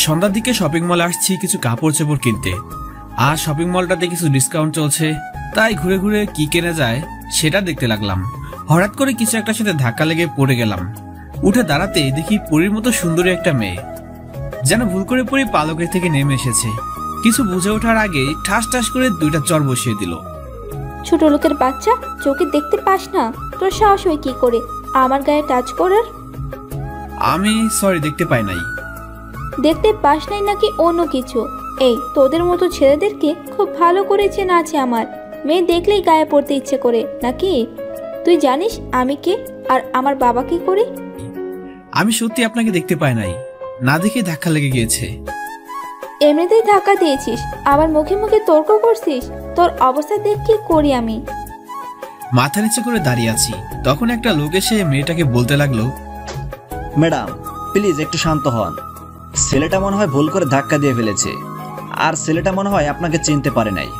সন্ধ্যার দিকে শপিং মলে আসছি কিছু কাপড় চোপড় কিনতে। আর শপিং মলটাতে কিছু ডিসকাউন্ট চলছে, তাই ঘুরে ঘুরে কি কেনা যায় সেটা দেখতে লাগলাম। হঠাৎ করে কিছু একটার সাথে ধাক্কা লেগে পড়ে গেলাম। উঠে দাঁড়াতে দেখি পরীর মতো সুন্দরী একটা মেয়ে, যেন ভুল করে পরী পালকের থেকে নেমে এসেছে। কিছু বুঝে ওঠার আগে ঠাস ঠাস করে দুইটা চর বসিয়ে দিল। ছোট লোকের বাচ্চা, চোখে দেখতে পাস না? তোর সাহস হয় কি করে আমার গায়ে টাচ করার? আমি সরি, দেখতে পাই নাই। দেখতে পাস নাই নাকি অন্য কিছু? এই তোদের মতো ছেলেদেরকে খুব ভালো করে চেনা আছে আমার। মেয়ে দেখলেই গায়ে পড়তে ইচ্ছে করে নাকি? তুই জানিস আমি কে আর আমার বাবা কি করে? আমি সত্যি আপনাকে দেখতে পাই নাই, না দেখে ধাক্কা লেগে গিয়েছে। এমনিতেই ধাক্কা দিয়েছিস, আবার মুখে মুখে তর্ক করছিস। তোর অবস্থা দেখ কি করি আমি। মাথা নিচে করে দাঁড়িয়ে আছি, তখন একটা লোক এসে মেয়েটাকে বলতে লাগলো, ম্যাডাম প্লিজ একটু শান্ত হন। ছেলেটা মনে হয় ভুল করে ধাক্কা দিয়ে ফেলেছে, আর ছেলেটা মনে হয় আপনাকে চিনতে পারে নাই।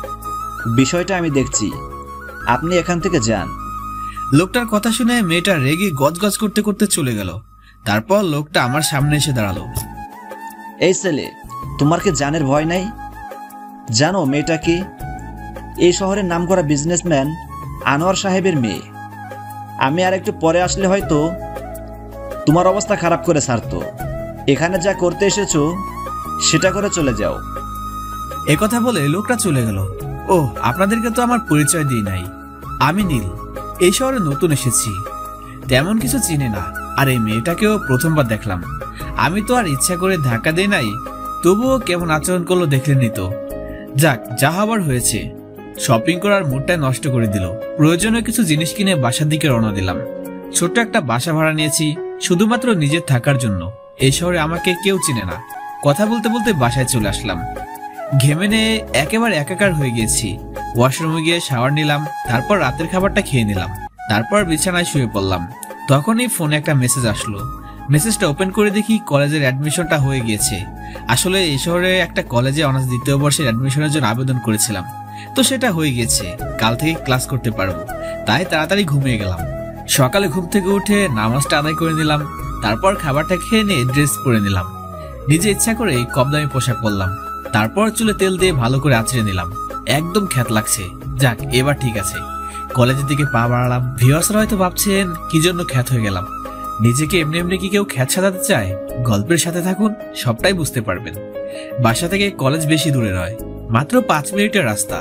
বিষয়টা আমি দেখছি, আপনি এখান থেকে যান। লোকটার কথা শুনে মেয়েটা রেগে গজগজ করতে করতে চলে গেল। তারপর লোকটা আমার সামনে এসে দাঁড়ালো। এই ছেলে, তোমার কি জানের ভয় নাই? জানো মেয়েটা কি? এই শহরের নামকরা বিজনেসম্যান আনোয়ার সাহেবের মেয়ে। আমি আর একটু পরে আসলে হয়তো তোমার অবস্থা খারাপ করে ছাড়তো। এখানে যা করতে এসেছো সেটা করে চলে যাও। একথা বলে লোকটা চলে গেল। ও, আপনাদেরকে তো আমার পরিচয় দিই নাই। আমি নীল, এই শহরে নতুন এসেছি, তেমন কিছু চিনি না। আর এই মেয়েটাকেও প্রথমবার দেখলাম। আমি তো আর ইচ্ছা করে ধাক্কা দেই নাই, তবুও কেমন আচরণ করলো দেখলেনই তো। যাক, যা হবার হয়েছে। শপিং করার মুডটা নষ্ট করে দিল। প্রয়োজনীয় কিছু জিনিস কিনে বাসার দিকে রওনা দিলাম। ছোট্ট একটা বাসা ভাড়া নিয়েছি শুধুমাত্র নিজের থাকার জন্য। এই শহরে আমাকে কেউ চিনে না। কথা বলতে বলতে বাসায় চলে আসলাম। ঘেমে নিয়ে একেবারে একাকার হয়ে গিয়েছি। ওয়াশরুমে গিয়ে শাওয়ার নিলাম, তারপর রাতের খাবারটা খেয়ে নিলাম, তারপর বিছানায় শুয়ে পড়লাম। তখনই ফোনে একটা মেসেজ আসলো। মেসেজটা ওপেন করে দেখি কলেজের অ্যাডমিশনটা হয়ে গিয়েছে। আসলে এই শহরে একটা কলেজে অনার্স দ্বিতীয় বর্ষের অ্যাডমিশনের জন্য আবেদন করেছিলাম, তো সেটা হয়ে গেছে। কাল থেকে ক্লাস করতে পারবো, তাই তাড়াতাড়ি ঘুমিয়ে গেলাম। সকালে ঘুম থেকে উঠে নামাজটা আদায় করে নিলাম, তারপর খাবারটা খেয়ে নিয়ে ড্রেস পরে নিলাম। নিজে ইচ্ছা করে কম দামি পোশাক পরলাম, তারপর চুলে তেল দিয়ে ভালো করে আঁচড়ে নিলাম। একদম খ্যাত লাগছে। যাক, এবার ঠিক আছে। কলেজের দিকে পা বাড়ালাম। ভিউয়ার্সরা হয়তো ভাবছেন কি জন্য খ্যাত হয়ে গেলাম। নিজেকে এমনি এমনি কি কেউ খ্যাত সাজাতে চায়? গল্পের সাথে থাকুন, সবটাই বুঝতে পারবেন। বাসা থেকে কলেজ বেশি দূরে নয়, মাত্র 5 মিনিটের রাস্তা।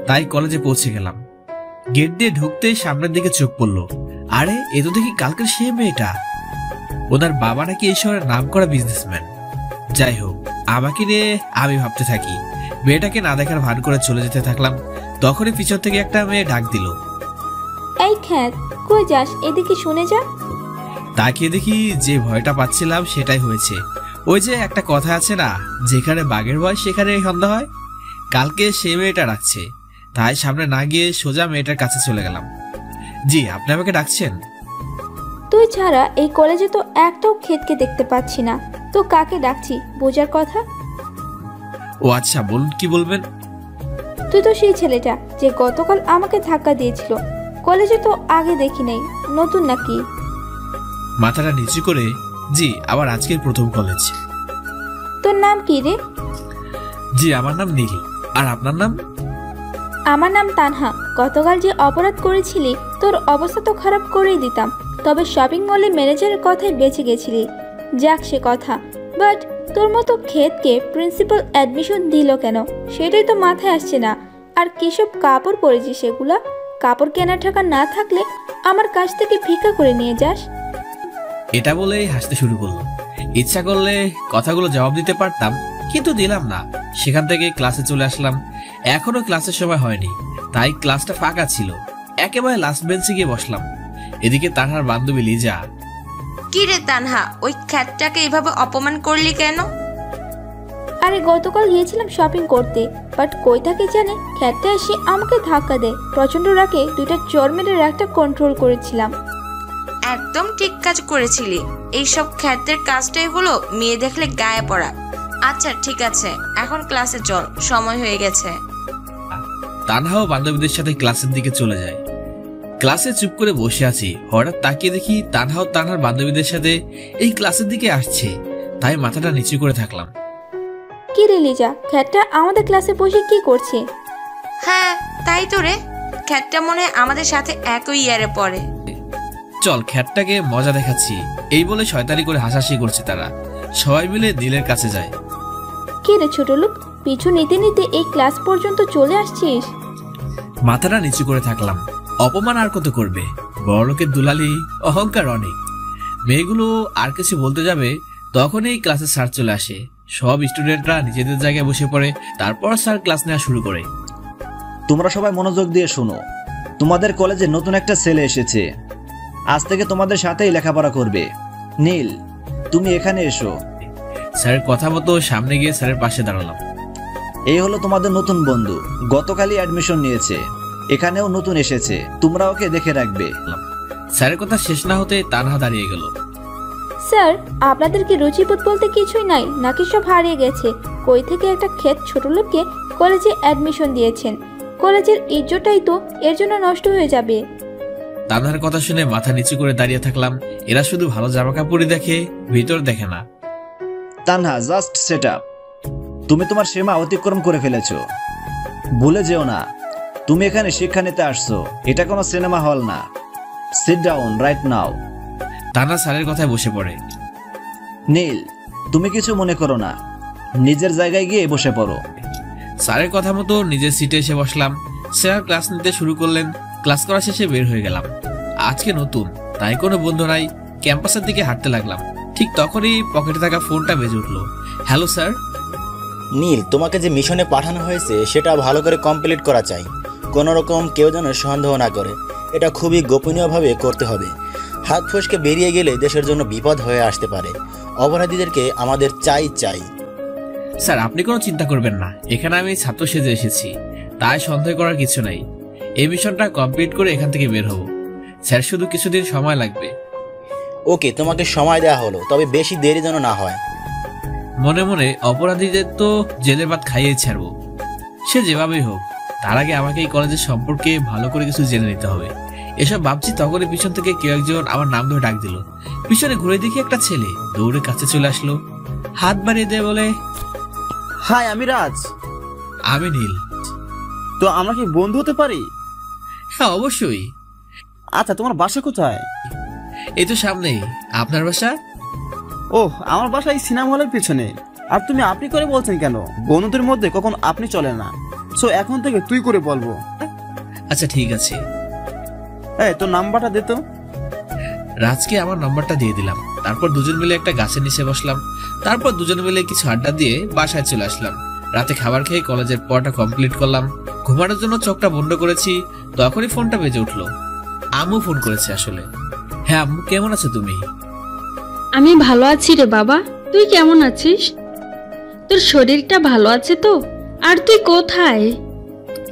তাই কলেজে পৌঁছে গেলাম। গেট দিয়ে ঢুকতেই সামনের দিকে চোখ পড়লো। আরে, এ তো দেখি কালকের সে মেয়েটা। ওনার বাবা নাকি এই শহরের নামকরা বিজনেসম্যান। যাই হোক, আমাকে নিয়ে আমি ভাবতে থাকি। মেয়েটাকে না দেখার ভান করে চলে যেতে থাকলাম। তখনই পিছন থেকে একটা মেয়ে ডাক দিল, এই খ্যাত, কই যাস? এদিকে শুনে যা। তাকিয়ে দেখি যে ভয়টা পাচ্ছিলাম সেটাই হয়েছে। ওই যে একটা কথা আছে না, যেখানে বাঘের ভয় সেখানে সন্ধ্যা হয়। কালকে সে মেয়েটা ডাকছে, তাই সামনে না গিয়ে সোজা মেয়েটার কাছে চলে গেলাম। জি, আপনি আমাকে ডাকছেন? তুই ছাড়া এই কলেজে তো একটাও ক্ষেতকে দেখতে পাচ্ছি না, তো কাকে ডাকছি বোঝার কথা। ও আচ্ছা, বলুন, কি বলবেন? তুই তো সেই ছেলেটা যে গতকাল আমাকে ধাক্কা দিয়েছিল। কলেজে তো আগে দেখি নাই, নতুন নাকি? মাথাটা নিচু করে, জি, আবার আজকের প্রথম কলেজ। তোর নাম কি রে? জি, আমার নাম নীল। আর আপনার নাম? আমার নাম তানহা। গতকাল যে অপরাধ করেছিলি, তোর অবস্থা তো খারাপ করেই দিতাম, তবে শপিং মলে ম্যানেজারের কথায় বেঁচে গেছিলি। যাক সে কথা, বাট তোর মতো ক্ষেতকে প্রিন্সিপাল অ্যাডমিশন দিল কেন সেটাই তো মাথায় আসছে না। আর কিসব কাপড় পরেছিস সেগুলা? কাপড় কেনার টাকা না থাকলে আমার কাছ থেকে ভিক্ষা করে নিয়ে যাস। এটা বলেই হাসতে শুরু করলো। ইচ্ছা করলে কথাগুলো জবাব দিতে পারতাম, কিন্তু দিলাম না। সেখান থেকে ক্লাসে চলে আসলাম। এখনো ক্লাসের সময় হয়নি, তাই ক্লাসটা ফাঁকা ছিল। একেবারে লাস্ট বেঞ্চে গিয়ে বসলাম। এদিকে তানহার বান্ধবী লিজা। কি রে তানহা, ওই খ্যাতটাকে এভাবে অপমান করলি কেন? আরে গতকাল গিয়েছিলাম শপিং করতে, বাট কই থাকে জানে খ্যাতটা এসে আমাকে ধাক্কা দেয়। প্রচন্ড রাগে দুইটা চর মেরে রাগটা কন্ট্রোল করেছিলাম। একদম ঠিক কাজ করেছিলি। এইসব খ্যাতের কাজটাই হলো মেয়ে দেখলে গায়ে পড়া। আচ্ছা ঠিক আছে, এখন ক্লাসে চল, সময় হয়ে গেছে। তানহাও বান্ধবীদের সাথে ক্লাসের দিকে চলে যায়। ক্লাসে চুপ করে বসে আছি, হঠাৎ তাকিয়ে দেখি তানহাও তানহার বান্ধবীদের সাথে এই ক্লাসের দিকে আসছে। তাই মাথাটা নিচু করে থাকলাম। কি রে লিজা, খ্যাতটা আমাদের ক্লাসে বসে কি করছে? হ্যাঁ তাই তো রে, খ্যাতটা মনে হয় আমাদের সাথে একই ইয়ারে পড়ে। চল খ্যাতটাকে মজা দেখাচ্ছি, এই বলে শয়তানি করে হাসাহাসি করছে তারা। সবাই মিলে নীলের কাছে যায়। কি রে ছোট লোক, পিছু নিতে নিতে এই ক্লাস পর্যন্ত চলে আসছিস? মাথাটা নিচু করে থাকলাম। অপমান আর কত করবে, বড়লোকের দুলালি, অহংকার অনেক। মেয়েগুলো আর কিছু বলতে যাবে তখনই ক্লাসে স্যার চলে আসে। সব স্টুডেন্টরা নিজেদের জায়গায় বসে পড়ে। তারপর স্যার ক্লাস নেওয়া শুরু করে। তোমরা সবাই মনোযোগ দিয়ে শোনো। তোমাদের কলেজে নতুন একটা ছেলে এসেছে, আজ থেকে তোমাদের সাথেই লেখাপড়া করবে। নীল, তুমি এখানে এসো। স্যারের কথা মতো সামনে গিয়ে স্যারের পাশে দাঁড়ালাম। এই হলো তোমাদের নতুন বন্ধু, গতকালই অ্যাডমিশন নিয়েছে, এখানেও নতুন এসেছে, তোমরা ওকে দেখে রাখবে। স্যারের কথা শেষ না হতে তানহা দাঁড়িয়ে গেল। স্যার, আপনাদের কি রুচিবোধ বলতে কিছুই নাই নাকি সব হারিয়ে গেছে? কই থেকে একটা ক্ষেত ছোট লোককে কলেজে অ্যাডমিশন দিয়েছেন? কলেজের ইজ্জতটাই তো এর জন্য নষ্ট হয়ে যাবে। তানহার কথা শুনে মাথা নিচু করে দাঁড়িয়ে থাকলাম। এরা শুধু ভালো জামা কাপড়ই দেখে, ভিতর দেখে না। Tanha, just set up. তুমি তোমার সীমা অতিক্রম করে ফেলেছো। ভুলে যেও না, তুমি এখানে শিক্ষা নিতে আসছো, এটা কোনো সিনেমা হল না। Sit down right now. Tanha স্যারের কথায় বসে পড়ে। নীল, তুমি কিছু মনে করো না, নিজের জায়গায় গিয়ে বসে পড়ো। স্যারের কথা মতো নিজের সিটে এসে বসলাম। স্যার ক্লাস নিতে শুরু করলেন। ক্লাস করা শেষে বের হয়ে গেলাম। আজকে নতুন, তাই কোনো বন্ধু নাই। ক্যাম্পাসের দিকে হাঁটতে লাগলাম। ঠিক তখনই পকেটে থাকা ফোনটা বেজে উঠলো। Hello sir. নীল, তোমাকে যে মিশনে পাঠানো হয়েছে সেটা ভালো করে কমপ্লিট করা চাই। কোনো রকম কেউ যেন সন্দেহ না করে। এটা খুবই গোপনীয়ভাবে করতে হবে। হাত ফসকে বেরিয়ে গেলে দেশের জন্য বিপদ হয়ে আসতে পারে। অপরাধীদেরকে আমাদের চাই। স্যার আপনি কোনো চিন্তা করবেন না, এখানে আমি ছাত্র সেজে এসেছি, তাই সন্দেহ করার কিছু নাই। এই মিশনটা কমপ্লিট করে এখান থেকে বের হব। স্যার শুধু কিছুদিন সময় লাগবে। ওকে, তোমাকে সময় দেওয়া হলো, তবে বেশি দেরি যেন না হয়। মনে মনে অপরাধীদের তো জেলের ভাত খাইয়ে ছাড়বো, সে যেভাবেই হোক। তার আগে আমাকে এই কলেজের সম্পর্কে ভালো করে কিছু জেনে নিতে হবে। এসব ভাবছি তখনই পিছন থেকে কেউ একজন আমার নাম ধরে ডাক দিল। পিছনে ঘুরে দেখি একটা ছেলে দৌড়ে কাছে চলে আসলো, হাত বাড়িয়ে দিয়ে বলে, হাই, আমি রাজ। আমি নীল। তো আমরা কি বন্ধু হতে পারি? হ্যাঁ অবশ্যই। আচ্ছা, তোমার বাসা কোথায়? এই তো সামনেই। আপনার বাসা? ওহ, আমার বাসা এই সিনেমা হলের পিছনে। আর তুমি আপনি করে বলছেন কেন? বন্ধুদের মধ্যে কখন আপনি চলে না। সো এখন থেকে তুই করে বলবো। আচ্ছা ঠিক আছে। এই, তোর নাম্বারটা দে তো। রাজকে আমার নাম্বারটা দিয়ে দিলাম। তারপর দুজন মিলে একটা গাছের নিচে বসলাম। তারপর দুজন মিলে কিছু আড্ডা দিয়ে বাসায় চলে আসলাম। রাতে খাবার খেয়ে কলেজের পড়াটা কমপ্লিট করলাম। ঘুমানোর জন্য চোখটা বন্ধ করেছি, তখনই ফোনটা বেজে উঠলো। আম্মু ফোন করেছে আসলে। হ্যাঁ আম্মু, কেমন আছো তুমি? আমি ভালো আছি রে বাবা, তুই কেমন আছিস? তোর শরীরটা ভালো আছে তো? আর তুই কোথায়?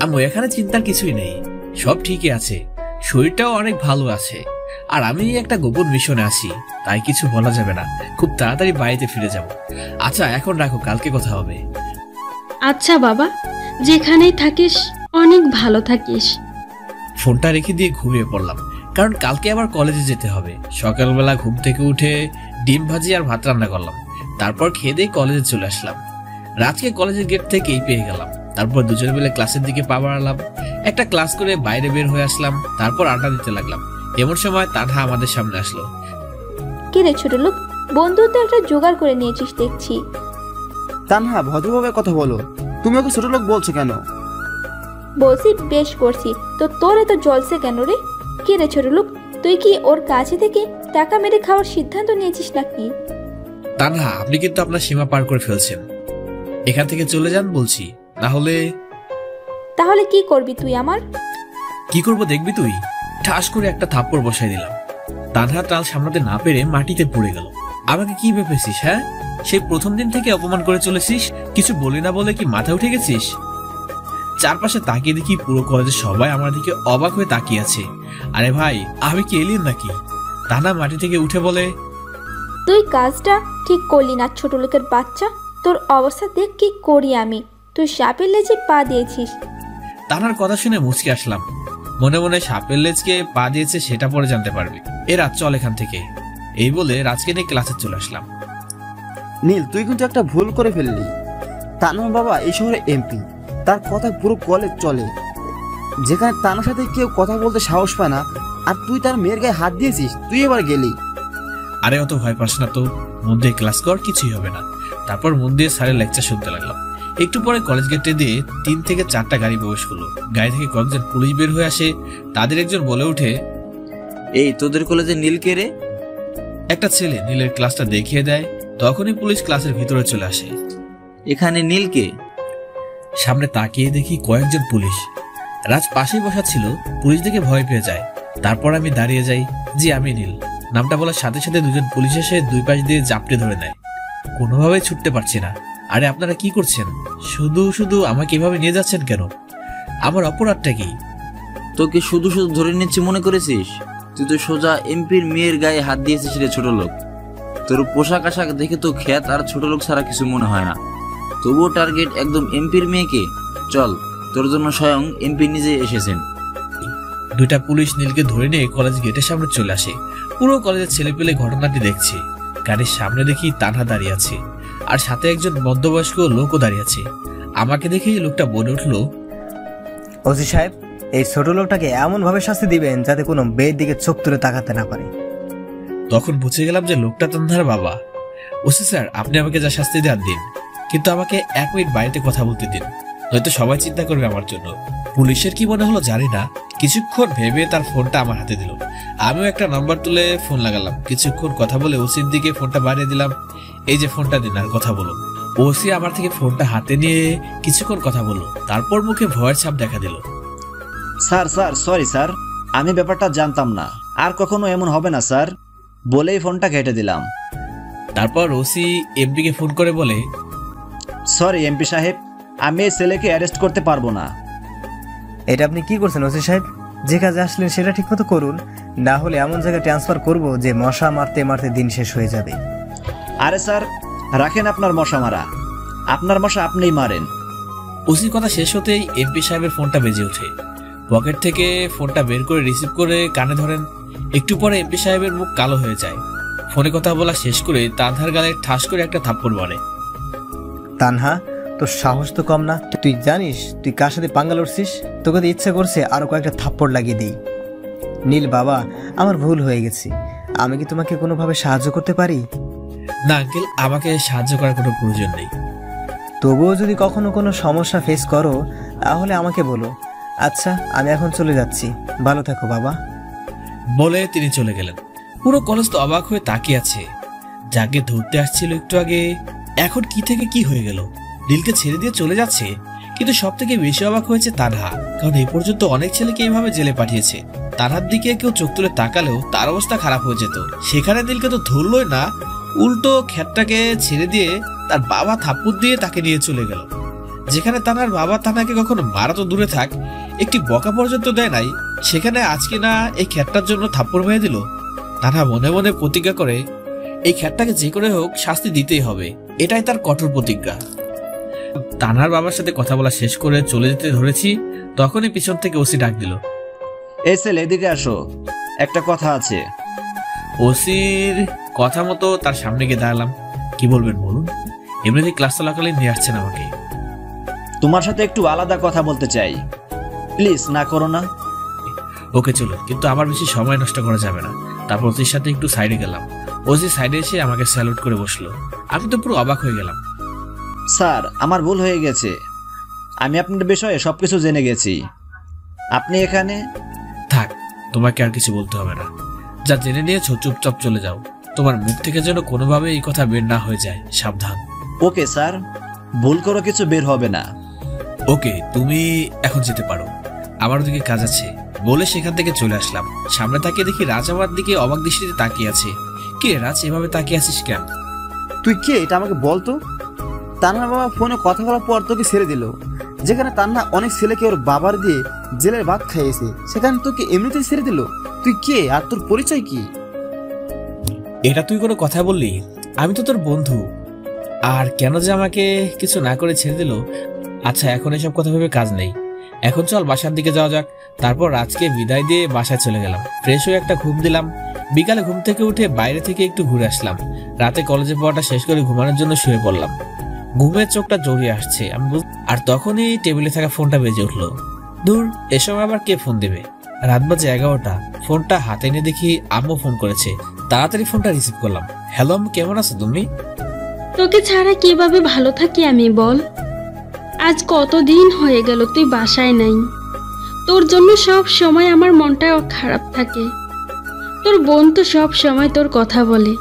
আম্মু এখানে চিন্তার কিছুই নেই, সব ঠিকই আছে। শরীরটাও অনেক ভালো আছে। আর আমি একটা গোপন মিশনে আছি, তাই কিছু বলা যাবে না। খুব তাড়াতাড়ি বাড়িতে ফিরে যাব। আচ্ছা এখন রাখো, কালকে কথা হবে। আচ্ছা বাবা, যেখানেই থাকিস অনেক ভালো থাকিস। ফোনটা রেখে দিয়ে ঘুমিয়ে পড়লাম, কারণ কালকে আবার কলেজে যেতে হবে। সকালবেলা ঘুম থেকে উঠে ডিম ভাজি আর ভাত রান্না করলাম। তারপর খেয়ে দিয়ে কলেজে চলে আসলাম। রাতকে কলেজের গেট থেকেই পেয়ে গেলাম। তারপর দুজন মিলে ক্লাসের দিকে পা বাড়ালাম। একটা ক্লাস করে বাইরে বের হয়ে আসলাম। তারপর আড্ডা দিতে লাগলাম। এমন সময় তানহা আমাদের সামনে আসলো। কি রে ছোট লোক, বন্ধু তো একটা জোগাড় করে নিয়েছিস দেখছি। তানহা, ভদ্রভাবে কথা বলো। তুমি ওকে ছোট লোক বলছো কেন? বলছি বেশ করছি তো, তোর এত জলসে কেন রে? কি রে ছোট লোক, তুই কি ওর কাছে থেকে টাকা মেরে খাওয়ার সিদ্ধান্ত নিয়েছিস নাকি? তানহা, আপনি কিন্তু আপনার সীমা পার করে ফেলছেন। এখান থেকে চলে যান বলছি, না হলে। তাহলে কি করবি তুই আমার? কি করব দেখবি তুই। ঠাস করে একটা থাপ্পড় বসাই দিলাম। তানহা টাল সামলাতে না পেরে মাটিতে পড়ে গেল। আমাকে কি ভেবেছিস? হ্যাঁ, সেই প্রথম দিন থেকে অপমান করে চলেছিস। কিছু বলি না বলে কি মাথা উঠে গেছিস? চারপাশে তাকিয়ে দেখি পুরো কলেজের সবাই আমার দিকে অবাক হয়ে তাকিয়ে আছে। আরে ভাই, আমি কি এলিয়েন নাকি? তানহা মাটি থেকে উঠে বলে, তুই কাজটা ঠিক করলি না ছোট লোকের বাচ্চা। তোর অবস্থা দেখ কি করি আমি। তুই সাপের লেজে পা দিয়েছিস। তানহার কথা শুনে মুচকে আসলাম। মনে মনে সাপের লেজকে পা দিয়েছে সেটা পরে জানতে পারবি। রাত চল এখান থেকে। এই বলে রাজকে নিয়ে ক্লাসে চলে আসলাম। নীল, তুই কিন্তু একটা ভুল করে ফেললি। তানহার বাবা এই শহরে এমপি, তার কথা পুরো কলেজ চলে। যেখানে তানার সাথে কেউ কথা বলতে সাহস পায় না, আর তুই তার মেয়ের গায়ে হাত দিয়েছিস, তুই এবার গেলি। আরে অত ভয় পাস না তো, মন দিয়ে ক্লাস কর, কিছুই হবে না। তারপর মন দিয়ে স্যারের লেকচার শুনতে লাগলাম। একটু পরে কলেজ গেটে দিয়ে 3 থেকে 4টা গাড়ি প্রবেশ করলো। গাড়ি থেকে কয়েকজন পুলিশ বের হয়ে আসে। তাদের একজন বলে ওঠে, এই তোদের কলেজে নীল কে রে? একটা ছেলে নীলের ক্লাসটা দেখিয়ে দেয়। তখনই পুলিশ ক্লাসের ভিতরে চলে আসে। এখানে নীল কে? সামনে তাকিয়ে দেখি কয়েকজন পুলিশ। রাজ পাশেই বসা ছিল। পুলিশ দেখে ভয় পেয়ে যায়। তারপর আমি দাঁড়িয়ে যাই। জি, আমি নীল। নামটা বলার সাথে সাথে দুজন পুলিশ এসে 2 পাশ দিয়ে জাপটে ধরে নেয়। কোনোভাবেই ছুটতে পারছি না। আরে আপনারা কি করছেন? শুধু শুধু আমাকে এভাবে নিয়ে যাচ্ছেন কেন? আমার অপরাধটা কি? তোকে শুধু শুধু ধরে নিচ্ছি মনে করেছিস? তুই তো সোজা এমপির মেয়ের গায়ে হাত দিয়েছিস রে ছোট লোক। তোর পোশাক আশাক দেখে তো খ্যাত আর ছোট লোক ছাড়া কিছু মনে হয় না। তবুও টার্গেট একদম এমপির মেয়েকে। চল, তোর জন্য স্বয়ং এমপি নিজে এসেছেন। 2টা পুলিশ নীলকে ধরে নিয়ে কলেজ গেটের সামনে চলে আসে। পুরো কলেজের ছেলে পেলে ঘটনাটি দেখছে। গাড়ির সামনে দেখি তানহা দাঁড়িয়ে আছে, আর সাথে একজন মধ্যবয়স্ক লোকও দাঁড়িয়ে আছে। আমাকে দেখেই লোকটা বলে উঠলো, ওসি সাহেব, এই ছোট লোকটাকে এমন ভাবে শাস্তি দিবেন যাতে কোনো মেয়ের দিকে চোখ তুলে তাকাতে না পারে। তখন বুঝে গেলাম যে লোকটা তানহার বাবা। ওসি স্যার, আপনি আমাকে যা শাস্তি দেন দিন, কিন্তু আমাকে 1 মিনিট বাড়িতে কথা বলতে দিন, নয়তো সবাই চিন্তা করবে আমার জন্য। পুলিশের কি মনে হলো জানি না, কিছুক্ষণ ভেবে তার ফোনটা আমার হাতে দিল। আমিও একটা নাম্বার তুলে ফোন লাগালাম। কিছুক্ষণ কথা বলে ওসির দিকে ফোনটা বাড়িয়ে দিলাম। এই যে ফোনটা দিন, আর কথা বলুন। ওসি আমার থেকে ফোনটা হাতে নিয়ে কিছুক্ষণ কথা বললো। তারপর মুখে ভয়ের ছাপ দেখা দিল। স্যার সরি স্যার, আমি ব্যাপারটা জানতাম না, আর কখনো এমন হবে না স্যার, বলেই ফোনটা কেটে দিলাম। তারপর ওসি এমপিকে ফোন করে বলে, সরি এমপি সাহেব, আমি এই ছেলেকে অ্যারেস্ট করতে পারবো না। এটা আপনি কি করছেন ওসি সাহেব? যে কাজে আসলেন সেটা ঠিক মতো করুন, না হলে এমন জায়গায় ট্রান্সফার করব যে মশা মারতে মারতে দিন শেষ হয়ে যাবে। আরে স্যার, রাখেন আপনার মশা মারা, আপনার মশা আপনিই মারেন। ওসির কথা শেষ হতেই এমপি সাহেবের ফোনটা বেজে ওঠে। পকেট থেকে ফোনটা বের করে রিসিভ করে কানে ধরেন। একটু পরে এমপি সাহেবের মুখ কালো হয়ে যায়। ফোনে কথা বলা শেষ করে তানহার গালে ঠাস করে একটা থাপ্পড় মারে। তানহা, তোর সাহস তো কম না। তুই জানিস তুই কার সাথে পাঙ্গা লড়ছিস? তোকে তো ইচ্ছে করছে আরো কয়েকটা থাপ্পড় লাগিয়ে দিই। নীল বাবা, আমার ভুল হয়ে গেছে। আমি কি তোমাকে কোনোভাবে সাহায্য করতে পারি? না আঙ্কেল, আমাকে সাহায্য করার কোনো প্রয়োজন নেই। তবুও যদি কখনো কোনো সমস্যা ফেস করো তাহলে আমাকে বলো। আচ্ছা, আমি এখন চলে যাচ্ছি, ভালো থাকো বাবা। বলে তিনি চলে গেলেন। পুরো কলেজ তো অবাক হয়ে তাকিয়ে আছে। যাকে ধরতে আসছিল একটু আগে, এখন কি থেকে কি হয়ে গেল? নীলকে ছেড়ে দিয়ে চলে যাচ্ছে। কিন্তু সব থেকে বেশি অবাক হয়েছে তানহা, কারণ এই পর্যন্ত অনেক ছেলেকে এইভাবে জেলে পাঠিয়েছে। তানহার দিকে কেউ চোখ তুলে তাকালেও তার অবস্থা খারাপ হয়ে যেত। সেখানে নীলকে তো ধরলই না, উল্টো খ্যাতটাকে ছেড়ে দিয়ে তার বাবা থাপ্পড় দিয়ে তাকে নিয়ে চলে গেল। যেখানে তানহার বাবা তানহাকে কখনো মারা তো দূরে থাক, একটি বকা পর্যন্ত দেয় নাই, সেখানে আজকে না এই খ্যাতটার জন্য থাপ্পড় মেরে দিল। তানহা মনে মনে প্রতিজ্ঞা করে এই খ্যাতটাকে যে করে হোক শাস্তি দিতেই হবে। এটাই তার কঠোর প্রতিজ্ঞা। তানহার বাবার সাথে কথা বলা শেষ করে চলে যেতে ধরেছি, তখনই পিছন থেকে ওসি ডাক দিল, এই ছেলে এদিকে আসো, একটা কথা আছে। ওসির কথা মতো তার সামনে গিয়ে দাঁড়ালাম। কি বলবেন বলুন? এমনিতে ক্লাস চলাকালীন নিয়ে আসছেন আমাকে। তোমার সাথে একটু আলাদা কথা বলতে চাই, প্লিজ না করো না। ওকে চলো, কিন্তু আমার বেশি সময় নষ্ট করা যাবে না। তারপর ওসির সাথে একটু সাইডে গেলাম। ওসি সাইডে এসে আমাকে স্যালুট করে বসলো। আমি তো পুরো অবাক হয়ে গেলাম। স্যার, আমার ভুল হয়ে গেছে, আমি আপনার বিষয়ে সবকিছু জেনে গেছি। আপনি এখানে থাক, তোমাকে আর কিছু বলতে হবে না। যা জেনে নিয়েছো চুপচাপ চলে যাও। তোমার মুখ থেকে যেন কোনোভাবে এই কথা বের না হয়ে যায়, সাবধান। ওকে স্যার, ভুল করে কিছু বের হবে না। ওকে, তুমি এখন যেতে পারো, আমার দিকে কাজ আছে। বলে সেখান থেকে চলে আসলাম। সামনে তাকিয়ে দেখি রাজ আমার দিকে অবাক দৃষ্টিতে তাকিয়ে আছে। কে রাজ, এভাবে তাকিয়ে আছিস কেন? তুই কে এটা আমাকে বলতো? তান্নার বাবা ফোনে কথা বলার পর তোকে ছেড়ে দিল। যেখানে তান্না অনেক ছেলেকে ওর বাবার দিয়ে জেলের ভাত খাইয়েছে, সেখানে তোকে এমনিতেই ছেড়ে দিল। তুই কে আর তোর পরিচয় কি? এটা তুই কোনো কথা বললি? আমি তো তোর বন্ধু। আর কেন যে আমাকে কিছু না করে ছেড়ে দিল? আচ্ছা, এখন এসব কথা ভেবে কাজ নেই। এখন চল বাসার দিকে যাওয়া যাক। তারপর রাজকে বিদায় দিয়ে বাসায় চলে গেলাম। ফ্রেশ হয়ে একটা ঘুম দিলাম। বিকালে ঘুম থেকে উঠে বাইরে থেকে একটু ঘুরে আসলাম। রাতে কলেজে পড়াটা শেষ করে ঘুমানোর জন্য শুয়ে পড়লাম। ঘুমের চোখটা জড়িয়ে আসছে আর তখনই টেবিলে থাকা ফোনটা বেজে উঠলো। দূর, এ সময় আবার কে ফোন দেবে? রাত বাজে 11টা। ফোনটা হাতে নিয়ে দেখি আম্মু ফোন করেছে। তাড়াতাড়ি ফোনটা রিসিভ করলাম। হ্যালো আম্মু, কেমন আছো তুমি? তোকে ছাড়া কিভাবে ভালো থাকি আমি বল? আজ কতদিন হয়ে গেল তুই বাসায় নাই। তোর জন্য সব সময় আমার মনটা খারাপ থাকে। তোর বোন তো সব সময় তোর কথা বলে।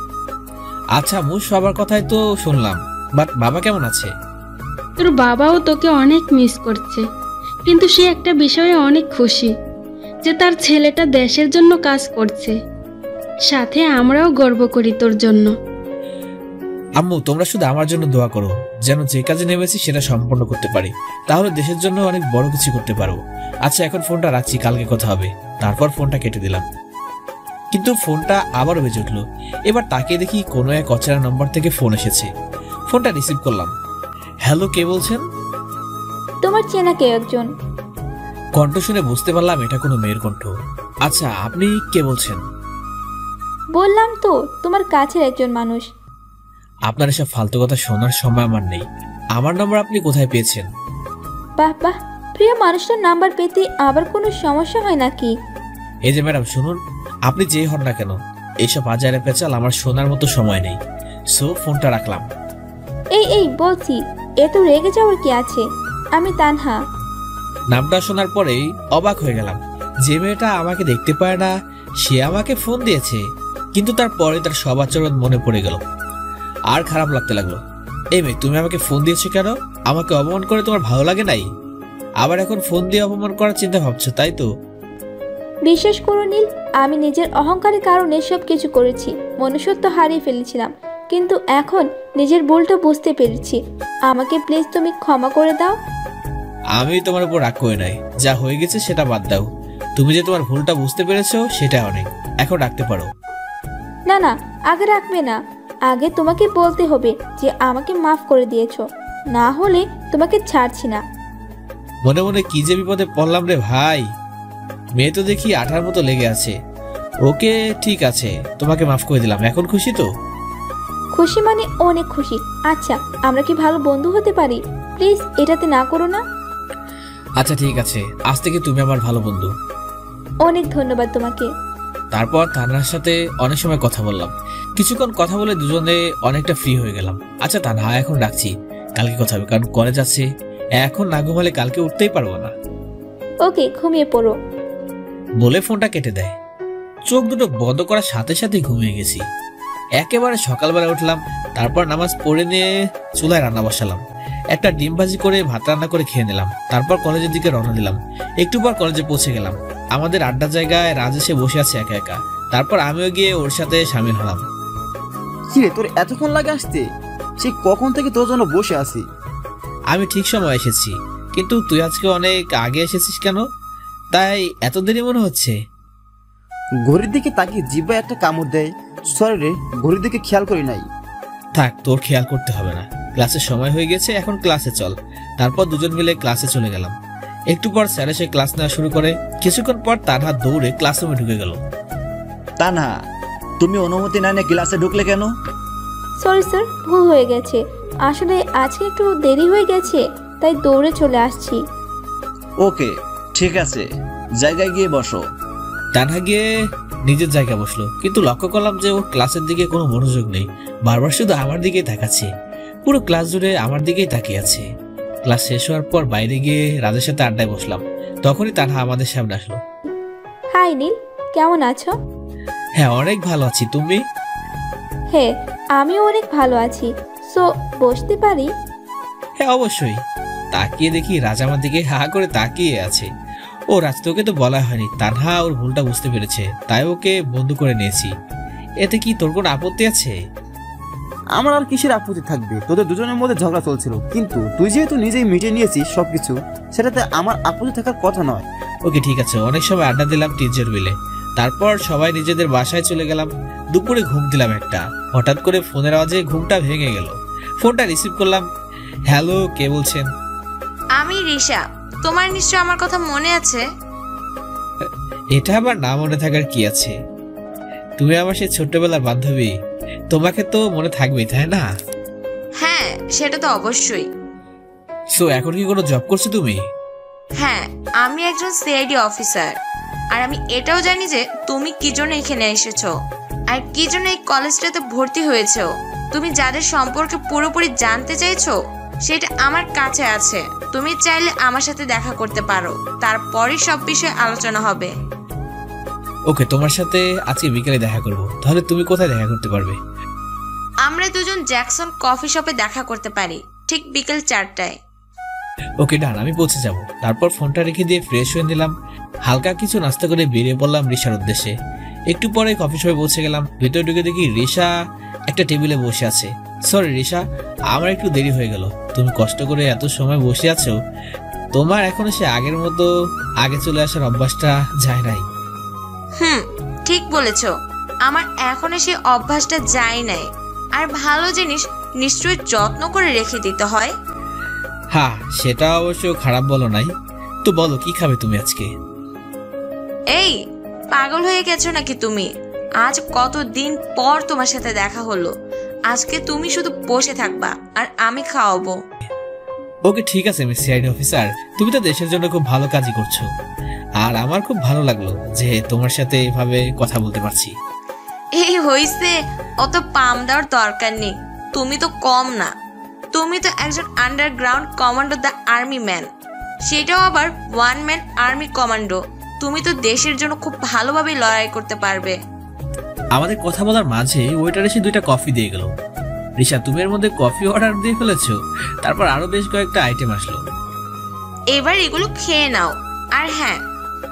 আচ্ছা আম্মু, সবার কথাই তো শুনলাম, বাট বাবা কেমন আছে? তোর বাবাও তোকে অনেক মিস করছে, কিন্তু সে একটা বিষয়ে অনেক খুশি যে তার ছেলেটা দেশের জন্য কাজ করছে। সাথে আমরাও গর্ব করি তোর জন্য। আম্মু, তোমরা শুধু আমার জন্য দোয়া করো, যেন যে কাজে নেমেছি সেটা সম্পন্ন করতে পারি। তাহলে দেশের জন্য অনেক বড় কিছু করতে পারবো। আচ্ছা, এখন ফোনটা রাখছি, কালকে কথা হবে। তারপর ফোনটা কেটে দিলাম। কিন্তু ফোনটা আবারও বেজে উঠলো। এবার তাকিয়ে দেখি কোনো এক অচেনা নম্বর থেকে ফোন এসেছে। ফোনটা রিসিভ করলাম। হ্যালো, কে বলছেন? তোমার চেনা কেউ একজন। কণ্ঠ শুনে বুঝতে পারলাম এটা কোনো মেয়ের কণ্ঠ। আচ্ছা, আপনি কে বলছেন? বললাম তো, তোমার কাছের একজন মানুষ। আপনার এসব ফালতু কথা শোনার সময় আমার নেই। আমার নম্বর আপনি কোথায় পেয়েছেন? বাহ বাহ, প্রিয় মানুষটার নাম্বার পেতে আবার কোনো সমস্যা হয় নাকি? এই যে ম্যাডাম শুনুন, আপনি যে হন না কেন, এইসব আজারে পেঁচাল আমার শোনার মতো সময় নেই। সো ফোনটা রাখলাম। এই বলছি, এত রেগে যাওয়ার কি আছে? আমি তানহা। নামটা শোনার পরেই অবাক হয়ে গেলাম। যে মেয়েটা আমাকে দেখতে পায় না সে আমাকে ফোন দিয়েছে। কিন্তু তারপরে তার সব আচরণ মনে পড়ে গেল। আর খারাপ লাগতে লাগলো। এই মেয়ে, তুমি আমাকে ফোন দিয়েছো কেন? আমাকে অপমান করে তোমার ভালো লাগে নাই? আবার এখন ফোন দিয়ে অপমান করার চিন্তা ভাবছো, তাই তো? বিশ্বাস করো নীল, আমি নিজের অহংকারের কারণে সব কিছু করেছি। মনুষ্যত্ব হারিয়ে ফেলেছিলাম, কিন্তু এখন নিজের ভুলটা বুঝতে পেরেছি। আমাকে প্লিজ তুমি ক্ষমা করে দাও। আমি তোমার উপর রাগ করে নাই। যা হয়ে গেছে সেটা বাদ দাও। তুমি যে তোমার ভুলটা বুঝতে পেরেছো সেটা অনেক। এখন রাখতে পারো। না না, আগে রাখবে না। আগে তোমাকে বলতে হবে যে আমাকে মাফ করে দিয়েছো, না হলে তোমাকে ছাড়ছি না। মনে মনে কি যে বিপদে পড়লাম রে ভাই। মেয়ে তো দেখি আঠার মতো লেগে আছে। ওকে, ঠিক আছে, তোমাকে মাফ করে দিলাম। এখন খুশি তো? খুশি মানে অনেক খুশি। আচ্ছা, আমরা কি ভালো বন্ধু হতে পারি? প্লিজ এটাতে না করো না। আচ্ছা ঠিক আছে, আজ থেকে তুমি আমার ভালো বন্ধু। অনেক ধন্যবাদ তোমাকে। তারপর তানহার সাথে অনেক সময় কথা বললাম। কিছুক্ষণ কথা বলে দুজনে অনেকটা ফ্রি হয়ে গেলাম। আচ্ছা তানহা, এখন রাখছি, কালকে কথা হবে, কারণ কলেজ আছে। এখন না ঘুমালে কালকে উঠতেই পারবো না। ওকে, ঘুমিয়ে পড়ো। বলে ফোনটা কেটে দেয়। চোখ দুটো বন্ধ করার সাথে সাথে ঘুমিয়ে গেছি। একেবারে সকালবেলা উঠলাম। তারপর নামাজ পড়ে নিয়ে চুলায় রান্না বসালাম। একটা ডিম ভাজি করে ভাত রান্না করে খেয়ে নিলাম। তারপর কলেজের দিকে রওনা দিলাম। একটু পর কলেজে পৌঁছে গেলাম। আমাদের আড্ডা জায়গায় রাজ এসে বসে আছে একা একা। তারপর আমিও গিয়ে ওর সাথে সামিল হলাম। কিরে, তোর এতক্ষণ লাগে আসতে? সে কখন থেকে তোর জন্য বসে আছি। আমি ঠিক সময় এসেছি, কিন্তু তুই আজকে অনেক আগে এসেছিস কেন? তাই এত দেরি মনে হচ্ছে? ঘড়ির দিকে তাকিয়ে জিব্বা একটা কামড় দেয়। সরি রে, ঘড়ির দিকে খেয়াল করি নাই। থাক, তোর খেয়াল করতে হবে না। ক্লাসের সময় হয়ে গেছে, এখন ক্লাসে চল। তারপর দুজন মিলে ক্লাসে চলে গেলাম। একটু পর স্যার এসে ক্লাস নেওয়া শুরু করে। কিছুক্ষণ পর তানহা দৌড়ে ক্লাসরুমে ঢুকে গেল। তানহা, তুমি অনুমতি না নিয়ে ক্লাসে ঢুকলে কেন? সরি স্যার, ভুল হয়ে গেছে। আসলে আজকে একটু দেরি হয়ে গেছে, তাই দৌড়ে চলে আসছি। ওকে, ঠিক আছে, জায়গায় গিয়ে বসো। তানহা গিয়ে নিজের জায়গায় বসলো, কিন্তু লক্ষ্য করলাম যে ওর ক্লাসের দিকে কোনো মনোযোগ নেই। বারবার শুধু আমার দিকেই তাকাচ্ছে। পুরো ক্লাস জুড়ে আমার দিকেই তাকিয়ে আছে। ক্লাস শেষ হওয়ার পর বাইরে গিয়ে রাজের সাথে আড্ডায় বসলাম। তখনই তানহা আমাদের সামনে আসলো। হাই নীল, কেমন আছো? হ্যাঁ, অনেক ভালো আছি। তুমি? হ্যাঁ, আমিও অনেক ভালো আছি। সো বসতে পারি? হ্যাঁ অবশ্যই। তাকিয়ে দেখি রাজ আমার দিকে হা করে তাকিয়ে আছে। ও রাজ, তোকে তো বলা হয়নি। তানহা ওর ভুলটা বুঝতে পেরেছে, তাই ওকে বন্ধু করে নিয়েছি। এতে কি তোর কোনো আপত্তি আছে? আমার আর কিসের আপত্তি থাকবে? তোদের দুজনের মধ্যে ঝগড়া চলছিল, কিন্তু তুই যেহেতু নিজেই মিটিয়ে নিয়েছিস সবকিছু, সেটাতে আমার আপত্তি থাকার কথা নয়। ওকে ঠিক আছে। অনেক সময় আড্ডা দিলাম টিচার মিলে। তারপর সবাই নিজেদের বাসায় চলে গেলাম। দুপুরে ঘুম দিলাম একটা। হঠাৎ করে ফোনের আওয়াজে ঘুমটা ভেঙে গেল। ফোনটা রিসিভ করলাম। হ্যালো, কে বলছেন? আমি রিশা। তোমার নিশ্চয় আমার কথা মনে আছে? এটা আবার না মনে থাকার কি আছে? তুমি আমার সেই ছোট্টবেলার বান্ধবী। তোমাকে তো মনে থাকবেই, তাই না? হ্যাঁ, হ্যাঁ, সেটা তো অবশ্যই। সো এখন কি কোনো জব করছো তুমি? হ্যাঁ, আমি একজন সিআইডি অফিসার। আর আমি এটাও জানি যে তুমি কি জন্য এখানে এসেছো আর কি জন্য এই কলেজটাতে ভর্তি হয়েছো। তুমি যাদের সম্পর্কে পুরোপুরি জানতে চাইছো সেটা আমার কাছে আছে। তুমি চাইলে আমার সাথে দেখা করতে পারো, তারপরই সব বিষয়ে আলোচনা হবে। ওকে, তোমার সাথে আজকে বিকেলে দেখা করব। তাহলে তুমি কোথায় দেখা করতে পারবে? আমরা দুজন জ্যাকসন কফি শপে দেখা করতে পারি, ঠিক বিকেল 4টায়। ওকে ডান, আমি পৌঁছে যাব। তারপর ফোনটা রেখে দিয়ে ফ্রেশ হয়ে নিলাম। হালকা কিছু নাস্তা করে বেরিয়ে পড়লাম রিশার উদ্দেশ্যে। একটু পরে কফি শপে পৌঁছে গেলাম। ভিতরে ঢুকে দেখি রিশা একটা টেবিলে বসে আছে। সরি রিশা, আমার একটু দেরি হয়ে গেল। তুমি কষ্ট করে এত সময় বসে আছো, তোমার এখনো সে আগের মতো আগে চলে আসার অভ্যাসটা যায় নাই। ঠিক বলেছো, আমার এখনো সেই অভ্যাসটা যায় নাই। আর ভালো জিনিস নিশ্চয়ই যত্ন করে রেখে দিতে হয়। হ্যাঁ, সেটা অবশ্য খারাপ বলো নাই। তো বলো, কি খাবে তুমি আজকে? এই পাগল হয়ে গেছো নাকি তুমি? আজ কতদিন পর তোমার সাথে দেখা হলো। আজকে তুমি শুধু বসে থাকবা আর আমি খাওয়াবো। ওকে ঠিক আছে মিস সিআইডি অফিসার, তুমি তো দেশের জন্য খুব ভালো কাজই করছো। আর আমার খুব ভালো লাগলো যে তোমার সাথে এভাবে কথা বলতে পারছি। এই হইছে, অত পাম দেওয়ার দরকার নেই। তুমি তো কম না, তুমি তো একজন underground commando the army man, সেটাও আবার ওয়ান ম্যান আর্মি কমান্ডো। তুমি তো দেশের জন্য খুব ভালোভাবে লড়াই করতে পারবে। আমাদের কথা বলার মাঝে ওয়েটার এসে 2টা কফি দিয়ে গেল। রিশা, তুমি এর মধ্যে কফি অর্ডার দিয়ে ফেলেছো? তারপর আরো বেশ কয়েকটা আইটেম আসলো। এবার এগুলো খেয়ে নাও। আর হ্যাঁ,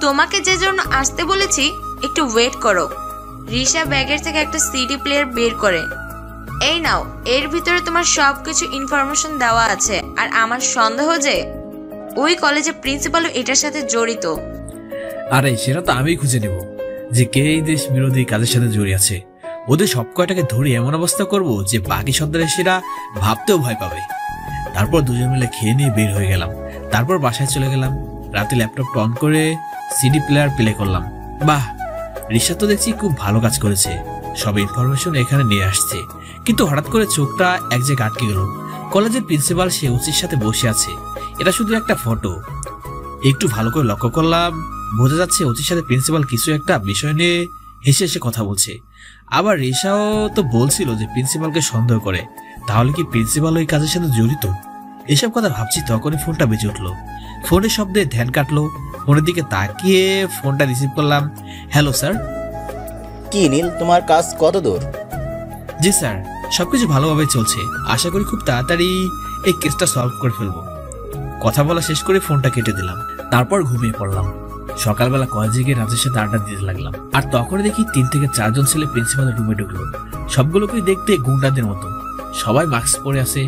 তোমাকে যে জন্য আসতে বলেছি একটু ওয়েট করো। রিশা ব্যাগের থেকে একটা সিডি প্লেয়ার বের করে, এই নাও, এর ভিতরে তোমার সবকিছু ইনফরমেশন দেওয়া আছে। আর আমার সন্দেহ যে ওই কলেজের প্রিন্সিপালও এটার সাথে জড়িত। আরে সেটা তো আমি খুঁজে নেব যে কে এই দেশ বিরোধী কাজের সাথে জড়িয়ে আছে। ওদের সব কয়টাকে ধরে এমন অবস্থা করব যে বাকি সন্ত্রাসীরা ভাবতেও ভয় পাবে। তারপর দুজন মিলে খেয়ে নিয়ে বের হয়ে গেলাম। তারপর বাসায় চলে গেলাম। রাতে ল্যাপটপ অন করে সিডি প্লেয়ার প্লে করলাম। বাহ, রিশা তো দেখছি খুব ভালো কাজ করেছে, সব ইনফরমেশন এখানে নিয়ে আসছে। কিন্তু হঠাৎ করে চোখটা এক জায়গায় আটকে গেল। কলেজের প্রিন্সিপাল সে ওসির সাথে বসে আছে। এটা শুধু একটা ফটো। একটু ভালো করে লক্ষ্য করলাম, বোঝা যাচ্ছে ওসির সাথে প্রিন্সিপাল কিছু একটা বিষয় নিয়ে হেসে হেসে কথা বলছে। আবার রিশাও তো বলছিল যে প্রিন্সিপালকে সন্দেহ করে। তাহলে কি প্রিন্সিপাল ওই কাজের সাথে জড়িত? এসব কথা ভাবছি তখনই ফোনটা বেজে উঠলো। ফোনের শব্দে ধ্যান কাটলো। ফোনের দিকে তাকিয়ে ফোনটা রিসিভ করলাম। Hello sir. কি নীল, তোমার কাজ কত দূর? জি স্যার, সবকিছু ভালোভাবে চলছে। আশা করি খুব তাড়াতাড়ি এই কেসটা সলভ করে ফেলবো। কথা বলা শেষ করে ফোনটা কেটে দিলাম। তারপর ঘুমিয়ে পড়লাম। সকালবেলা কলেজে গিয়ে রাজের সাথে আড্ডা দিতে লাগলাম। আর তখন দেখি 3 থেকে 4 জন ছেলে প্রিন্সিপালের রুমে ঢুকলো। সবগুলোকেই দেখতে গুন্ডাদের মতো। সবাই মাস্ক পরে আছে,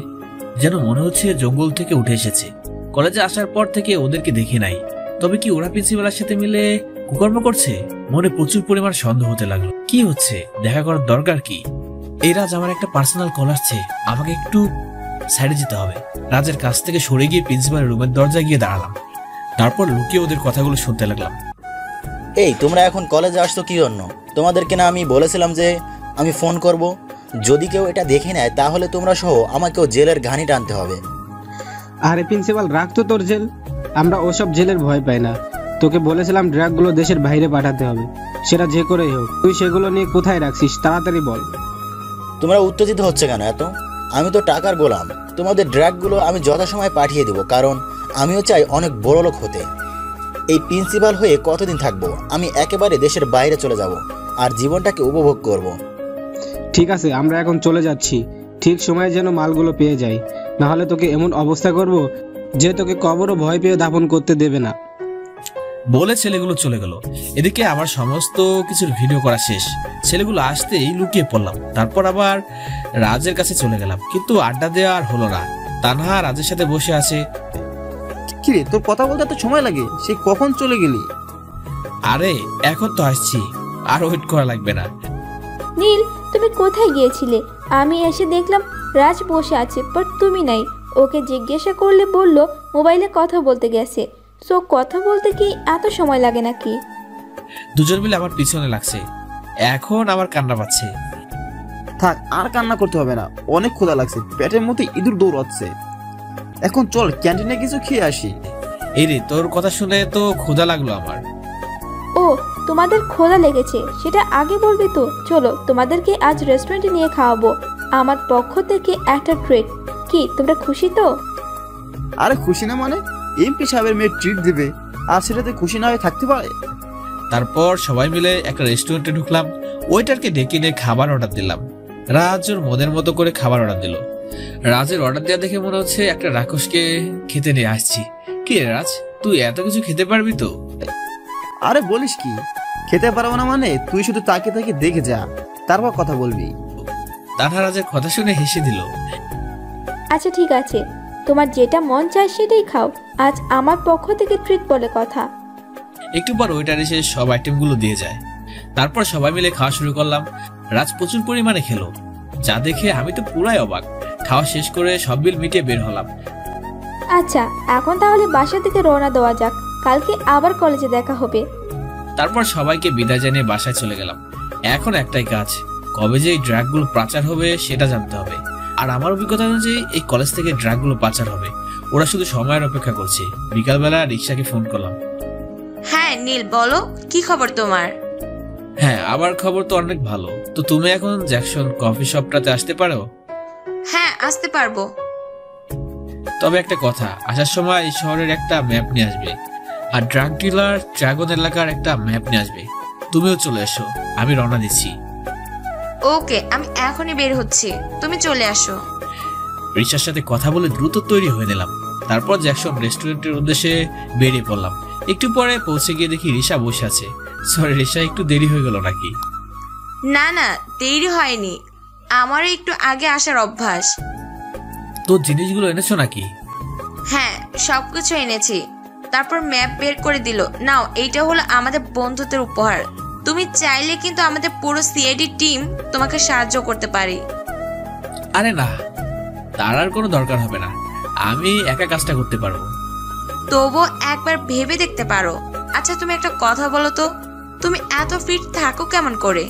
যেন মনে হচ্ছে জঙ্গল থেকে উঠে এসেছে। কলেজে আসার পর থেকে ওদেরকে দেখি নাই। তবে কি ওরা প্রিন্সিপালের সাথে মিলে কুকর্ম করছে? মনে প্রচুর পরিমাণ সন্দেহ হতে লাগলো। কি হচ্ছে? দেখা করার দরকার কি? এই রাজ, আমার একটা পার্সোনাল কল আসছে, আমাকে একটু সাইডে যেতে হবে। রাজের কাছ থেকে সরে গিয়ে প্রিন্সিপালের রুমের দরজায় গিয়ে দাঁড়ালাম। তারপর লুকিয়ে ওদের কথাগুলো শুনতে লাগলাম। এই তোমরা এখন কলেজে আসছো কি জন্য? তোমাদেরকে না আমি বলেছিলাম যে আমি ফোন করব? যদি কেউ এটা দেখে নেয় তাহলে তোমরা সহ আমাকেও জেলের ঘানি টানতে হবে। আরে প্রিন্সিপাল, রাখ তো তোর জেল। আমরা ওসব জেলের ভয় পাই না। তোকে বলেছিলাম ড্রাগগুলো দেশের বাইরে পাঠাতে হবে, সেটা যে করেই হোক। তুই সেগুলো নিয়ে কোথায় রাখছিস তাড়াতাড়ি বল। তোমরা উত্তেজিত হচ্ছে কেন এত? আমি তো টাকার গোলাম। তোমাদের ড্রাগগুলো আমি যথাসময়ে পাঠিয়ে দেবো, কারণ আমিও চাই অনেক বড় লোক হতে। এই প্রিন্সিপাল হয়ে কতদিন থাকবো? আমি একেবারে দেশের বাইরে চলে যাব আর জীবনটাকে উপভোগ করব। ঠিক আছে, আমরা এখন চলে যাচ্ছি। ঠিক সময়ে যেন মালগুলো পেয়ে যাই, নাহলে তোকে এমন অবস্থা করব যে তোকে কবরও ভয় পেয়ে দাফন করতে দেবে না। বলে ছেলেগুলো চলে গেল। এদিকে আমার সমস্ত কিছুর ভিডিও করা শেষ। ছেলেগুলো আসতেই লুকিয়ে পড়লাম। তারপর আবার রাজের কাছে চলে গেলাম, কিন্তু আড্ডা দেওয়া আর হলো না। তানহা রাজের সাথে বসে আছে। কিরে, তোর কথা বলতে এত সময় লাগে? সে কখন চলে গেলি? আরে এখন তো আসছি, আর ওয়েট করা লাগবে না। নীল, তুমি কোথায় গিয়েছিলে? আমি এসে দেখলাম রাজ বসে আছে, বাট তুমি নাই। ওকে জিজ্ঞাসা করলে বলল মোবাইলে কথা বলতে গেছে। সো কথা বলতে কি এত সময় লাগে নাকি? দুজন মিলে আমার পিছনে লাগছে। এখন আমার কান্না পাচ্ছে। থাক, আর কান্না করতে হবে না, অনেক ক্ষুধা লাগছে, পেটের মধ্যে ইঁদুর দৌড়াচ্ছে। এখন চল ক্যান্টিনে কিছু খেয়ে আসি। এই রে, তোর কথা শুনে তো ক্ষুধা লাগলো আমার। ও, তোমাদের ক্ষুধা লেগেছে সেটা আগে বলবি তো। চলো, তোমাদেরকে আজ রেস্টুরেন্টে নিয়ে খাওয়াবো, আমার পক্ষ থেকে একটা ট্রিট। কি তোমরা খুশি তো? আরে খুশি না মানে? এমপি সাহেবের মেয়ে ট্রিট দিবে আর সেটাতে খুশি না হয়ে থাকতে পারে? তারপর সবাই মিলে একটা রেস্টুরেন্টে ঢুকলাম। ওয়েটারকে ডেকে নিয়ে খাবার অর্ডার দিলাম। রাজ ওর মনের মতো করে খাবার অর্ডার দিল। রাজের অর্ডার দেওয়া দেখে মনে হচ্ছে একটা রাক্ষসকে খেতে নিয়ে আসছি। কি রে রাজ, তুই এত কিছু খেতে পারবি তো? আরে বলিস কি, খেতে পারবো না মানে? তুই শুধু তাকে তাকে দেখে যা, তারপর কথা বলবি। তানহা রাজের কথা শুনে হেসে দিল। আচ্ছা ঠিক আছে, তোমার যেটা মন চায় সেটাই খাও, আজ আমার পক্ষ থেকে ট্রিট বলে কথা। একটু পর ওয়েটার এসে সব আইটেমগুলো দিয়ে যায়। তারপর সবাই মিলে খাওয়া শুরু করলাম। রাজ প্রচুর পরিমাণে খেলো, যা দেখে আমি তো পুরাই অবাক। খাওয়া শেষ করে সব বিল মিটিয়ে বের হলাম। আচ্ছা, এখন তাহলে বাসা থেকে রওনা দেওয়া যাক, কালকে আবার কলেজে দেখা হবে। তারপর সবাইকে বিদায় জানিয়ে বাসায় চলে গেলাম। এখন একটাই কাজ, কবে যে এই ড্রাগগুলো পাচার হবে সেটা জানতে হবে। আর আমার অভিজ্ঞতা অনুযায়ী এই কলেজ থেকে ড্রাগগুলো পাচার হবে। ওরা শুধু সময়ের অপেক্ষা করছে। বিকালবেলা রিক্সাকে ফোন করলাম। হ্যাঁ নীল, বলো কি খবর তোমার? হ্যাঁ, আমার খবর তো অনেক ভালো। তো তুমি এখন জ্যাকসন কফি শপটাতে আসতে পারো? হ্যাঁ, আসতে পারবো। তবে একটা কথা, আসার সময় এই শহরের একটা ম্যাপ নিয়ে আসবে, আর ড্রাগ ডিলার ড্রাগন এলাকার একটা ম্যাপ নিয়ে আসবে। তুমিও চলে এসো, আমি রওনা দিচ্ছি। ওকে, আমি এখনই বের হচ্ছি, তুমি চলে আসো। রিসার সাথে কথা বলে দ্রুত তৈরি হয়ে নিলাম। তারপর জ্যাকসন রেস্টুরেন্টের উদ্দেশ্যে বেরিয়ে পড়লাম। একটু পরে পৌঁছে গিয়ে দেখি রিসা বসে আছে। সরি রিসা, একটু দেরি হয়ে গেল নাকি? না না, দেরি হয়নি, আমারও একটু আগে আসার অভ্যাস। তোর জিনিসগুলো এনেছো নাকি? হ্যাঁ, সবকিছু এনেছি। তারপর ম্যাপ বের করে দিল। নাও, এইটা হলো আমাদের বন্ধুত্বের উপহার। তুমি চাইলে কিন্তু আমাদের পুরো সিআইডি টিম তোমাকে সাহায্য করতে পারি। আরে না, তার আর কোনো দরকার হবে না, আমি একা কাজটা করতে পারবো। তবুও একবার ভেবে দেখতে পারো। আচ্ছা তুমি একটা কথা বলো তো, তুমি এত ফিট থাকো কেমন করে?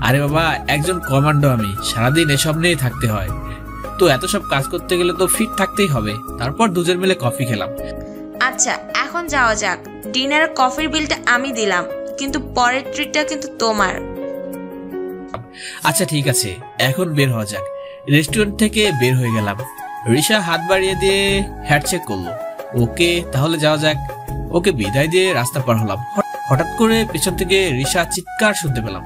আরে বাবা, একজন কমান্ডো আমি, সারাদিন এসব নিয়ে থাকতে হয়। তো এত সব কাজ করতে গেলে তো ফিট থাকতেই হবে। তারপর দুজন মিলে কফি খেলাম। আচ্ছা এখন যাওয়া যাক। ডিনারের কফির বিলটা আমি দিলাম, কিন্তু পরের ট্রিটটা কিন্তু তোমার। আচ্ছা ঠিক আছে, এখন বের হওয়া যাক। রেস্টুরেন্ট থেকে বের হয়ে গেলাম। রিসা হাত বাড়িয়ে দিয়ে হ্যান্ডশেক করলো। ওকে, তাহলে যাওয়া যাক। ওকে বিদায় দিয়ে রাস্তা পার হলাম। হঠাৎ করে পেছন থেকে রিসা চিৎকার শুনতে পেলাম।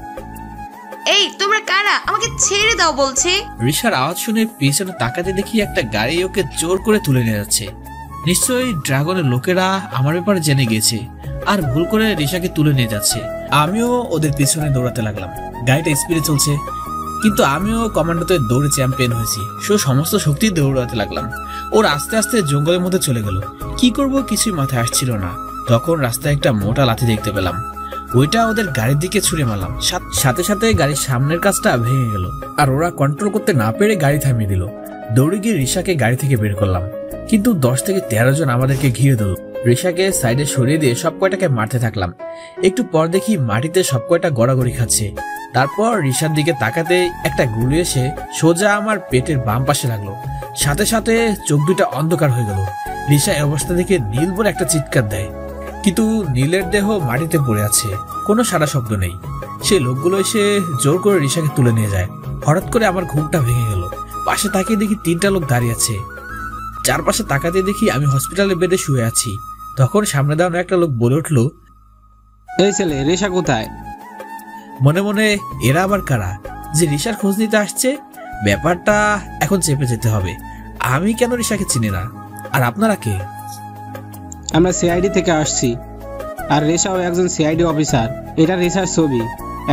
এই তোমরা কারা? আমাকে ছেড়ে দাও বলছি। রিসার আওয়াজ শুনে পিছনে তাকাতে দেখি একটা গাড়ি ওকে জোর করে তুলে নিয়ে যাচ্ছে। নিশ্চয়ই ড্রাগনের লোকেরা আমার ব্যাপারে জেনে গেছে আর ভুল করে রিসাকে তুলে নিয়ে যাচ্ছে। আমিও ওদের পিছনে দৌড়াতে লাগলাম। গাড়িটা স্পিডে চলছে, কিন্তু আমিও কমান্ডোতে দৌড়ে চ্যাম্পিয়ন হয়েছি। সমস্ত শক্তি দৌড়াতে লাগলাম। ওর আস্তে আস্তে জঙ্গলের মধ্যে চলে গেল। কি করব কিছুই মাথায় আসছিল না। তখন রাস্তায় একটা মোটা লাঠি দেখতে পেলাম। ওইটা ওদের গাড়ির দিকে ছুঁড়ে মারলাম। সাথে সাথে গাড়ির সামনের কাজটা ভেঙে গেল, আর ওরা কন্ট্রোল করতে না পেরে গাড়ি থামিয়ে দিল। দৌড়ে গিয়ে রিসাকে গাড়ি থেকে বের করলাম, কিন্তু 10 থেকে 13 জন আমাদেরকে ঘিরে দিল। রিসাকে সাইডে সরিয়ে দিয়ে সব কয়টাকে মারতে থাকলাম। একটু পর দেখি মাটিতে সব কয়টা গড়াগড়ি খাচ্ছে। তারপর রিসার দিকে তাকাতে একটা গুলি এসে সোজা আমার পেটের বাম পাশে লাগলো। সাথে সাথে চোখ দুটা অন্ধকার হয়ে গেল। রিসা এই অবস্থা দেখে নীল বলে একটা চিৎকার দেয়, কিন্তু নীলের দেহ মাটিতে পড়ে আছে, কোনো সারা শব্দ নেই। সেই লোকগুলো এসে জোর করে রিসাকে তুলে নিয়ে যায়। হঠাৎ করে আমার ঘুমটা ভেঙে গেল। পাশে তাকিয়ে দেখি 3টা লোক দাঁড়িয়ে আছে। চারপাশে তাকাতে দেখি আমি হসপিটালের বেডে শুয়ে আছি। তখন সামনে দাঁড়ানো একটা লোক বলে উঠলো, এই ছেলে রিসা কোথায়? মনে মনে এরা আবার কারা যে রিসার খোঁজ নিতে আসছে? ব্যাপারটা এখন চেপে যেতে হবে। আমি কেন রিসাকে চিনি না? আর আপনারা কে? আমরা সিআইডি থেকে আসছি, আর রেশাও একজন সিআইডি অফিসার। এটা রেশার ছবি,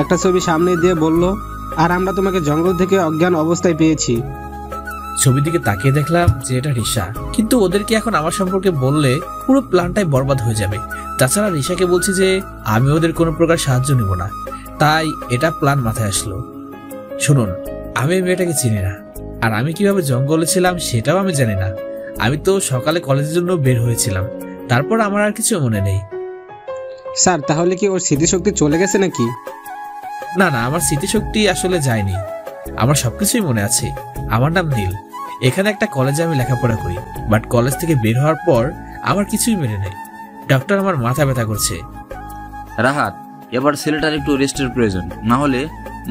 একটা ছবি সামনে দিয়ে বলল, আর আমরা তোমাকে জঙ্গল থেকে অজ্ঞান অবস্থায় পেয়েছি। ছবির দিকে তাকিয়ে দেখলাম যে এটা রিসা, কিন্তু ওদেরকে এখন আমার সম্পর্কে বললে পুরো প্ল্যানটাই বরবাদ হয়ে যাবে। তাছাড়া রিসাকে বলছি যে আমি ওদের কোনো প্রকার সাহায্য নেব না, তাই এটা প্ল্যান মাথায় আসলো। শুনুন, আমি মেয়েটাকে চিনি না, আর আমি কিভাবে জঙ্গলে ছিলাম সেটাও আমি জানি না। আমি তো সকালে কলেজের জন্য বের হয়েছিলাম, তারপর আমার আর কিছু মনে নেই। স্যার, তাহলে কি ওর স্মৃতিশক্তি চলে গেছে নাকি? না না, আমার স্মৃতিশক্তি আসলে যায়নি। আমার সবকিছুই মনে আছে। আমার নাম নীল। এখানে একটা কলেজে আমি লেখাপড়া করি, বাট কলেজ থেকে বের হওয়ার পর আমার কিছুই মেনে নেই। ডক্টর আমার মাথা ব্যথা করছে। রাহাত, এবার ছেলেটার একটু রেস্টের প্রয়োজন, না হলে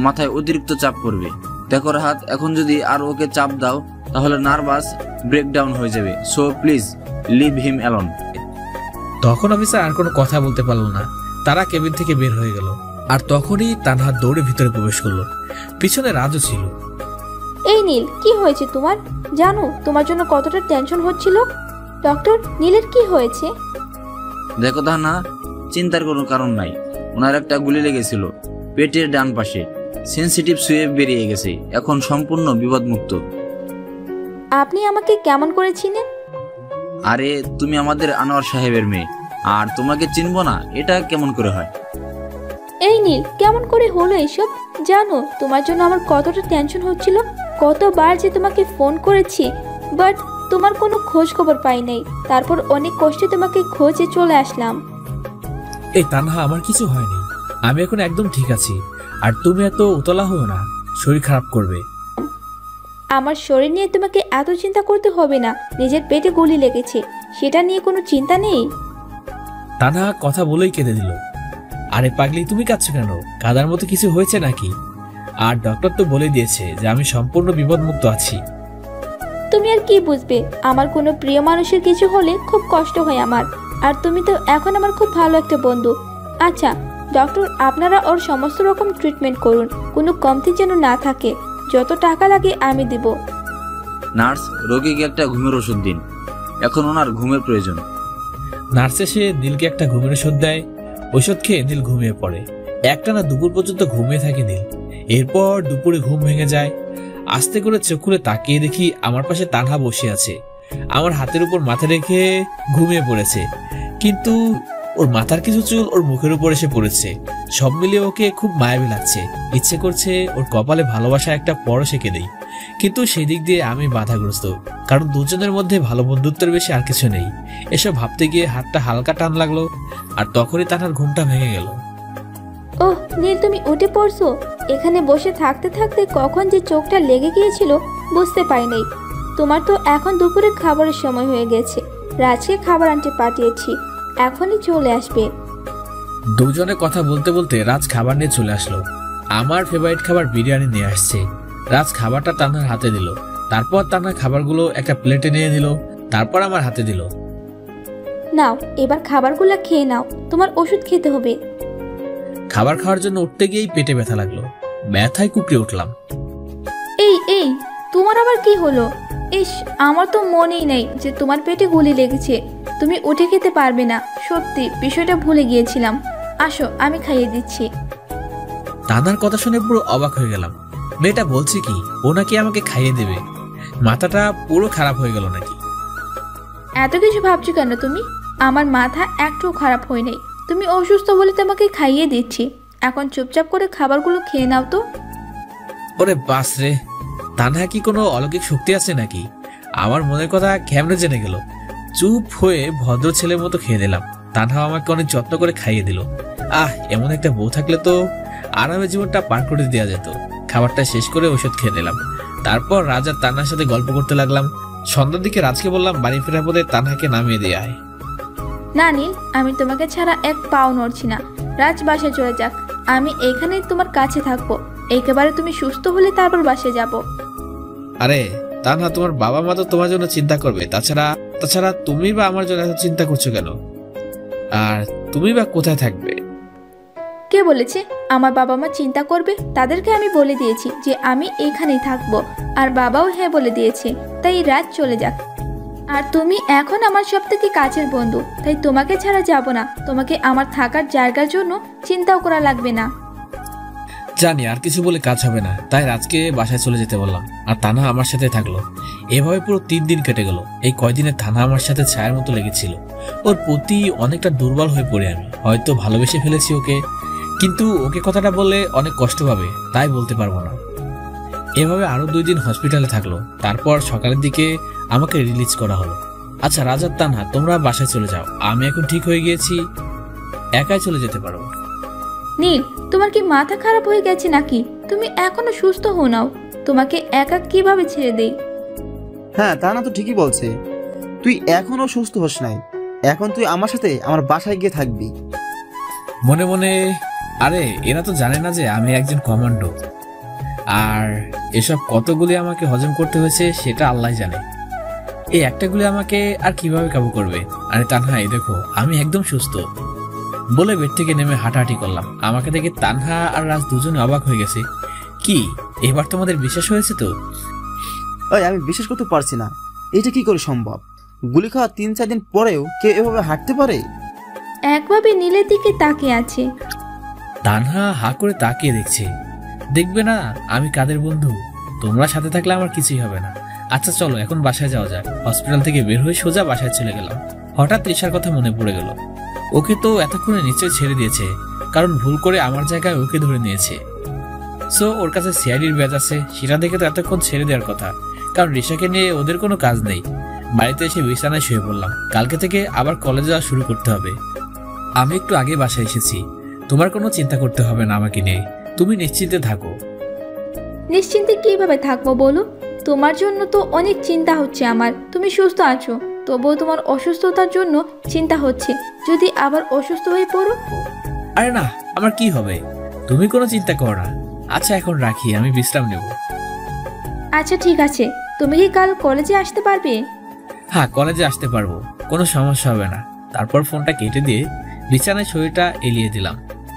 মাথায় অতিরিক্ত চাপ পড়বে। দেখো রাহাত, এখন যদি আর ওকে চাপ দাও তাহলে নার্ভাস ব্রেকডাউন হয়ে যাবে। So please leave him alone. তখন অফিসার আর কোনো কথা বলতে পারলো না। তারা কেবিন থেকে বের হয়ে গেল। আর তখনই তানহা দৌড়ে ভিতরে প্রবেশ করলো। পিছনে রাজও ছিল। এই নীল, কি হয়েছে তোমার? জানো তোমার জন্য কতটা টেনশন হচ্ছিল। ডক্টর, নীলের কি হয়েছে? দেখো তাহনা, চিন্তার কোনো কারণ নাই। ওনার একটা গুলি লেগেছিল পেটের ডান পাশে। সেন্সিটিভ সুয়ে বেরিয়ে গেছে, এখন সম্পূর্ণ বিপদমুক্ত। আপনি আমাকে কেমন করে চিনেন? আরে তুমি আমাদের আনোয়ার সাহেবের মেয়ে, আর তোমাকে চিনবো না এটা কেমন করে হয়? এই নীল, কেমন করে হলো এসব? জানো তোমার জন্য আমার কতটা টেনশন হচ্ছিল। কতবার যে তোমাকে ফোন করেছি, বাট তোমার কোনো খোঁজ খবর পাই নাই। তারপর অনেক কষ্টে তোমাকে খোঁজে চলে আসলাম। এই তানহা, আমার কিছু হয়নি। আমি এখন একদম ঠিক আছি। আর তুমি এত উতলা হও না, শরীর খারাপ করবে। আমার শরীর নিয়ে তোমাকে এত চিন্তা করতে হবে না। নিজের পেটে গুলি লেগেছে, সেটা নিয়ে কোনো চিন্তা নেই। তানহা কথা বলেই কেঁদে দিল। আরে পাগলি, তুমি কাঁদছো কেন? কাদার মতো কিছু হয়েছে নাকি? আর ডক্টর তো বলে দিয়েছে যে আমি সম্পূর্ণ বিপদমুক্ত আছি। তুমি আর কি বুঝবে? আমার কোনো প্রিয় মানুষের কিছু হলে খুব কষ্ট হয় আমার। আর তুমি তো এখন আমার খুব ভালো একটা বন্ধু। আচ্ছা ডক্টর, আপনারা ওর সমস্ত রকম ট্রিটমেন্ট করুন, কোনো কমতি যেন না থাকে। যত টাকা লাগে আমি দেব। নার্স, রোগীকে একটা ঘুমের ওষুধ দিন, এখন ওনার ঘুমের প্রয়োজন। নার্স এসে নীলকে একটা ঘুমের ওষুধ দেয়। ওষুধ খেয়ে নীল ঘুমিয়ে পড়ে। একটানা দুপুর পর্যন্ত ঘুমিয়ে থাকে নীল। এরপর দুপুরে ঘুম ভেঙে যায়। আস্তে করে চোখ খুলে তাকিয়ে দেখি আমার পাশে তানহা বসে আছে। আমার হাতের উপর মাথা রেখে ঘুমিয়ে পড়েছে, কিন্তু ওর মাথার কিছু চুল ওর মুখের উপর এসে পড়েছে। সব মিলিয়ে ওকে খুব মায়াবী লাগছে। ইচ্ছে করছে ওর কপালে ভালোবাসা একটা পরশ এঁকে দেই, কিন্তু সেই দিক দিয়ে আমি বাধাগ্রস্ত, কারণ দুজনের মধ্যে ভালো বন্ধুত্বের বেশি আর কিছু নেই। এসব ভাবতে গিয়ে হাতটা হালকা টান লাগলো, আর তখনই তানহার ঘুমটা ভেঙে গেল। ওহ নীল, তুমি উঠে পড়ছো? এখানে বসে থাকতে থাকতে কখন যে চোখটা লেগে গিয়েছিল বুঝতে পারি নাই। তোমার তো এখন দুপুরে খাবারের সময় হয়ে গেছে। রাজকে খাবার আনতে পাঠিয়েছি, এখনই চলে আসবে। দুজনে কথা বলতে বলতে রাজ খাবার নিয়ে চলে আসলো। আমার ফেভারিট খাবার বিরিয়ানি নিয়ে আসছে। রাজ খাবারটা তানহার হাতে দিল। তারপর তানহা খাবারগুলো একটা প্লেটে নিয়ে দিল, তারপর আমার হাতে দিল। নাও, এবার খাবারগুলো খেয়ে নাও, তোমার ওষুধ খেতে হবে। খাবার খাওয়ার জন্য উঠতে গিয়েই পেটে ব্যথা লাগলো। ব্যথায় কুকড়ে উঠলাম। এই তোমার আবার কি হলো? ইস, আমার তো মনেই নেই যে তোমার পেটে গুলি লেগেছে। তুমি উঠে খেতে পারবে না। সত্যি বিষয়টা ভুলে গিয়েছিলাম। আসো, আমি খাইয়ে দিচ্ছি। তানহার কথা শুনে পুরো অবাক হয়ে গেলাম। মেয়েটা বলছে কি ও নাকি আমাকে খাইয়ে দেবে? মাথাটা পুরো খারাপ হয়ে গেল নাকি? এত কিছু ভাবছো কেন তুমি? আমার মাথা একটু খারাপ হয় নাই। তুমি অসুস্থ বলে তোমাকে খাইয়ে দিচ্ছি। এখন চুপচাপ করে খাবারগুলো খেয়ে নাও তো। ওরে বাস রে, তানহা কি কোনো অলৌকিক শক্তি আছে নাকি? আমার মনের কথা কেমনে জেনে গেল? চুপ হয়ে ভদ্র ছেলের মতো খেয়ে দিলাম। তানহা আমাকে অনেক যত্ন করে খাইয়ে দিল। এমন একটা বউ থাকলে তো আরামে জীবনটা পার করে দেওয়া যেত। খাবারটা শেষ করে ওষুধ খেয়ে দিলাম। তারপর রাজ আর তানহার সাথে গল্প করতে লাগলাম। সন্ধ্যার দিকে রাজকে বললাম বাড়ি ফেরার পথে তানহাকে নামিয়ে দিয়ে আয়। না নীল, আমি তোমাকে ছাড়া এক পাও নড়ছি না। রাজ বাসায় চলে যাক, আমি এখানেই তোমার কাছে থাকবো। একেবারে তুমি সুস্থ হলে তারপর বাসায় যাব। আরে তানহা, তোমার বাবা মা তো তোমার জন্য চিন্তা করবে। তাছাড়া তুমি বা আমার জন্য এত চিন্তা করছো কেন? আর তুমি বা কোথায় থাকবে? কে বলেছে আমার বাবা মা চিন্তা করবে? তাদেরকে আমি বলে দিয়েছি যে আমি এখানেই থাকবো, আর বাবাও হ্যাঁ বলে দিয়েছে। তাই রাজ চলে যাক। আর তুমি এখন আমার সব থেকে কাছের বন্ধু, তাই তোমাকে ছাড়া যাব না। তোমাকে আমার থাকার জায়গার জন্য চিন্তাও করা লাগবে না। জানি আর কিছু বলে কাজ হবে না, তাই রাজকে বাসায় চলে যেতে বললাম। আর তানহা আমার সাথে থাকলো। এভাবে পুরো 3 দিন কেটে গেল। এই কয়দিনে তানহা আমার সাথে ছায়ার মতো লেগেছিল। ওর প্রতি অনেকটা দুর্বল হয়ে পড়ে আমি। হয়তো ভালোবেসে ফেলেছি ওকে, কিন্তু ওকে কথাটা বললে অনেক কষ্ট পাবে, তাই বলতে পারবো না। এভাবে আরো 2 দিন হসপিটালে থাকলো। তারপর সকালের দিকে আমাকে রিলিজ করা হলো। আচ্ছা রাজার তানহা, তোমরা বাসায় চলে যাও। আমি এখন ঠিক হয়ে গিয়েছি, একাই চলে যেতে পারো। নীল, তোমার কি মাথা খারাপ হয়ে গেছে নাকি? তুমি এখনো সুস্থ হও নাও। তোমাকে একা কিভাবে ছেড়ে দেই? হ্যাঁ, তান্না তো ঠিকই বলছে। তুই এখনো সুস্থ হস নাই, এখন তুই আমার সাথে আমার বাসায় গিয়ে থাকবি। মনে মনে, আরে এরা তো জানে না যে আমি একজন কমান্ডো, আর এসব কতগুলি আমাকে হজম করতে হয়েছে সেটা আল্লাহ জানে। এই একটা গুলি আমাকে আর কিভাবে কাবু করবে? আরে তানহা, এই দেখো আমি একদম সুস্থ। বলে বেড থেকে নেমে হাঁটাহাঁটি করলাম। আমাকে দেখে তানহা আর রাজ দুজনে অবাক হয়ে গেছে। কি এবার তোমাদের বিশ্বাস হয়েছে তো? ওই, আমি বিশ্বাস করতে পারছি না, এটা কি করে সম্ভব? গুলি খাওয়া 3-4 দিন পরেও কেউ এভাবে হাঁটতে পারে? একভাবে নীলের দিকে তাকিয়ে আছে। তানহা হা করে তাকিয়ে দেখছে। দেখবে না আমি কাদের বন্ধু? তোমরা সাথে থাকলে আমার কিছুই হবে না। আচ্ছা চলো এখন বাসায় যাওয়া যাক। হসপিটাল থেকে বের হয়ে সোজা বাসায় চলে গেলাম। হঠাৎ রিশার কথা মনে পড়ে গেল। ওকে তো এতক্ষণে নিশ্চয় ছেড়ে দিয়েছে, কারণ ভুল করে আমার জায়গায় ওকে ধরে নিয়েছে। সো ওর কাছে সিআইডির ব্যাচ আছে, সেটা দেখে তো এতক্ষণ ছেড়ে দেওয়ার কথা, কারণ রিশাকে নিয়ে ওদের কোনো কাজ নেই। বাড়িতে এসে বিছানায় শুয়ে পড়লাম। কালকে থেকে আবার কলেজে যাওয়া শুরু করতে হবে। আমি একটু আগে বাসায় এসেছি, তোমার কোনো চিন্তা করতে হবে না আমাকে নিয়ে। তুমি নিশ্চিন্তে থাকো। নিশ্চিন্তে কিভাবে থাকবো বলো? তোমার জন্য তো অনেক চিন্তা হচ্ছে আমার। তুমি সুস্থ আছো, তবুও তোমার অসুস্থতার জন্য চিন্তা হচ্ছে যদি আবার অসুস্থ হয়ে পড়ো। আরে না, আমার কি হবে? তুমি কোনো চিন্তা করো না। আচ্ছা এখন রাখি, আমি বিশ্রাম নেব। আচ্ছা ঠিক আছে, তুমি কি কাল কলেজে আসতে পারবে? হ্যাঁ, কলেজে আসতে পারবো, কোনো সমস্যা হবে না। তারপর ফোনটা কেটে দিয়ে বিছানায় শরীরটা এলিয়ে দিলাম।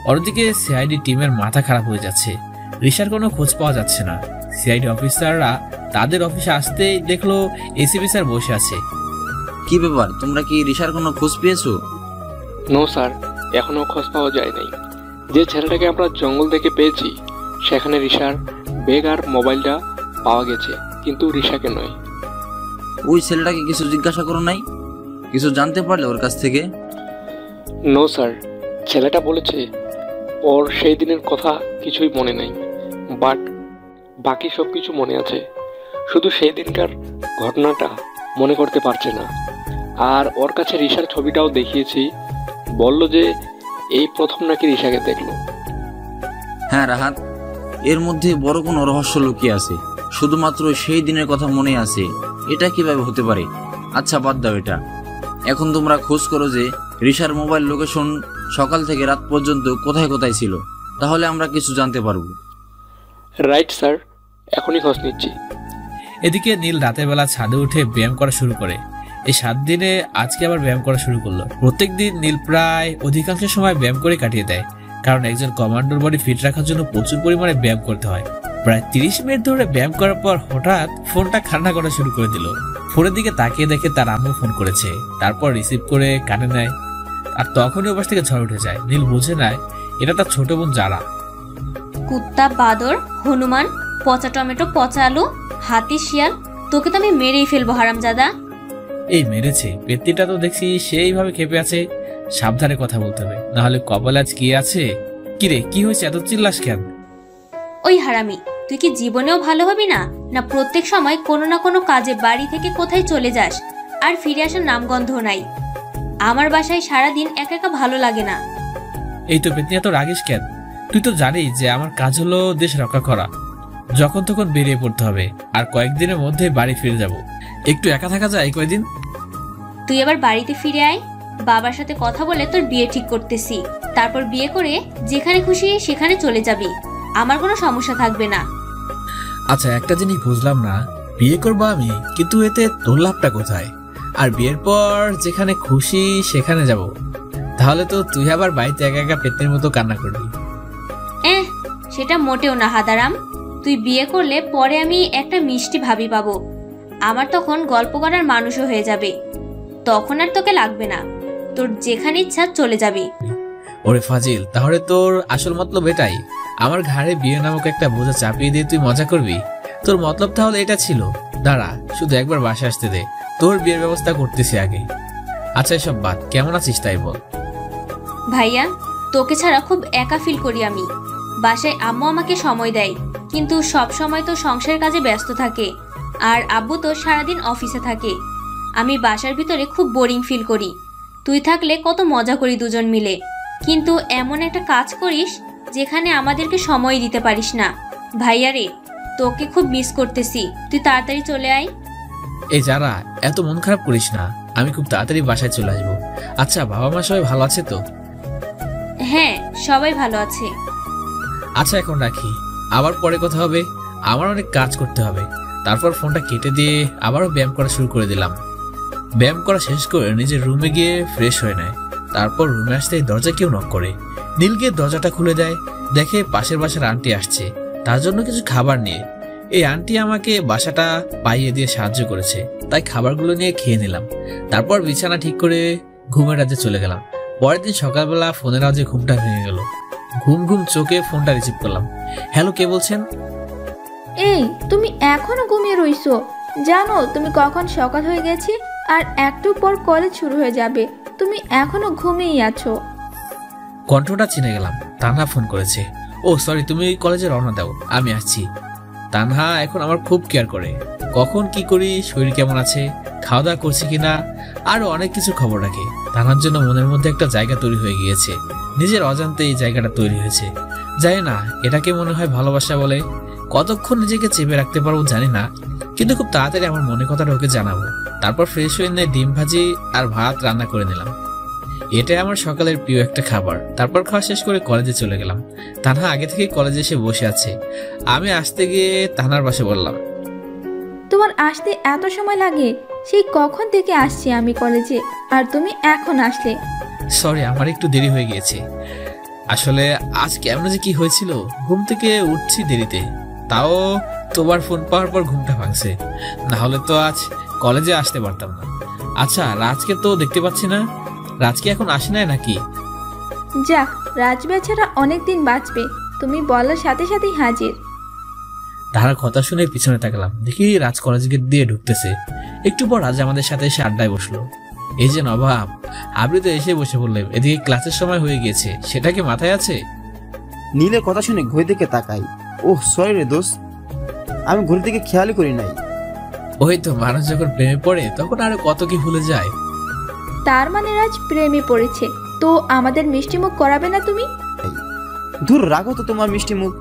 ওরদিকে সিআইডি টিমের মাথা খারাপ হয়ে যাচ্ছে। রিশার কোনো খোঁজ পাওয়া যাচ্ছে না। সিআইডি অফিসাররা তাদের অফিসে আসতেই দেখলো এসিপি স্যার বসে আছে। কি ব্যাপার, তোমরা কি রিশার কোনো খোঁজ পেয়েছো? নো স্যার, এখনো খোঁজ পাওয়া যায় নাই। যে ছেলেটাকে আমরা জঙ্গল থেকে পেয়েছি সেখানে রিশার ব্যাগ আর মোবাইলটা পাওয়া গেছে, কিন্তু রিশাকে নয়। ওই ছেলেটাকে কিছু জিজ্ঞাসা করো নাই? কিছু জানতে পারলে ওর কাছ থেকে? নো স্যার, ছেলেটা বলেছে ওর সেই দিনের কথা কিছুই মনে নেই, বাট বাকি সব কিছু মনে আছে। শুধু সেই দিনকার ঘটনাটা মনে করতে পারছে না। আর ওর কাছে রিশার ছবিটাও দেখিয়েছি, বলল যে এই প্রথম নাকি রিশাকে দেখলো। হ্যাঁ রাহাত, এর মধ্যে বড় কোনো রহস্য লুকিয়ে আছে। শুধুমাত্র সেই দিনের কথা মনে আছে, এটা কিভাবে হতে পারে? আচ্ছা বাদ দাও এটা। এখন তোমরা খোঁজ করো যে রিশার মোবাইল লোকেশন সকাল থেকে রাত পর্যন্ত কোথায় কোথায় ছিল, তাহলে আমরা কিছু জানতে পারবো। রাইট স্যার, এখনই খোঁজ নিচ্ছি। এদিকে নীল রাতের বেলা ছাদে উঠে ব্যায়াম করা শুরু করে। এই 7 দিনে আজকে আবার ব্যায়াম করা শুরু করলো। প্রত্যেকদিন নীল প্রায় অধিকাংশ সময় ব্যায়াম করে কাটিয়ে দেয়, কারণ একজন কমান্ডোর বডি ফিট রাখার জন্য প্রচুর পরিমাণে ব্যায়াম করতে হয়। প্রায় 30 মিনিট ধরে ব্যায়াম করার পর হঠাৎ ফোনটা কান্না করা শুরু করে দিল। ফোনের দিকে তাকিয়ে দেখে তার আম্মু ফোন করেছে। তারপর রিসিভ করে কানে নেয়, আর তখনই ওপাশ থেকে ঝড় উঠে যায়। নীল বুঝে নেয় এটা তার ছোট বোন যারা। কুত্তা, বাদর, হনুমান, পচা টমেটো, পচা আলু, হাতি, শিয়াল, তোকে তো আমি মেরেই ফেলবো হারামজাদা। এই মেরেছে পেত্তিটা তো দেখছি সেইভাবে খেপে আছে। সাবধানে কথা বলতে হবে, নাহলে কপালে আজ কি আছে। কিরে, কি হয়েছে, এত চিল্লাস কেন? ওই হারামি, তুই কি জীবনেও ভালো হবি না? না প্রত্যেক সময় কোনো না কোনো কাজে বাড়ি থেকে কোথায় চলে যাস, আর ফিরে আসার নামগন্ধ নাই। আমার বাসায় সারাদিন একা একা ভালো লাগে না। এই তো পেতনি, এত রাগিস কেন? তুই তো জানিস যে আমার কাজ হলো দেশ রক্ষা করা। যখন তখন বেরিয়ে পড়তে হবে, আর কয়েকদিনের মধ্যে বাড়ি ফিরে যাব। একটু একা থাকা যায় এই কয়েকদিন। তুই আবার বাড়িতে ফিরে আয়। বাবার সাথে কথা বলে তোর বিয়ে ঠিক করতেছি। তারপর বিয়ে করে যেখানে খুশি সেখানে চলে যাবি, আমার কোনো সমস্যা থাকবে না। আচ্ছা একটা জিনিস বুঝলাম না, বিয়ে করবো আমি, কিন্তু এতে তোর লাভটা কোথায়? আর বিয়ের পর যেখানে খুশি সেখানে যাব, তাহলে তো তুই আবার বাড়িতে একা একা পেতনির মতো কান্না করবি। সেটা মোটেও না হাদারাম। তুই বিয়ে করলে পরে আমি একটা মিষ্টি ভাবি পাবো। আমার তখন গল্প করার মানুষও হয়ে যাবে। তখন আর তোকে লাগবে না, তোর যেখানে ইচ্ছা চলে যাবি। ওরে ফাজিল, তাহলে তোর আসল মতলব এটাই? আমার ঘাড়ে বিয়ে নামক একটা বোঝা চাপিয়ে দিয়ে তুই মজা করবি? তোর মতলব তাহলে এটা ছিল? দাঁড়া, শুধু একবার বাসা আসতে দে, তোর বিয়ের ব্যবস্থা করতেছি আগে। আচ্ছা এসব বাদ, কেমন আছিস তাই বল। ভাইয়া, তোকে ছাড়া খুব একা ফিল করি আমি। বাসায় আম্মু আমাকে সময় দেয়, কিন্তু সব সময় তো সংসারের কাজে ব্যস্ত থাকে, আর আব্বু তো সারাদিন অফিসে থাকে। আমি বাসার ভিতরে খুব বোরিং ফিল করি। তুই থাকলে কত মজা করি দুজন মিলে, কিন্তু এমন একটা কাজ করিস যেখানে আমাদেরকে সময় দিতে পারিস না। ভাইয়া রে, তোকে খুব মিস করতেছি, তুই তাড়াতাড়ি চলে আয়। এই যারা, এত মন খারাপ করিস না, আমি খুব তাড়াতাড়ি বাসায় চলে আসবো। আচ্ছা, বাবা মা সবাই ভালো আছে তো? হ্যাঁ, সবাই ভালো আছে। আচ্ছা, এখন রাখি, আবার পরে কথা হবে, আমার অনেক কাজ করতে হবে। তারপর ফোনটা কেটে দিয়ে আবারও ব্যায়াম করা শুরু করে দিলাম। ব্যায়াম করা শেষ করে নিজের রুমে গিয়ে ফ্রেশ হয়ে নেয়। তারপর রুমে আসতেই দরজা কেউ নক করে। নীল গিয়ে দরজাটা খুলে দেয়, দেখে পাশের বাসার আন্টি আসছে তার জন্য কিছু খাবার নিয়ে। এই আন্টি আমাকে বাসাটা পাইয়ে দিয়ে সাহায্য করেছে, তাই খাবারগুলো নিয়ে খেয়ে নিলাম। তারপর বিছানা ঠিক করে ঘুমের রাজ্যে চলে গেলাম। পরের দিন সকালবেলা ফোনের আওয়াজে ঘুমটা ভেঙে গেল। ঘুম ঘুম চোখে ফোনটা রিসিভ করলাম। হ্যালো, কে বলছেন? এই, তুমি এখনো ঘুমিয়ে রইছো? জানো তুমি কখন সকাল হয়ে গেছে, আর একটু পর কলেজ শুরু হয়ে যাবে, তুমি এখনো ঘুমিয়েই আছো। কণ্ঠটা চিনে গেলাম। তানহা ফোন করেছে। ও সরি, তুমি কলেজে রওনা দাও, আমি আসছি। তানহা এখন আমার খুব কেয়ার করে, কখন কি করি, শরীর কেমন আছে, খাওয়া দাওয়া করছি কিনা, আরো অনেক কিছু খবর রাখে। তানহার জন্য মনের মধ্যে একটা জায়গা তৈরি হয়ে গিয়েছে, নিজের অজান্তে এই জায়গাটা তৈরি হয়েছে। জানি না এটাকে মনে হয় ভালোবাসা বলে। কতক্ষণ নিজেকে চেপে রাখতে পারবো জানি না, কিন্তু খুব তাড়াতাড়ি আমার মনের কথাটা ওকে জানাবো। তারপর ফ্রেশ হয়ে নিয়ে ডিম ভাজি আর ভাত রান্না করে নিলাম। এটাই আমার সকালের প্রিয় একটা খাবার। তারপর খাওয়া শেষ করে কলেজে চলে গেলাম। তানহা আগে থেকে কলেজে এসে বসে আছে। আমি আসতে গিয়ে তানহার পাশে বললাম, তোমার আসতে এত সময় লাগে? সেই কখন থেকে আসছি আমি কলেজে, আর তুমি এখন আসলে। সরি, আমার একটু দেরি হয়ে গিয়েছে। আসলে আজ কেমন যে কি হয়েছিল, ঘুম থেকে উঠছি দেরিতে, তাও তোমার ফোন পাওয়ার পর ঘুমটা ভাঙছে, না হলে তো আজ কলেজে আসতে পারতাম না। আচ্ছা, রাজকে তো দেখতে পাচ্ছি না, রাজকে এখন আসে নাই নাকি? যাক, রাজ বেচারা অনেকদিন বাঁচবে, তুমি বলার সাথে সাথেই হাজির। তাহার কথা শুনে পিছনে তাকালাম, দেখি রাজ কলেজ গেট দিয়ে ঢুকতেছে। একটু পর রাজ আমাদের সাথে এসে আড্ডায় বসলো। এই যে নবাব, আপনি তো এসে বসে বললেন, এদিকে ক্লাসের সময় হয়ে গিয়েছে, সেটা কি মাথায় আছে? নীলের কথা শুনে ঘড়ি দিকে তাকাই। ওহ সরি রে দোস্ত, আমি ঘড়ি দিকে খেয়ালই করি নাই। ওই তো, মানুষ যখন প্রেমে পড়ে তখন আরো কত কি ভুলে যায়। তার মানে রাজ প্রেমে পড়েছে, তো আমাদের মিষ্টি মুখ করাবে না তুমি? দূর রাখো তো তোমার মিষ্টি মুখ।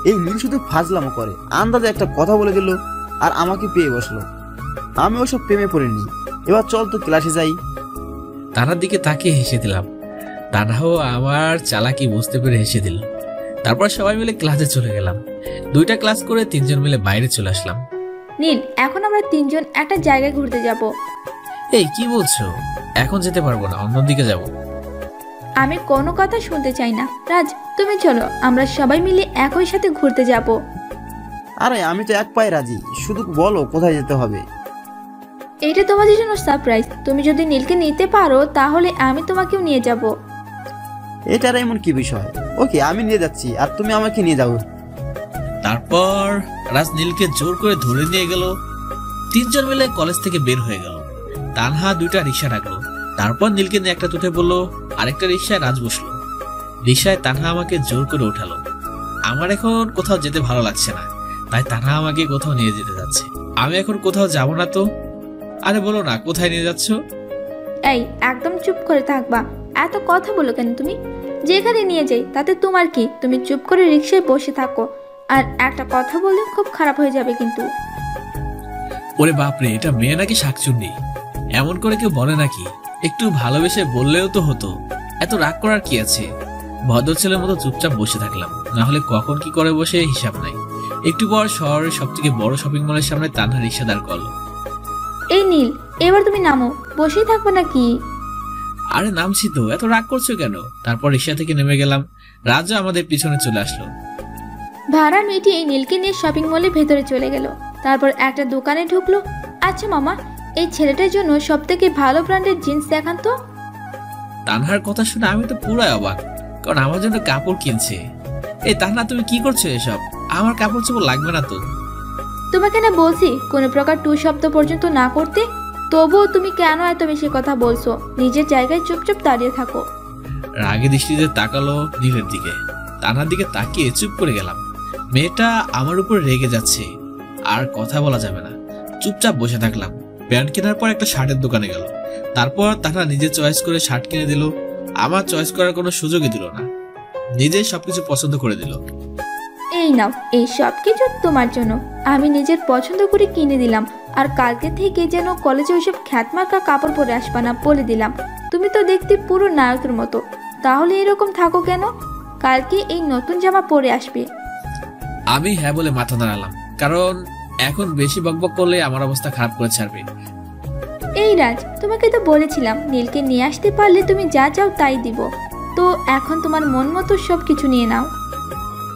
এই নীল শুধু ফাজলামো করে, আন্দাজে একটা কথা বলে দিল আর আমাকে পেয়ে বসলো। আমি ওসব প্রেমে পড়িনি। এবার চল তো ক্লাসে যাই। তানার দিকে তাকিয়ে হেসে দিলাম। তানাও আমার চালাকি বুঝতে পেরে হেসে দিল। তারপর সবাই মিলে ক্লাসে চলে গেলাম। 2টা ক্লাস করে 3জন মিলে বাইরে চলে আসলাম। নীল, এখন আমরা 3জন একটা জায়গায় ঘুরতে যাব। এই কি বলছো? এখন যেতে পারবো না, অন্যদিকে যাব। আমি কোনো কথা শুনতে চাই না। রাজ, তুমি চলো, আমরা সবাই মিলে একই সাথে ঘুরতে যাব। আরে আমি তো এক পায়ে রাজি, শুধু বলো কোথায় যেতে হবে। এটা তোমাদের জন্য সারপ্রাইজ। তুমি যদি নীলকে নিতে পারো তাহলে আমি তোমাকেও নিয়ে যাব। এটার এমন কি বিষয়? ওকে, আমি নিয়ে যাচ্ছি আর তুমি আমাকে নিয়ে যাও। তারপর রাজ নীলকে জোর করে ধরে নিয়ে গেল। 3জন মিলে কলেজ থেকে বের হয়ে গেল। তানহা 2টা রিক্সা ডাকলো। তারপর নীলকে নিয়ে একটা তুতে বললো, আরেকটা রিক্সায় রাজ বসলো। রিক্সায় তানহা আমাকে জোর করে উঠালো। আমার এখন কোথাও যেতে ভালো লাগছে না, তাই তানহা আমাকে কোথাও নিয়ে যেতে যাচ্ছে। আমি এখন কোথাও যাব না তো। আরে বলো না, কোথায় নিয়ে যাচ্ছ? এই, একদম চুপ করে থাকবা। এত কথা বলো কেন তুমি? যেখানে নিয়ে যাই তাতে তোমার কি? তুমি চুপ করে রিক্সায় বসে থাকো, আর একটা কথা বললে খুব খারাপ হয়ে যাবে কিন্তু। ওরে বাপরে, এটা মেয়ে নাকি শাকচুন্নি? এমন করে কেউ বলে নাকি? একটু ভালোবেসে বললেও তো হতো, এত রাগ করার কি আছে? ভদ্র ছেলের মতো চুপচাপ বসে থাকলাম, না হলে কখন কি করে বসে হিসাব নাই। একটু পর শহরের সব থেকে বড় শপিং মলের সামনে তানহা রিক্সা দাঁড় করলো। এই নীল, এবার তুমি নামো, বসেই থাকবে নাকি? আরে নামছি তো, এত রাগ করছো কেন? তারপর রিক্সা থেকে নেমে গেলাম। রাজা আমাদের পিছনে চলে আসলো। ভাড়া মিটিয়ে নীলকে নিয়ে শপিং মলের ভেতরে চলে গেল। তারপর একটা দোকানে ঢুকলো। আচ্ছা মামা, এই ছেলেটার জন্য সব থেকে ভালো ব্র্যান্ডের জিন্স দেখান তো। তানহার কথা শুনে আমি তো পুরাই অবাক, কারণ আমার জন্য কাপড় কিনছে। এই তানহা, তুমি কি করছো এসব? আমার কাপড় চোপড় লাগবে না তো। তোমাকে না বলছি কোনো প্রকার টু শব্দ পর্যন্ত না করতে, তবুও তুমি কেন এত বেশি কথা বলছো? নিজের জায়গায় চুপচাপ দাঁড়িয়ে থাকো। রাগে দৃষ্টিতে তাকালো নীলের দিকে। তানহার দিকে তাকিয়ে চুপ করে গেলাম। মেয়েটা আমার উপর রেগে যাচ্ছে, আর কথা বলা যাবে না। চুপচাপ বসে থাকলাম। প্যান্ট কেনার পর একটা শার্টের দোকানে গেল। তারপর তানহা নিজে চয়েস করে শার্ট কিনে দিল। আমার চয়েস করার কোনো সুযোগই দিল না, নিজে সবকিছু পছন্দ করে দিল। এই নাও, এই সব কিছু তোমার জন্য। আমি নিজের পছন্দ করে কিনে দিলাম। আর কালকে থেকে যেন কলেজে ওইসব খ্যাতমার্কা কাপড় পরে আসবা না বলে দিলাম। তুমি তো দেখতে পুরো নায়কের মতো, তাহলে এরকম থাকো কেন? কালকে এই নতুন জামা পরে আসবে। আমি হ্যাঁ বলে মাথা নাড়ালাম, কারণ এখন বেশি বকবক করলে আমার অবস্থা খারাপ করে ছাড়বে। এই রাজ, তোমাকে তো বলেছিলাম নীলকে নিয়ে আসতে পারলে তুমি যা চাও তাই দিব। তো এখন তোমার মন মতো সব কিছু নিয়ে নাও।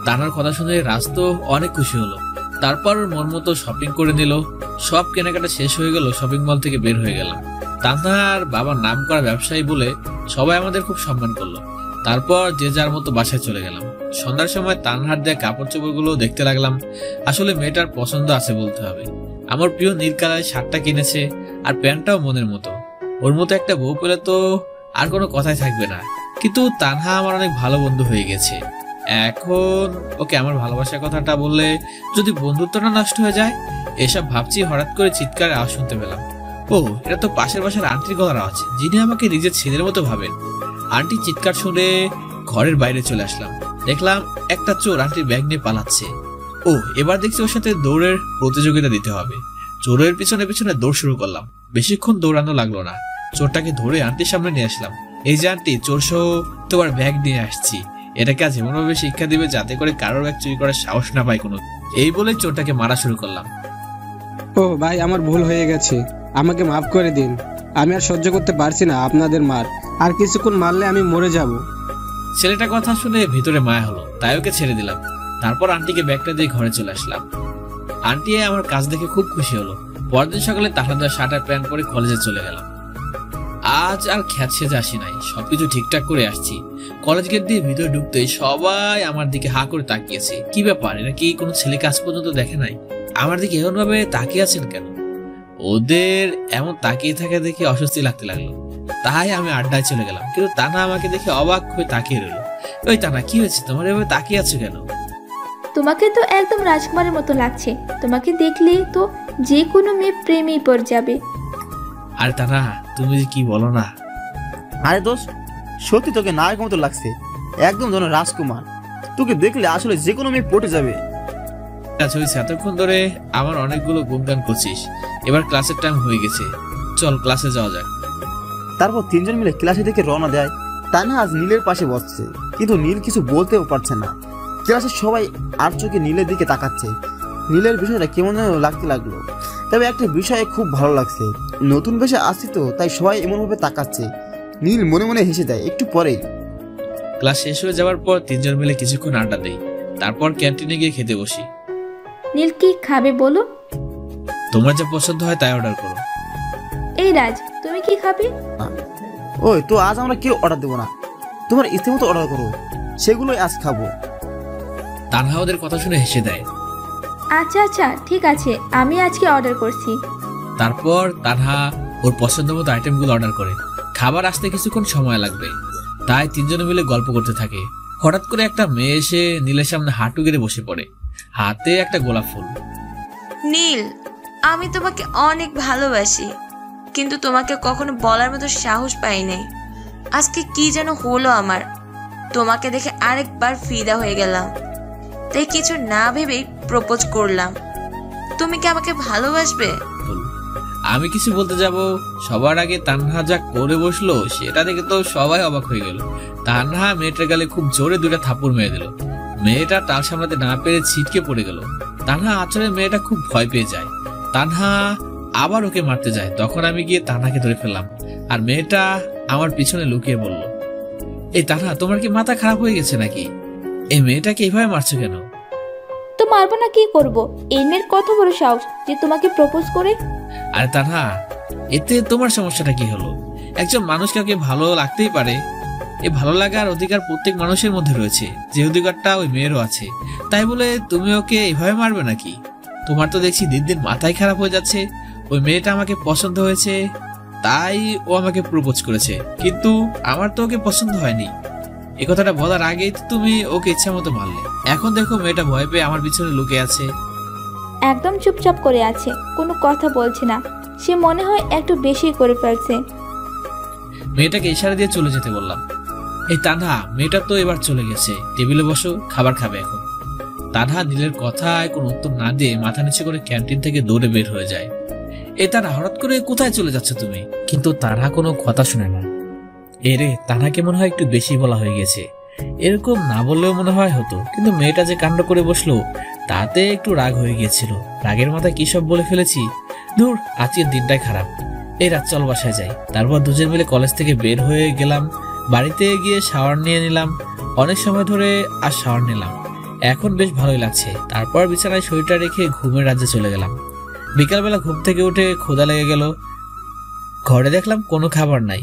তানার কথা শুনে রাজ তো অনেক খুশি হলো। তারপর ওর মন মতো শপিং করে নিল। সব কেনাকাটা শেষ হয়ে গেল, শপিং মল থেকে বের হয়ে গেলাম। তানহার বাবার নাম করা ব্যবসায়ী বলে সবাই আমাদের খুব সম্মান করলো। তারপর যে যার মতো বাসায় চলে গেলাম। সন্ধ্যার সময় তানহার দেয়া কাপড় চোপড় গুলো দেখতে লাগলাম। আসলে মেয়েটার পছন্দ আছে বলতে হবে। আমার প্রিয় নীল কালারের শার্টটা কিনেছে, আর প্যান্টটাও মনের মতো। ওর মতো একটা বউ পেলে তো আর কোনো কথাই থাকবে না। কিন্তু তানহা আমার অনেক ভালো বন্ধু হয়ে গেছে। এখন ওকে আমার ভালোবাসার কথাটা বললে যদি বন্ধুত্বটা নষ্ট হয়ে যায়, এসব ভাবছি হঠাৎ করে চিৎকারের আওয়াজ শুনতে পেলাম। ও, এটা তো পাশের বাসার আন্টির গলার আওয়াজ, যিনি আমাকে নিজের ছেলের মতো ভাবেন। আন্টি চিৎকার শুনে ঘরের বাইরে চলে আসলাম। দেখলাম একটা চোর আন্টির ব্যাগ নিয়ে পালাচ্ছে। ও, এবার দেখছি ওর সাথে দৌড়ের প্রতিযোগিতা দিতে হবে। চোরের পিছনে পিছনে দৌড় শুরু করলাম। বেশিক্ষণ দৌড়ানো লাগলো না, চোরটাকে ধরে আন্টির সামনে নিয়ে আসলাম। এই যে আন্টি, চোর সহ তোমার ব্যাগ নিয়ে আসছি। এটাকে আজ এমনভাবে শিক্ষা দিবে যাতে করে কারোর ব্যাগ চুরি করার সাহস না পায় কোনো। এই বলে চোরটাকে মারা শুরু করলাম। ও ভাই, আমার ভুল হয়ে গেছে, আমাকে মাফ করে দিন। আমি আর সহ্য করতে পারছি না আপনাদের মার। আর কিছুক্ষণ মারলে আমি মরে যাব। ছেলেটার কথা শুনে ভিতরে মায়া হলো, তাই ওকে ছেড়ে দিলাম। তারপর আন্টিকে ব্যাগটা দিয়ে ঘরে চলে আসলাম। আন্টি আমার কাজ দেখে খুব খুশি হলো। পরদিন সকালে তাহাদের শার্ট আর প্যান্ট পরে কলেজে চলে গেলাম। আজ আর খ্যাত সেজে আসি নাই, সবকিছু ঠিকঠাক করে আসছি। কলেজ গেট দিয়ে ভিতরে ঢুকতেই সবাই আমার দিকে হা করে তাকিয়েছে। কি ব্যাপার, এরা কি কোনো ছেলে কাজ পর্যন্ত দেখে নাই? আমার দিকে এমন ভাবে তাকিয়ে আছেন কেন? ওদের এমন তাকিয়ে থাকা দেখে অস্বস্তি লাগতে লাগলো। তাই আমি আড্ডায় চলে গেলাম। কিন্তু তানা আমাকে দেখে অবাক হয়ে তাকিয়ে রইল। ওই তানা, কি হয়েছে তোমার, এভাবে তাকিয়ে আছো কেন? তোমাকে তো একদম রাজকুমারের মতো লাগছে। তোমাকে দেখলে তো যে কোনো মেয়ে প্রেমেই পড়ে যাবে। আরে তানা, তুমি যে কি বলো না। আরে দোষ, সত্যি তোকে নায়ক মতো লাগছে, একদম যেন রাজকুমার। তোকে দেখলে আসলে যে কোনো মেয়ে পটে যাবে। আচ্ছা, ওই এতক্ষণ ধরে আমার অনেকগুলো গুণগান করছিস, এবার ক্লাসের টাইম হয়ে গেছে, চল ক্লাসে যাওয়া যাক। তারপর তিনজন মিলে ক্লাসে থেকে রওনা দেয়। তানহা আজ নীলের পাশে বসছে, কিন্তু নীল কিছু বলতেও পারছে না। ক্লাসের সবাই আর চোখে নীলের দিকে তাকাচ্ছে। নীলের বিষয়টা কেমন যেন লাগতে লাগলো। তবে একটা বিষয়ে খুব ভালো লাগছে, নতুন বেশে আসছি তো, তাই সবাই এমনভাবে তাকাচ্ছে। নীল মনে মনে হেসে দেয়। একটু পরেই ক্লাস শেষ হয়ে যাওয়ার পর তিনজন মিলে কিছুক্ষণ আড্ডা দেই। তারপর ক্যান্টিনে গিয়ে খেতে বসি। নীল কি খাবে বলো? তোমার যা পছন্দ হয় তাই অর্ডার করো। এই রাজ, তুমি কি খাবে? ওই তো, আজ আমরা কেউ অর্ডার দেবো না, তোমার ইচ্ছে মতো অর্ডার করো, সেগুলোই আজ খাবো। তানহা ওদের কথা শুনে হেসে দেয়। আচ্ছা আচ্ছা, ঠিক আছে, আমি আজকে অর্ডার করছি। তারপর তানহা ওর পছন্দ মতো আইটেমগুলো অর্ডার করে। খাবার আসতে কিছুক্ষণ সময় লাগবে, তাই তিনজনে মিলে গল্প করতে থাকে। হঠাৎ করে একটা মেয়ে এসে নীলের সামনে হাঁটু গেড়ে বসে পড়ে, হাতে একটা গোলাপ ফুল। নীল, আমি তোমাকে অনেক ভালোবাসি, কিন্তু তোমাকে কখনো বলার মতো সাহস পাই নাই। আজকে কি যেন হলো আমার, তোমাকে দেখে আরেকবার ফিদা হয়ে গেলাম। তাই কিছু না ভেবেই প্রপোজ করলাম। তুমি কি আমাকে ভালোবাসবে? আমি কিছু বলতে যাব, সবার আগে তানহা যা করে বসলো সেটা দেখে তো সবাই অবাক হয়ে গেল। তানহা মেয়েটার গালে খুব জোরে দুটা থাপ্পড় মেরে দিল। মেয়েটা তাল সামলাতে না পেরে ছিটকে পড়ে গেল। তানহা আচরে মেয়েটা খুব ভয় পেয়ে যায়। তানহা আবার ওকে মারতে যায়। তখন আমি গিয়ে তানহাকে ধরে ফেললাম, আর মেয়েটা আমার পিছনে লুকিয়ে বলল, এই তানহা, তোমার কি মাথা খারাপ হয়ে গেছে নাকি? এই মেয়েটাকে এইভাবে মারছো কেন? তো মারবো না, কি করব? এই মেয়ের কত বড় সাহস যে তোমাকে প্রপোজ করে। আরে তানহা, এতে তোমার সমস্যাটা কি হলো? একজন মানুষ কাউকে ভালো লাগতেই পারে। এই ভালো লাগার অধিকার প্রত্যেক মানুষের মধ্যে রয়েছে, যে অধিকারটা ওই মেয়েরও আছে। তাই বলে তুমি ওকে এভাবে মারবে নাকি? তোমার তো দেখছি দিন দিন মাথায় খারাপ হয়ে যাচ্ছে। ওই মেয়েটা আমাকে পছন্দ হয়েছে, তাই ও আমাকে প্রপোজ করেছে, কিন্তু আমার তো ওকে পছন্দ হয়নি। এই কথাটা বলার আগেই তো তুমি ওকে ইচ্ছা মতো মারলে। এখন দেখো মেয়েটা ভয় পেয়ে আমার পিছনে লুকিয়ে আছে। একদম চুপচাপ করে আছে, কোনো কথা বলছে না। সে মনে হয় একটু বেশি করে ফেলছে। মেয়েটাকে ইশারা দিয়ে চলে যেতে বললাম। এই তানহা, মেয়েটা তো এবার চলে গেছে, টেবিলে বসো, খাবার খাবে এখন। তানহা নীলের কথায় কোনো উত্তর না দিয়ে মাথা নিচে করে ক্যান্টিন থেকে দৌড়ে বের হয়ে যায়। তানহা হঠাৎ করে কোথায় চলে যাচ্ছে তুমি? কিন্তু তানহা কোনো কথা শুনে না। এরে, তানহাকে মনে হয় একটু বেশি বলা হয়ে গেছে। এরকম না বললেও মনে হয় হতো, কিন্তু মেয়েটা যে কাণ্ড করে বসলো তাতে একটু রাগ হয়ে গিয়েছিল। রাগের মাথায় কি সব বলে ফেলেছি। ধুর, আজকের দিনটাই খারাপ। এই রাত চল বাসায় যাই। তারপর দুজন মিলে কলেজ থেকে বের হয়ে গেলাম। বাড়িতে গিয়ে শাওয়ার নিয়ে নিলাম। অনেক সময় ধরে আর শাওয়ার নিলাম, এখন বেশ ভালোই লাগছে। তারপর বিছানায় শরীরটা রেখে ঘুমের রাজ্যে চলে গেলাম। বিকালবেলা ঘুম থেকে উঠে ক্ষুধা লেগে গেল। ঘরে দেখলাম কোনো খাবার নাই।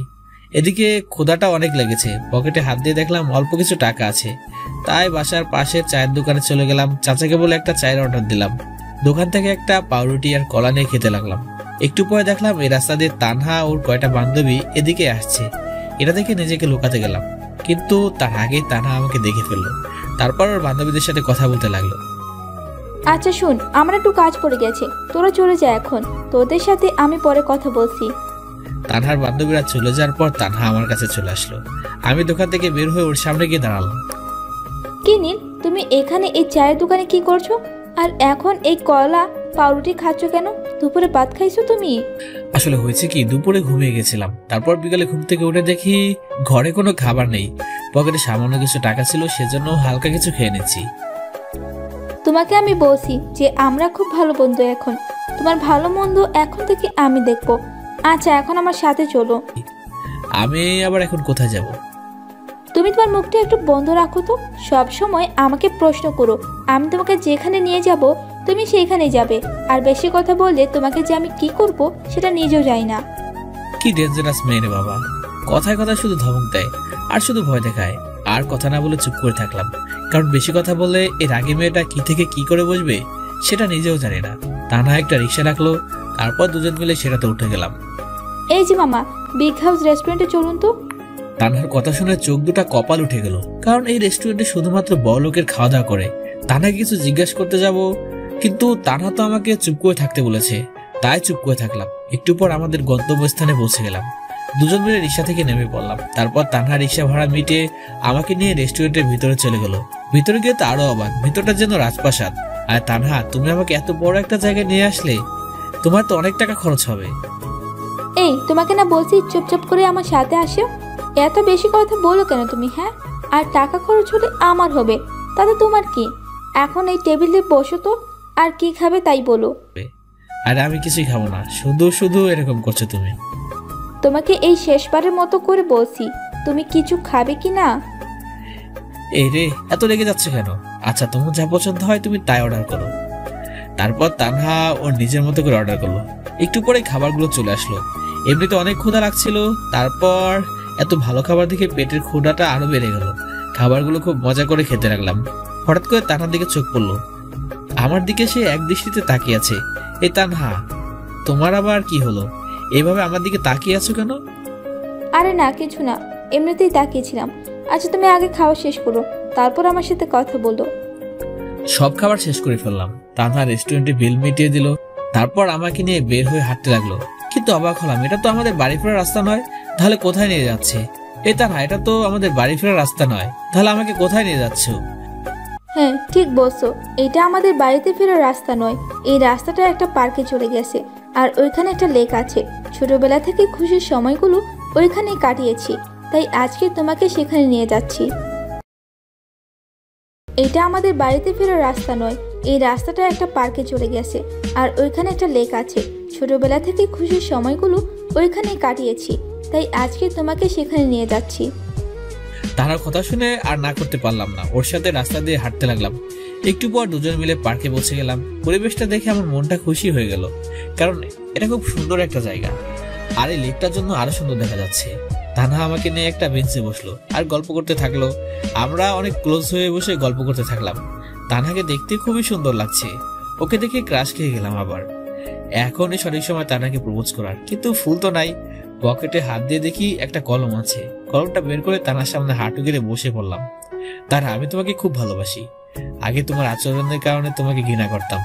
এদিকে ক্ষুধাটা অনেক লেগেছে। পকেটে হাত দিয়ে দেখলাম অল্প কিছু টাকা আছে। তাই বাসার পাশের চায়ের দোকানে চলে গেলাম। চাচাকে বলে একটা চায়ের অর্ডার দিলাম। দোকান থেকে একটা পাউরুটি আর কলা নিয়ে খেতে লাগলাম। একটু পরে দেখলাম এই রাস্তা দিয়ে তানহা ওর কয়টা বান্ধবী এদিকে আসছে। এটা দেখে নিজেকে লুকাতে গেলাম, কিন্তু তার আগেই তানহা আমাকে দেখে ফেললো। তারপর ওর বান্ধবীদের সাথে কথা বলতে লাগলো। আচ্ছা শুন, আমার একটু কাজ পড়ে গেছে, তোরা চলে যা এখন। তোদের সাথে আমি পরে কথা বলছি। তানহার বান্ধবীরা চলে যাওয়ার পর তানহা আমার কাছে চলে আসলো। আমি দোকান থেকে বের হয়ে ওর সামনে গিয়ে দাঁড়ালাম। কি নীল, তুমি এখানে এই চায়ের দোকানে কি করছো? আর এখন এই কলা পাউরুটি খাচ্ছ কেন? দুপুরে ভাত খাইছো তুমি? আসলে হয়েছে কি, দুপুরে ঘুমিয়ে গেছিলাম। তারপর বিকালে ঘুম থেকে উঠে দেখি ঘরে কোনো খাবার নেই। পকেটে সামান্য কিছু টাকা ছিল, সেজন্য হালকা কিছু খেয়ে নিচ্ছি। তোমাকে আমি বলছি যে আমরা খুব ভালো বন্ধু। এখন তোমার ভালো মন্দ এখন থেকে আমি দেখবো। আচ্ছা, এখন আমার সাথে চলো। আমি আবার এখন কোথায় যাব? তুমি তোমার মুখটা একটু বন্ধ রাখো তো। সব সময় আমাকে প্রশ্ন করো। আমি তোমাকে যেখানে নিয়ে যাব তুমি সেইখানে যাবে। আর বেশি কথা বললে তোমাকে যে আমি কি করব সেটা নিজেও জানি না। কি ডেঞ্জারাস মেয়ে রে বাবা! কথায় কথায় শুধু ধমক দেয় আর শুধু ভয় দেখায়। আর কথা না বলে চুপ করে থাকলাম, কারণ বেশি কথা বললে এর আগে মেয়েটা কি থেকে কি করে বসবে সেটা নিজেও জানি না। তানহা একটা রিক্সা রাখলো, তারপর দুজন মিলে সেটাতে উঠে গেলাম। এই যে মামা, বিগ হাউস রেস্টুরেন্টে চলুন তো। তানহার কথা শুনে চোখ দুটা কপাল উঠে গেল, কারণ এই রেস্টুরেন্টে শুধুমাত্র বড় লোকের খাওয়া দাওয়া করে। তানহা কিছু জিজ্ঞাসা করতে যাব, কিন্তু তানহা তো আমাকে চুপ করে থাকতে বলেছে, তাই চুপ করে থাকলাম। একটু পর আমাদের গন্তব্যস্থানে পৌঁছে গেলাম। দুজন মিলে রিক্সা থেকে নেমে পড়লাম। তারপর তানহা রিক্সা ভাড়া মিটিয়ে আমাকে নিয়ে রেস্টুরেন্টের ভিতরে চলে গেল। ভিতরে গিয়ে তো আরো অবাক, ভিতরটা যেন রাজপ্রাসাদ। আর তানহা, তুমি আমাকে এত বড় একটা জায়গায় নিয়ে আসলে, তোমার তো অনেক টাকা খরচ হবে। এই, তোমাকে না বলছি চুপচাপ করে আমার সাথে আসো। এত বেশি কথা বলো কেন তুমি? হ্যাঁ, আর টাকা খরচ হলে আমার হবে, তাতে তোমার কি? এখন এই টেবিলে বসো তো, আর কি খাবে তাই বলো। আর আমি কিছুই খাবো না, শুধু শুধু এরকম করছো তুমি। তোমাকে এই শেষবারের মতো করে বলছি, তুমি কিছু খাবে কি না? এই রে, এত রেগে যাচ্ছে কেন? আচ্ছা, তোমার যা পছন্দ হয় তুমি তাই অর্ডার করো। তারপর তানহা ওর নিজের মতো করে অর্ডার করলো। একটু পরে খাবারগুলো চলে আসলো। এমনিতে অনেক ক্ষুধা লাগছিল, তারপর এত ভালো খাবার দেখে পেটের ক্ষুধাটা আরো বেড়ে গেল। খাবারগুলো খুব মজা করে খেতে লাগলাম। হঠাৎ করে তানহার দিকে চোখ পড়লো। আমার দিকে সে এক দৃষ্টিতে তাকিয়ে আছে। এই তানহা, তোমার আবার কি হলো? এইভাবে আমার দিকে তাকিয়ে আছো কেন? আরে না, কিছু না, এমনিতেই তাকিয়েছিলাম। আচ্ছা, তুমি আগে খাওয়া শেষ করো, তারপর আমার সাথে কথা বলো। সব খাবার শেষ করে ফেললাম। তানহা রেস্টুরেন্টে বিল মিটিয়ে দিল। তারপর আমাকে নিয়ে বের হয়ে হাঁটতে লাগলো। কিন্তু অবাক হলাম, এটা তো আমাদের বাড়ি ফেরার রাস্তা নয়। তাহলে কোথায় নিয়ে যাচ্ছে? এই তানহা, এটা তো আমাদের বাড়ি ফেরার রাস্তা নয়, তাহলে আমাকে কোথায় নিয়ে যাচ্ছ? হ্যাঁ, ঠিক বলছো, এটা আমাদের বাড়িতে ফেরার রাস্তা নয়। এই রাস্তাটা একটা পার্কে চলে গেছে, আর ওইখানে একটা লেক আছে। ছোটবেলা থেকে খুশির সময়গুলো ওইখানেই কাটিয়েছি, তাই আজকে তোমাকে সেখানে নিয়ে যাচ্ছি। এটা আমাদের বাড়িতে ফেরার রাস্তা নয়। এই রাস্তাটা একটা পার্কে চলে গেছে, আর ওইখানে একটা লেক আছে। ছোটবেলা থেকে খুশির সময়গুলো ওইখানেই কাটিয়েছি, তাই আজকে তোমাকে সেখানে নিয়ে যাচ্ছি। তার কথা শুনে আর না করতে পারলাম না, ওর সাথে রাস্তা দিয়ে হাঁটতে লাগলাম। একটু পর দুজন মিলে পার্কে পৌঁছে গেলাম। পরিবেশটা দেখে আমার মনটা খুশি হয়ে গেল, কারণ এটা খুব সুন্দর একটা জায়গা, আর এই লেকটার জন্য আরো সুন্দর দেখা যাচ্ছে। তানহা আমাকে নিয়ে একটা বেঞ্চে বসলো আর গল্প করতে থাকলো। আমরা অনেক ক্লোজ হয়ে বসে গল্প করতে থাকলাম। তানহাকে দেখতে খুবই সুন্দর লাগছে, ওকে দেখে ক্রাশ খেয়ে গেলাম। আবার এখনই সঠিক সময় তানহাকে প্রপোজ করার, কিন্তু ফুল তো নাই। পকেটে হাত দিয়ে দেখি একটা কলম আছে। কলমটা বের করে তানহার সামনে হাঁটু গেড়ে বসে পড়লাম। তানহা, আমি তোমাকে খুব ভালোবাসি। আগে তোমার আচরণের কারণে তোমাকে ঘৃণা করতাম,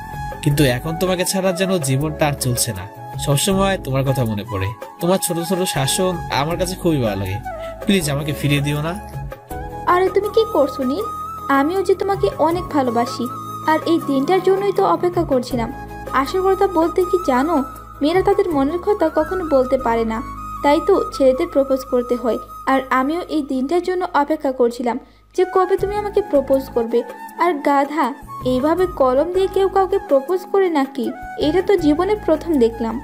কিন্তু এখন তোমাকে ছাড়া যেন জীবনটা আর চলছে না। সবসময় তোমার কথা মনে পড়ে। তোমার ছোট ছোট শাসন আমার কাছে খুবই ভালো লাগে। প্লিজ আমাকে ফিরিয়ে দিও না। আরে তুমি কি করছো নীল? আমিও যে তোমাকে অনেক ভালোবাসি, আর এই দিনটার জন্যই তো অপেক্ষা করছিলাম। আসল কথা বলতে কি জানো, মেয়েরা তাদের মনের কথা কখনো বলতে পারে না, তাই তো ছেলেদের প্রপোজ করতে হয়। আর আমিও এই দিনটার জন্য অপেক্ষা করছিলাম যে কবে তুমি আমাকে প্রপোজ করবে। আর গাধা, এইভাবে কলম দিয়ে কেউ কাউকে প্রপোজ করে নাকি? এটা তো জীবনে প্রথম দেখলাম।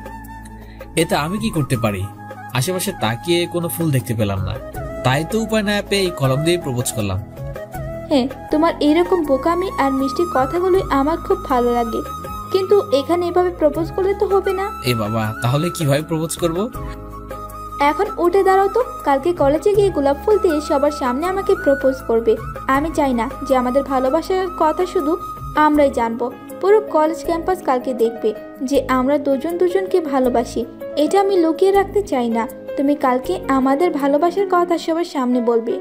এতে আমি কি করতে পারি? আশেপাশে তাকিয়ে কোনো ফুল দেখতে পেলাম না, তাই তো উপায় না পেয়ে এই কলম দিয়ে প্রপোজ করলাম। হ্যাঁ, তোমার এরকম বোকামি আর মিষ্টি কথাগুলোই আমার খুব ভালো লাগে, কিন্তু এখানে এভাবে প্রপোজ করলে তো হবে না। এ বাবা, তাহলে কিভাবে প্রপোজ করব? এখন উঠে দাঁড়াও তো, কালকে কলেজে গিয়ে গোলাপ ফুল দিয়ে সবার সামনে আমাকে প্রপোজ করবে। আমি চাই না যে আমাদের ভালোবাসার কথা শুধু আমরাই জানবো, পুরো কলেজ ক্যাম্পাস কালকে দেখবে যে আমরা দুজন দুজনকে ভালোবাসি। এটা আমি লুকিয়ে রাখতে চাই না। তুমি কালকে আমাদের ভালোবাসার কথা সবার সামনে বলবে।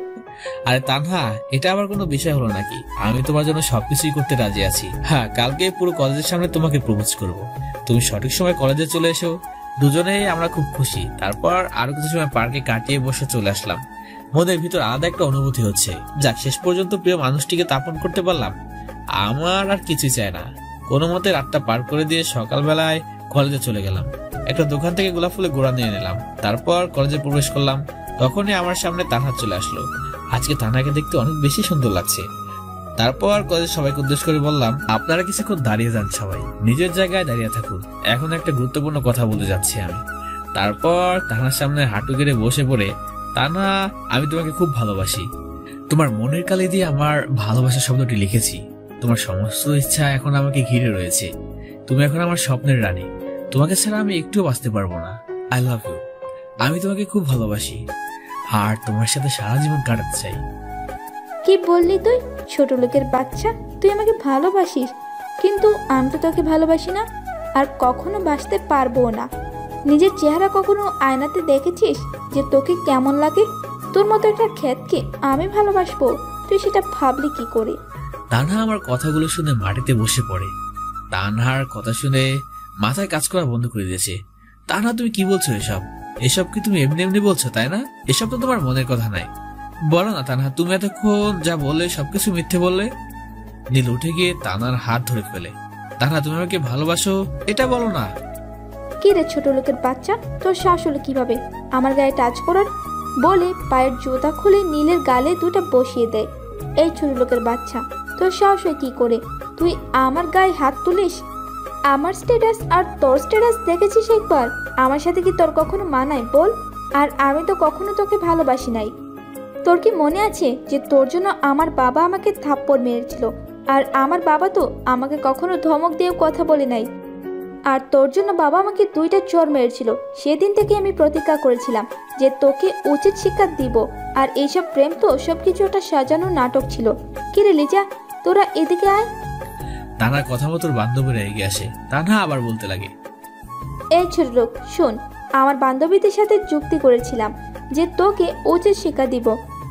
আরে তানহা, এটা আবার কোনো বিষয় হলো নাকি? আমি তোমার জন্য সবকিছুই করতে রাজি আছি। হ্যাঁ, কালকে পুরো কলেজের সামনে তোমাকে প্রপোজ করব। তুমি সঠিক সময় কলেজে চলে এসো, দুজনেই আমরা খুব খুশি। তারপর আরো কিছু সময় পার্কে কাটিয়ে বসে চলে আসলাম। মনের ভিতর আলাদা একটা অনুভূতি হচ্ছে। যাক, শেষ পর্যন্ত প্রিয় মানুষটিকে তাপন করতে পারলাম। আমার আর কিছুই চাই না। কোনো মতে রাতটা পার করে দিয়ে সকালবেলায় কলেজে চলে গেলাম। একটা দোকান থেকে গোলাপ ফুলের গোড়া নিয়ে নিলাম। তারপর কলেজে প্রবেশ করলাম। তখনই আমার সামনে তানহা চলে আসলো। আজকে তানহাকে দেখতে অনেক বেশি সুন্দর লাগছে। তারপর কলেজের সবাইকে উদ্দেশ্য করে বললাম, আপনারা কিছুক্ষণ দাঁড়িয়ে যান, সবাই নিজের জায়গায় দাঁড়িয়ে থাকুন, এখন একটা গুরুত্বপূর্ণ কথা বলতে যাচ্ছি আমি। তারপর তানহার সামনে হাঁটু গেড়ে বসে পড়ে, তানহা, আমি তোমাকে খুব ভালোবাসি। তোমার মনের কালি দিয়ে আমার ভালোবাসা শব্দটি লিখেছি। তোমার সমস্ত ইচ্ছা এখন আমাকে ঘিরে রয়েছে। তুমি এখন আমার স্বপ্নের রানী। তোমাকে ছাড়া আমি একটুও বাঁচতে পারবো না। I love you. আমি তোমাকে খুব ভালোবাসি আর তোমার সাথে সারা জীবন কাটাতে চাই। কি বললি তুই? ছোট লোকের বাচ্চা, তুই আমাকে ভালোবাসিস, কিন্তু আমি তো তোকে ভালোবাসি না, আর কখনো বাসতে পারবো না। নিজের চেহারা কখনো আয়নাতে দেখেছিস যে তোকে কেমন লাগে? তোর মতো একটা খ্যাতকে আমি ভালোবাসবো? তুই সেটা ভাবলি কি করে? তানহা আমার কথাগুলো শুনে মাটিতে বসে পড়ে। তানহার কথা শুনে মাথায় কাজ করা বন্ধ করে দিয়েছে। তানহা, তুমি কি বলছো? এসব কি তুমি এমনি এমনি বলছো, তাই না? এসব তো তোমার মনের কথা নাই। বলো না তানহা, তুমি এতক্ষণ যা বললে সবকিছু মিথ্যে বললে। নীল উঠে গিয়ে তানহার হাত ধরে ফেলে। তানহা, তুমি আমাকে ভালোবাসো, এটা বলো না। কি রে ছোট লোকের বাচ্চা, তোর সাহস হলো কিভাবে আমার গায়ে টাচ করার? বলে পায়ের জুতা খুলে নীলের গালে দুটো বসিয়ে দেয়। এই ছোট লোকের বাচ্চা, তোর সাহস হয় কি করে? তুই আমার গায়ে হাত তুলিস? আমার স্ট্যাটাস আর তোর স্ট্যাটাস দেখেছিস একবার? আমার সাথে কি তোর কখনো মানায় বল? আর আমি তো কখনো তোকে ভালোবাসি নাই। তোর কি মনে আছে যে তোর জন্য আমার বাবা আমাকে থাপ্পড় মেরেছিল? আর আমার বাবা তো আমাকে কখনো ধমক দিয়েও কথা বলে নাই। আর তোর জন্য বাবা আমাকে 2টা চর মেরেছিল। সেদিন থেকে আমি প্রতিজ্ঞা করেছিলাম যে তোকে উচিত শিক্ষা দিব। আর এইসব প্রেম তো সবকিছু একটা সাজানো নাটক ছিল। কি রে লিজা, তোরা এদিকে আয়। তানহার কথা মতো বান্ধবীরা এগিয়ে আসে। তানহা আবার বলতে লাগে, এই ছোট লোক শোন, আমার বান্ধবীদের সাথে যুক্তি করেছিলাম যে তোকে উচিত শিক্ষা দিব,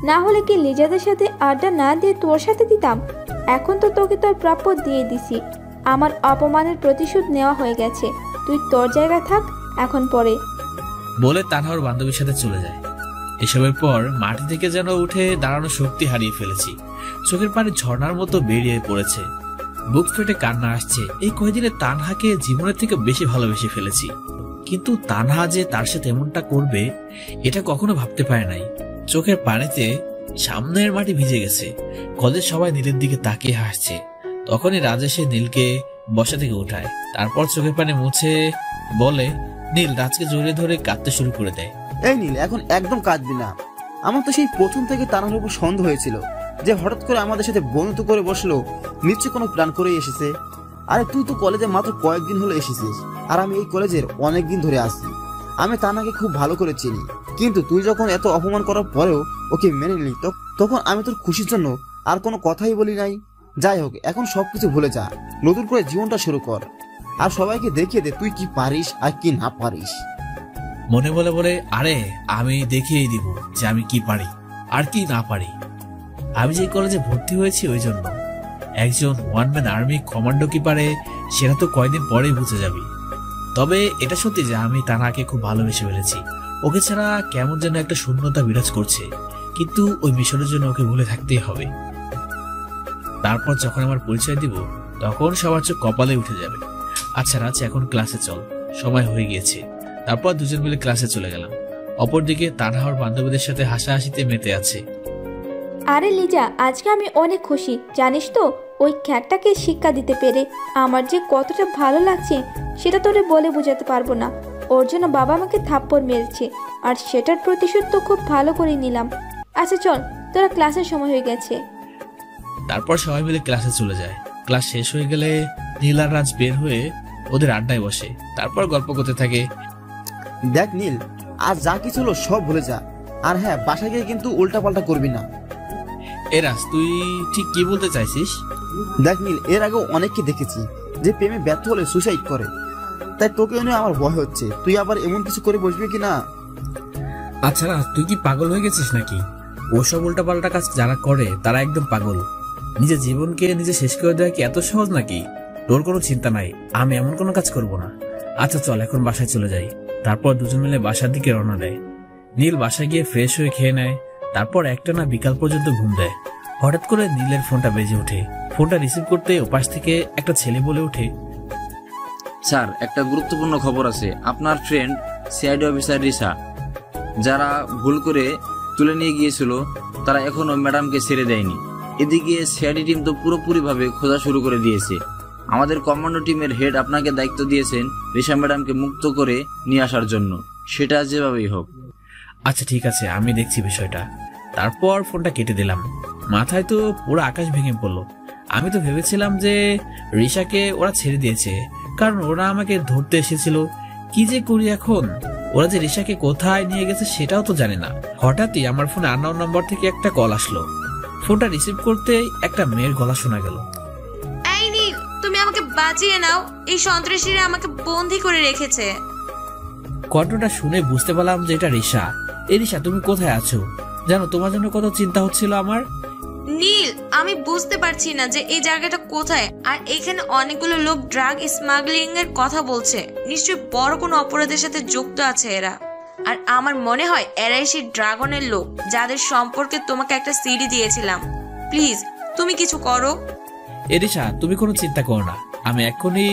না হলে কি লিজাদের সাথে আড্ডা না দিয়ে তোর সাথে দিতাম? এখন তো তোকে তোর প্রাপ্য দিয়ে দিছি। আমার অপমানের প্রতিশোধ নেওয়া হয়ে গেছে। তুই তোর জায়গায় থাক এখন পরে। বলে তানহার বান্ধবীর সাথে চলে যায়। এসবের পর মাটি থেকে যেন উঠে দাঁড়ানোর শক্তি হারিয়ে ফেলেছি। চোখের পানি ঝর্ণার মতো বেরিয়ে পড়েছে। বুক ফেটে কান্না আসছে। এই কয়েকদিনে তানহাকে জীবনের থেকে বেশি ভালোবেসে ফেলেছি, কিন্তু তানহা যে তার সাথে এমনটা করবে এটা কখনো ভাবতে পারে নাই। চোখের পানিতে সামনের মাটি ভিজে গেছে। কলেজ সবাই নীলের দিকে তাকিয়ে হাসছে। তখনই রাজেশ নীলকে বসা থেকে উঠায়। তারপর চোখের পানি মুছে বলে, নীল রাজকে জড়িয়ে ধরে কাঁদতে শুরু করে দেয়। এই নীল, এখন একদম কাঁদবি না। আমার তো সেই প্রথম থেকে তানহার উপর সন্দেহ হয়েছিল যে হঠাৎ করে আমাদের সাথে বন্ধুত্ব করে বসলো, নিশ্চয় কোনো প্ল্যান করেই এসেছে। আরে তুই তো কলেজে মাত্র কয়েকদিন হলো এসেছিস, আর আমি এই কলেজের অনেক দিন ধরে আসছি। আমি তানহাকে খুব ভালো করে চিনি, কিন্তু তুই যখন এত অপমান করার পরেও ওকে মেনে নিলি, তখন আমি তোর খুশির জন্য আর কোনো কথাই বলি নাই। যাই হোক, এখন সবকিছু ভুলে যা, নতুন করে জীবনটা শুরু কর, আর সবাইকে দেখিয়ে দে তুই কি পারিস আর কি না পারিস। মনে বলে বলে, আরে আমি দেখিয়েই দিব যে আমি কি পারি আর কি না পারি। আমি যে কলেজে ভর্তি হয়েছি ওই জন্য। একজন ওয়ান ম্যান আর্মি কমান্ডো কি পারে সেটা তো কয়েকদিন পরেই বুঝে যাবি। তবে এটা সত্যি যে আমি তানহাকে খুব ভালোবেসে ফেলেছি। ওকে ছাড়া কেমন যেন একটা শূন্যতা বিরাজ করছে, কিন্তু ওই মিশনের জন্য ওকে ভুলে থাকতেই হবে। তারপর যখন আমার পরিচয় দিব তখন সবার চোখ কপালে উঠে যাবে। আচ্ছা রাজ, এখন ক্লাসে চল, সময় হয়ে গিয়েছে। তারপর দুজন মিলে ক্লাসে চলে গেলাম। অপরদিকে তানহা ওর বান্ধবীদের সাথে হাসাহাসিতে মেতে আছে। আরে লিজা, আজকে আমি অনেক খুশি, জানিস তো? ওই খ্যাটটাকে শিক্ষা দিতে পেরে আমার যে কতটা ভালো লাগছে সেটা তোরে বলে বোঝাতে পারবো না। ওর জন্য বাবা আমাকে থাপ্পড় মেরেছে, আর সেটার প্রতিশোধ তো খুব ভালো করে নিলাম। আচ্ছা চল, তোরা ক্লাসের সময় হয়ে গেছে। তারপর সবাই মিলে ক্লাসে চলে যায়। ক্লাস শেষ হয়ে গেলে নীল আর রাজ বের হয়ে ওদের আড্ডায় বসে, তারপর গল্প করতে থাকে। দেখ নীল, আজ যা কিছু হলো সব ভুলে যা, আর হ্যাঁ, বাসায় গিয়ে কিন্তু উল্টা পাল্টা করবি না। এ রাজ, তুই ঠিক কি বলতে চাইছিস? দেখ নীল, এর আগেও অনেককে দেখেছি যে প্রেমে ব্যর্থ হলে সুসাইড করে, তাই তোকে নিয়ে আমার ভয় হচ্ছে তুই আবার এমন কিছু করে বসবি কি না। আচ্ছা রাজ, তুই কি পাগল হয়ে গেছিস নাকি? ওসব উল্টাপাল্টা কাজ যারা করে তারা একদম পাগল। নিজের জীবনকে নিজে শেষ করে দেওয়া কি এত সহজ নাকি? তোর কোনো চিন্তা নাই, আমি এমন কোনো কাজ করব না। আচ্ছা চল, এখন বাসায় চলে যাই। তারপর দুজন মিলে বাসার দিকে রওনা দেয়। নীল বাসায় গিয়ে ফ্রেশ হয়ে খেয়ে নেয়, তারপর একটানা বিকাল পর্যন্ত ঘুম দেয়। হঠাৎ করে নীলের ফোনটা বেজে ওঠে। ফোনটা রিসিভ করতে ওপাশ থেকে একটা ছেলে বলে ওঠে, স্যার, একটা গুরুত্বপূর্ণ খবর আছে। আপনার ফ্রেন্ড সিআইডি অফিসার রিসা, যারা ভুল করে তুলে নিয়ে গিয়েছিল, তারা এখনো ম্যাডামকে ছেড়ে দেয়নি। এদিকে সিআইডি টিম তো পুরোপুরিভাবে খোঁজা শুরু করে দিয়েছে। আমাদের কমান্ডো টিমের হেড আপনাকে দায়িত্ব দিয়েছেন রিসা ম্যাডামকে মুক্ত করে নিয়ে আসার জন্য, সেটা যেভাবেই হোক। আচ্ছা ঠিক আছে, আমি দেখছি বিষয়টা। তারপর ফোনটা কেটে দিলাম। মাথায় তো পুরো আকাশ ভেঙে পড়লো। আমি তো ভেবেছিলাম যে রিসাকে ওরা ছেড়ে দিয়েছে, কারণ ওরা আমাকে ধরতে এসেছিল। কি যে করি এখন? ওরা যে রিসাকে কোথায় নিয়ে গেছে সেটাও তো জানে না। হঠাৎই আমার ফোনে আননোন নম্বর থেকে একটা কল আসলো। ফোনটা রিসিভ করতে একটা মেয়ের গলা শোনা গেল। এই নীল, তুমি আমাকে বাঁচিয়ে নাও, এই সন্ত্রাসীরা আমাকে বন্দি করে রেখেছে। কণ্ঠটা শুনে বুঝতে পারলাম যে এটা রিসা। এই রিসা, তুমি কোথায় আছো? জানো, তোমার জন্য কত চিন্তা হচ্ছিল আমার। নীল, আমি বুঝতে পারছি না যে এই জায়গাটা কোথায়, আর এখানে অনেকগুলো লোক ড্রাগ স্মাগলিং এর কথা বলছে। নিশ্চয়ই বড় কোনো অপরাধের সাথে যুক্ত আছে এরা। আর আমার মনে হয় এরাই সেই ড্রাগনের লোক যাদের সম্পর্কে তোমাকে একটা সিডি দিয়েছিলাম। প্লিজ তুমি কিছু করো। এরিসা, তুমি কোনো চিন্তা করো না, আমি এখনই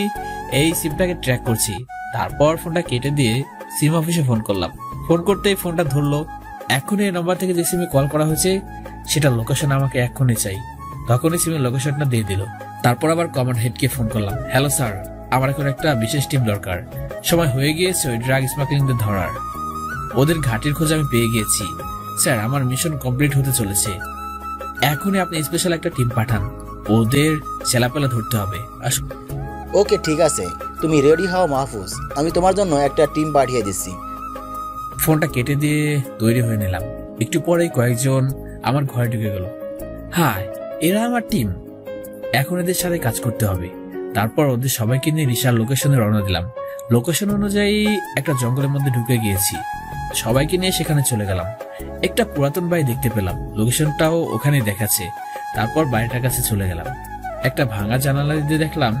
এই সিমটাকে ট্র্যাক করছি। তারপর ফোনটা কেটে দিয়ে সিম অফিসে ফোন করলাম। ফোন করতেই ফোনটা ধরলো। এখনই এই নম্বর থেকে যে সিমে কল করা হয়েছে সেটা লোকেশন আমাকে এখনই চাই। তখনই সিমের লোকেশনটা দিয়ে দিল। তারপর আবার কমান্ড হেডকে ফোন করলাম। হ্যালো স্যার, আমার এখন একটা বিশেষ টিম দরকার। সময় হয়ে গিয়েছে ওই ড্রাগ স্মাগলিংদের ধরার। ওদের ঘাটির খোঁজ আমি পেয়ে গিয়েছি। স্যার, আমার মিশন কমপ্লিট হতে চলেছে। এখনই আপনি স্পেশাল একটা টিম পাঠান, ওদের ছেলাপেলা ধরতে হবে। ওকে ঠিক আছে, তুমি রেডি হও মাহফুজ, আমি তোমার জন্য একটা টিম পাঠিয়ে দিচ্ছি। ফোনটা কেটে দিয়ে তৈরি হয়ে নিলাম। একটু পরেই কয়েকজন আমার ঘরে ঢুকে গেল। হ্যাঁ, এরা আমার টিম, এখন এদের সাথে কাজ করতে হবে। তারপর ওদের সবাইকে নিয়ে রিসার লোকেশনে রওনা দিলাম। লোকেশন অনুযায়ী একটা জঙ্গলের মধ্যে ঢুকে গিয়েছি। সবাইকে নিয়ে সেখানে চলে গেলাম। একটা পুরাতন বাড়ি দেখতে পেলাম, লোকেশনটাও ওখানে দেখাচ্ছে। তারপর বাড়িটার কাছে চলে গেলাম। একটা ভাঙা জানালা দিয়ে দেখলাম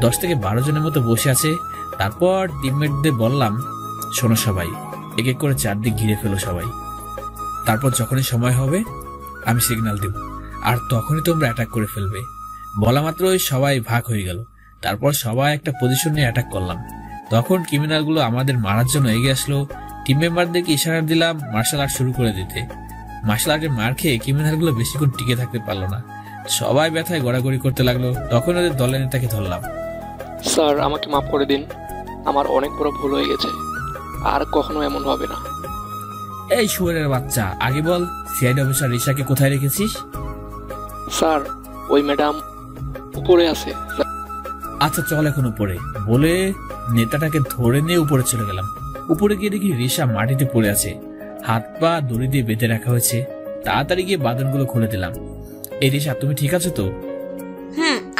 10 থেকে 12 জনের মতো বসে আছে। তারপর টিমমেটদের বললাম, শোনো সবাই, এক এক করে চারদিক ঘিরে ফেলো সবাই। তারপর যখনই সময় হবে আমি সিগন্যাল দেব, আর তখনই তোমরা অ্যাটাক করে ফেলবে। বলা মাত্রই সবাই ভাগ হয়ে গেল। তারপর সবাই একটা পজিশন নিয়ে অ্যাটাক করলাম। তখন ক্রিমিনালগুলো আমাদের মারার জন্য এগিয়ে আসলো। টিম মেম্বারদেরকে ইশারা দিলাম মার্শাল আর্ট শুরু করে দিতে। মার্শাল আর্টের মার খেয়ে ক্রিমিনালগুলো বেশিক্ষণ টিকে থাকতে পারলো না। সবাই ব্যথায় গড়াগড়ি করতে লাগলো। তখন ওদের দলের নেতাকে ধরলাম। স্যার, আমাকে মাফ করে দিন, আমার অনেক বড় ভুল হয়ে গেছে, আর কখনো এমন হবে না। এই শুয়োরের বাচ্চা, আগে বল সিআইডি অফিসার রিসাকে কোথায় রেখেছিস? স্যার, ওই ম্যাডাম উপরে আছে। আচ্ছা চল এখন উপরে, বলে নেতাটাকে ধরে নিয়ে উপরে চলে গেলাম। উপরে গিয়ে দেখি রিসা মাটিতে পড়ে আছে, হাত পা দড়ি দিয়ে বেঁধে রাখা হয়েছে। তাড়াতাড়ি গিয়ে বাঁধনগুলো খুলে দিলাম। এই রিসা, তুমি ঠিক আছো তো?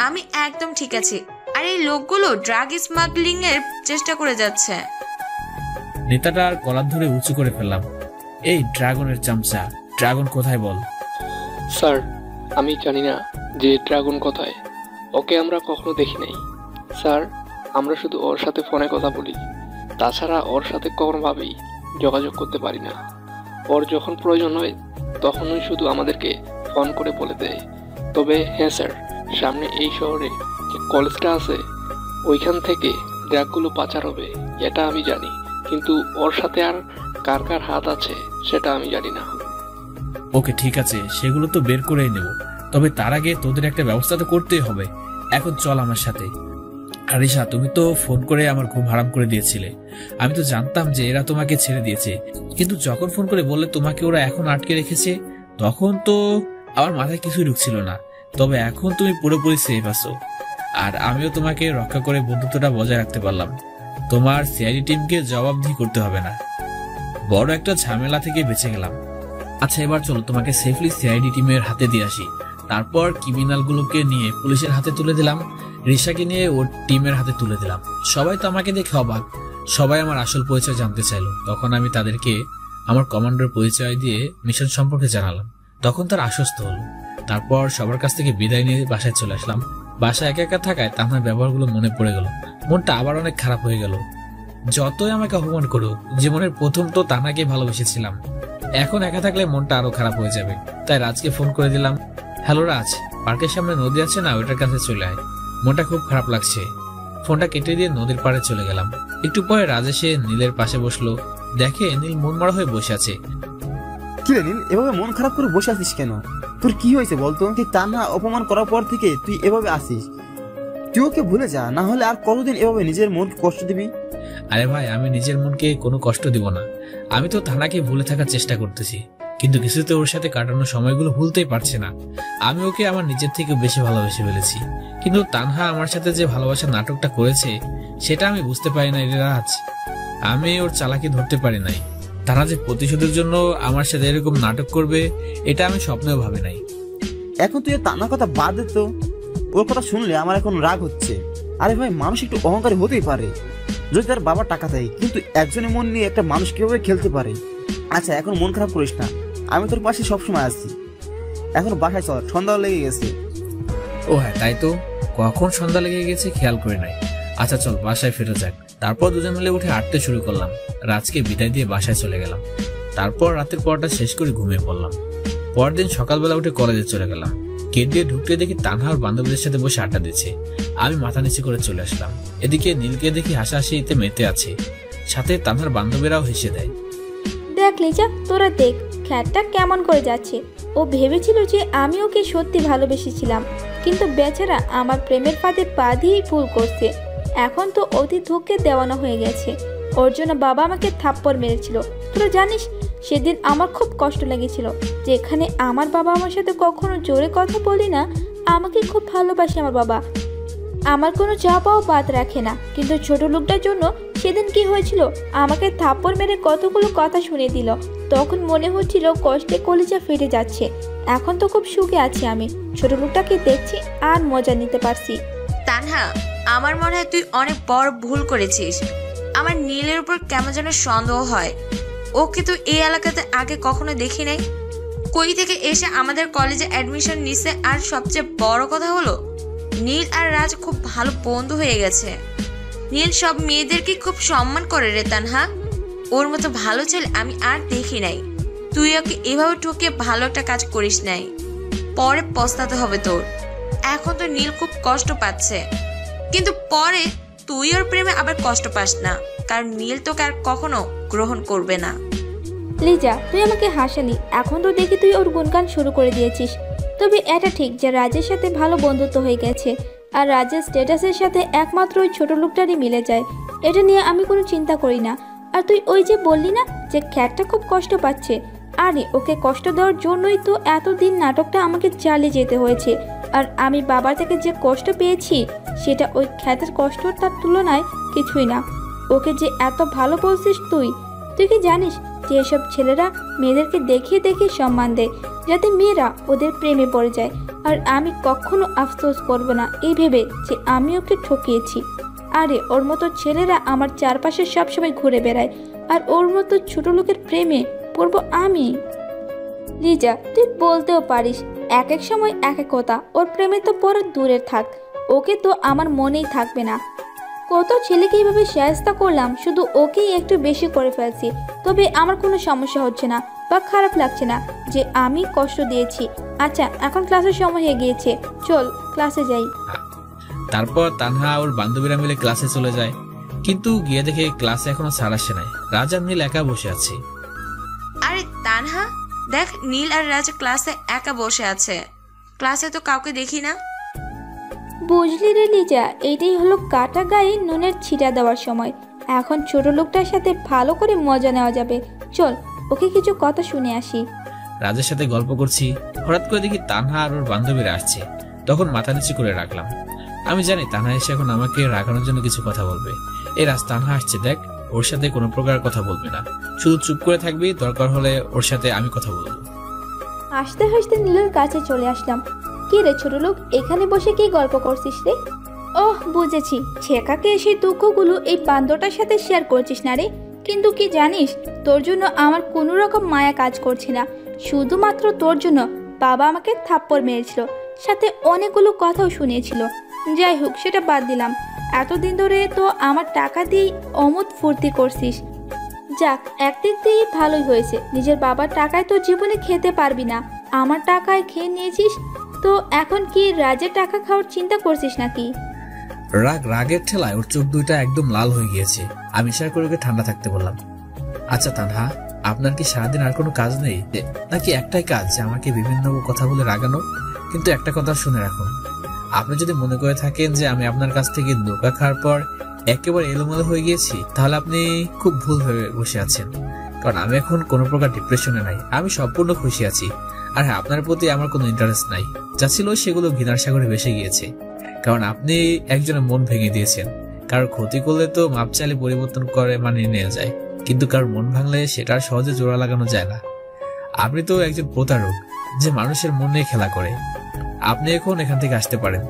আমি একদম ঠিক আছি। আর এই লোকগুলো ড্রাগ স্মাগলিং এর চেষ্টা করে যাচ্ছে। নেতাটার কলার ধরে উঁচু করে ফেললাম। এই ড্রাগনের চামচা, ড্রাগন কোথায় বল? স্যার, আমি জানি না যে ড্রাগন কোথায়, ওকে আমরা কখনো দেখি নাই স্যার। আমরা শুধু ওর সাথে ফোনে কথা বলি, তাছাড়া ওর সাথে কোনোভাবেই যোগাযোগ করতে পারি না। ওর যখন প্রয়োজন হয় তখনই শুধু আমাদেরকে ফোন করে বলে দেয়। তবে হ্যাঁ স্যার, সামনে এই শহরে যে কলেজটা আছে ওইখান থেকে ড্রাগগুলো পাচার হবে, এটা আমি জানি, কিন্তু ওর সাথে আর কার কার হাত আছে সেটা আমি জানি না। ওকে ঠিক আছে, সেগুলো তো বের করেই নেব, তবে তার আগে তোদের একটা ব্যবস্থা তো করতেই হবে। এখন চল আমার সাথে। আরিশা, তুমি তো ফোন করে আমার ঘুম হারাম করে দিয়েছিলে। আমি তো জানতাম যে এরা তোমাকে ছেড়ে দিয়েছে, কিন্তু যখন ফোন করে বললে তোমাকে ওরা এখন আটকে রেখেছে, তখন তো আমার মাথায় কিছুই ঢুকছিল না। তবে এখন তুমি পুরোপুরি সেফ আছো, আর আমিও তোমাকে রক্ষা করে বন্ধুত্বটা বজায় রাখতে পারলাম। তোমার সিআইডি টিমকে জবাবদিহি করতে হবে না। বড় একটা ঝামেলা থেকে বেঁচে গেলাম। আচ্ছা, এবার চলো তোমাকে সেফলি সিআইডি টিমের হাতে দিয়ে আসি। তারপর ক্রিমিনালগুলোকে নিয়ে পুলিশের হাতে তুলে দিলাম, রিশাকে নিয়ে ওর টিমের হাতে তুলে দিলাম। সবাই তো আমাকে দেখে অবাক, সবাই আমার আসল পরিচয় জানতে চাইলো। তখন আমি তাদেরকে আমার কমান্ডার পরিচয় দিয়ে মিশন সম্পর্কে জানালাম। তখন তার আশ্বস্ত হলো। তারপর সবার কাছ থেকে বিদায় নিয়ে বাসায় চলে আসলাম। বাসায় একা একা থাকায় তানহার ব্যবহারগুলো মনে পড়ে গেল। মনটা আবার অনেক খারাপ হয়ে গেল। যতই আমাকে অপমান করুক, জীবনের প্রথম তো তানহাকে ভালোবেসেছিলাম। এখন একা থাকলে মনটা আরো খারাপ হয়ে যাবে। তাই রাজকে ফোন করে দিলাম, হ্যালো রাজ, পার্কের সামনে নদী আছে না, ওইটার কাছে চলে আয়, মনটা খুব খারাপ লাগছে। ফোনটা কেটে দিয়ে নদীর পাড়ে চলে গেলাম। একটু পরে রাজ এসে নীলের পাশে বসলো। দেখে নীল মন মরা হয়ে বসে আছে। কি রে নীল, এভাবে মন খারাপ করে বসে আছিস কেন? তোর কি হয়েছে বলতো? তুই তানহা অপমান করার পর থেকে তুই এভাবে আসিস। তুই ওকে ভুলে যা, না হলে আর কতদিন এভাবে নিজের মনকে কষ্ট দিবি? আরে ভাই, আমি নিজের মনকে কোনো কষ্ট দিব না। আমি তো তানহাকে ভুলে থাকার চেষ্টা করতেছি, কিন্তু কিছুতে ওর সাথে কাটানোর সময়গুলো ভুলতেই পারছি না। আমি ওকে আমার নিজের থেকে বেশি ভালোবেসে ফেলেছি, কিন্তু তানহা আমার সাথে যে ভালোবাসার নাটকটা করেছে সেটা আমি বুঝতে পারি নাই রে রাজ। আমি ওর চালাকি ধরতে পারি নাই। তারা যে প্রতিশোধের জন্য আমার সাথে এরকম নাটক করবে এটা আমি স্বপ্নেও ভাবি নাই। এখন তুই তানহার কথা বাদ দে তো, ওর কথা শুনলে আমার এখন রাগ হচ্ছে। আরে ভাই, মানুষ একটু অহংকারী হতেই পারে যদি তার বাবা টাকা দেয়, কিন্তু একজনের মন নিয়ে একটা মানুষ কিভাবে খেলতে পারে? আচ্ছা, এখন মন খারাপ করিস না, আমি তোর পাশে সবসময় আসছি। এখন বাসায় চল, সন্ধ্যা লেগে গেছে। ও হ্যাঁ, তাই তো, কখন সন্ধ্যা লেগে গেছে খেয়াল করি নাই। আচ্ছা চল বাসায় ফিরে যাক। তারপর দুজন মিলে উঠে হাঁটতে শুরু করলাম। রাজকে বিদায় দিয়ে বাসায় চলে গেলাম। তারপর রাতের পড়াটা শেষ করে ঘুমিয়ে পড়লাম। পরদিন সকালবেলা উঠে কলেজে চলে গেলাম। গেট দিয়ে ঢুকতে দেখি তানহার বান্ধবীদের সাথে বসে আড্ডা দিচ্ছে। আমি মাথা নিচে করে চলে আসলাম। এদিকে নীলকে দেখি হাসাহাসিতে মেতে আছে, সাথে তানহার বান্ধবীরাও হেসে দেয়। দেখ লিজা, তোরা দেখ খ্যাটটা কেমন করে যাচ্ছে। ও ভেবেছিল যে আমি ওকে সত্যি ভালোবেসেছিলাম, কিন্তু বেচারা আমার প্রেমের ফাঁদে পা দিয়েই ভুল করছে। এখন তো অতি ধুকে দেওয়ানো হয়ে গেছে। ওর জন্য বাবা আমাকে থাপ্পড় মেরেছিল। তোরা জানিস, সেদিন আমার খুব কষ্ট লেগেছিল, যেখানে আমার বাবা আমার সাথে কখনো জোরে কথা বলি না। আমাকে খুব ভালোবাসে আমার বাবা, আমার কোনো চাপাও বাদ রাখে না। কিন্তু ছোট লোকটার জন্য সেদিন কি হয়েছিল, আমাকে থাপ্পড় মেরে কতগুলো কথা শুনিয়ে দিল। তখন মনে হচ্ছিল কষ্টে কলিজা ফেটে যাচ্ছে। এখন তো খুব সুখে আছি আমি, ছোট লোকটাকে দেখছি আর মজা নিতে পারছি। তানহা, আমার মনে হয় তুই অনেক বড় ভুল করেছিস। আমার নীলের উপর কেমন যেন সন্দেহ হয়। ওকে তুই এই এলাকাতে আগে কখনো দেখি নাই। কই থেকে এসে আমাদের কলেজে অ্যাডমিশন নিছে, আর সবচেয়ে বড় কথা হলো নীল আর রাজ খুব ভালো বন্ধু হয়ে গেছে। নীল সব মেয়েদেরকে খুব সম্মান করে রে তানহা। ওর মতো ভালো ছেলে আমি আর দেখি নাই। তুই ওকে এভাবে ঠকিয়ে ভালো একটা কাজ করিস নাই, পরে পস্তাতে হবে তোর। এখন তো নীল খুব কষ্ট পাচ্ছে, কিন্তু পরে তুই ওর প্রেমে আবার কষ্ট পাস না, কারণ নীল তোকে আর কখনো গ্রহণ করবে না। লিজা, তুই আমাকে হাসালি, এখন তো দেখি তুই ওর গুণগান শুরু করে দিয়েছিস। তবে এটা ঠিক যে রাজের সাথে ভালো বন্ধুত্ব হয়ে গেছে, আর রাজের স্ট্যাটাসের সাথে একমাত্র ওই ছোট লোকটারই মিলে যায়। এটা নিয়ে আমি কোনো চিন্তা করি না। আর তুই ওই যে বললি না যে খ্যাটটা খুব কষ্ট পাচ্ছে, আরে ওকে কষ্ট দেওয়ার জন্যই তো এতদিন নাটকটা আমাকে চালিয়ে যেতে হয়েছে। আর আমি বাবার থেকে যে কষ্ট পেয়েছি সেটা ওই খ্যাতের কষ্টটার তুলনায় কিছুই না। ওকে যে এত ভালো বলছিস তুই কি জানিস যে এসব ছেলেরা মেয়েদেরকে দেখিয়ে দেখিয়ে সম্মান দেয়, যাতে মেয়েরা ওদের প্রেমে পড়ে যায়। আর আমি কখনো আফসোস করব না এই ভেবে যে আমি ওকে ঠকিয়েছি। আরে ওর মতো ছেলেরা আমার চারপাশে সবসময় ঘুরে বেড়ায়, আর ওর মতো ছোট লোকের প্রেমে পড়বো আমি? লিজা, তুই বলতেও পারিস এক এক সময় এক এক কথা। ওর প্রেমে তো পরে দূরে থাক, ওকে তো আমার মনেই থাকবে না। কত ছেলেকে এইভাবে সাহায্য করলাম, শুধু ওকেই একটু বেশি করে ফেলছি। তবে আমার কোনো সমস্যা হচ্ছে না বা খারাপ লাগছে না যে আমি কষ্ট দিয়েছি। আচ্ছা, এখন ক্লাসের সময় হয়ে গিয়েছে, চল ক্লাসে যাই। তারপর তানহা ওর বান্ধবীরা মিলে ক্লাসে চলে যায়, কিন্তু গিয়ে দেখে ক্লাসে এখনো স্যার আসে নাই। রাজা নীল একা বসে আছে। আরে তানহা, দেখ নীল আর রাজা ক্লাসে একা বসে আছে। ক্লাসে তো কাউকে দেখি না। বুঝলি রে লিজা, এইটাই হলো কাটা গায়ে নুনের ছিটা দেওয়ার সময়। এখন ছোট লোকটার সাথে ভালো করে মজা নেওয়া যাবে। চল ওকে কিছু কথা শুনে আসি। রাজের সাথে গল্প করছি, হঠাৎ করে দেখি তানহা আর ওর বান্ধবীরা আসছে। তখন মাথা নিচু করে রাখলাম। আমি জানি তানহা এসে এখন আমাকে রাগানোর জন্য কিছু কথা বলবে। এই রাজ, তানহা আসছে দেখ, ওর সাথে কোনো প্রকার কথা বলবি না, শুধু চুপ করে থাকবি, দরকার হলে ওর সাথে আমি কথা বলবো। হাসতে হাসতে নীলের কাছে চলে আসলাম। কি রে ছোট লোক, এখানে বসে কি গল্প করছিস রে? ওহ বুঝেছি, ছেকাকে এসে দুঃখগুলো এই বান্দরটার সাথে শেয়ার করছিস না রে। কিন্তু কি জানিস, তোর জন্য আমার কোনো রকম মায়া কাজ করছে না। শুধুমাত্র তোর জন্য বাবা আমাকে থাপ্পড় মেরেছিল, সাথে অনেকগুলো কথাও শুনিয়েছিল। যাই হোক, সেটা বাদ দিলাম। এতদিন ধরে তো আমার টাকা দিয়ে অমুত ফুর্তি করছিস। যাক, একদিক দিয়ে ভালোই হয়েছে, নিজের বাবার টাকায় তো জীবনে খেতে পারবি না, আমার টাকায় খেয়ে নিয়েছিস। তো এখন কি রাজের টাকা খাওয়ার চিন্তা করছিস নাকি? রাগের ঠেলায় ওর চোখ দুইটা একদম লাল হয়ে গিয়েছে। আমি ইশারা করে ওকে ঠান্ডা থাকতে বললাম। আচ্ছা তানহা, আপনার কি সারাদিন আর কোনো কাজ নেই, নাকি একটাই কাজ যে আমাকে বিভিন্ন কথা বলে রাগানো? কিন্তু একটা কথা শুনে রাখুন, আপনি যদি মনে করে থাকেন যে আমি আপনার কাছ থেকে ধোঁকা খাওয়ার পর একেবারে এলোমেলো হয়ে গিয়েছি, তাহলে আপনি খুব ভুল হয়ে বসে আছেন। কারণ আমি এখন কোনো প্রকার ডিপ্রেশনে নাই, আমি সম্পূর্ণ খুশি আছি। আর হ্যাঁ, আপনার প্রতি আমার কোনো ইন্টারেস্ট নাই। যা ছিল সেগুলো ঘৃণার সাগরে ভেসে গিয়েছে। কারণ আপনি একজনের মন ভেঙে দিয়েছেন। কারোর ক্ষতি করলে তো মাপ চাইলে পরিবর্তন করে মানিয়ে নেওয়া যায়, কিন্তু কারোর মন ভাঙলে সেটা সহজে জোড়া লাগানো যায় না। আপনি তো একজন প্রতারক যে মানুষের মন নিয়ে খেলা করে। আপনি এখন এখান থেকে আসতে পারেন।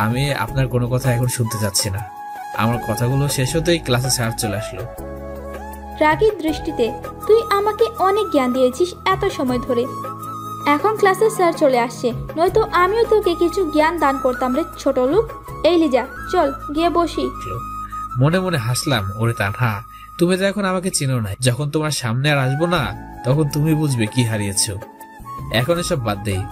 আমি আপনার কোনো কথা এখন শুনতে চাচ্ছি না। আমার কথাগুলো শেষ হতেই ক্লাসে স্যার চলে আসলো। রাগীর দৃষ্টিতে, তুই আমাকে অনেক জ্ঞান দিয়েছিস এত সময় ধরে, এখন ক্লাসে স্যার চলে আসছে, নয়তো আমিও তোকে কিছু জ্ঞান দান করতাম রে ছোট লোক। এই লিজা, চল গিয়ে বসি। মনে মনে হাসলাম, ওরে তানহা, তুমি তো এখন আমাকে চিনো না। যখন তোমার সামনে আর আসবো না, তখন তুমি বুঝবে কি হারিয়েছো। এখন এসব বাদ দেই।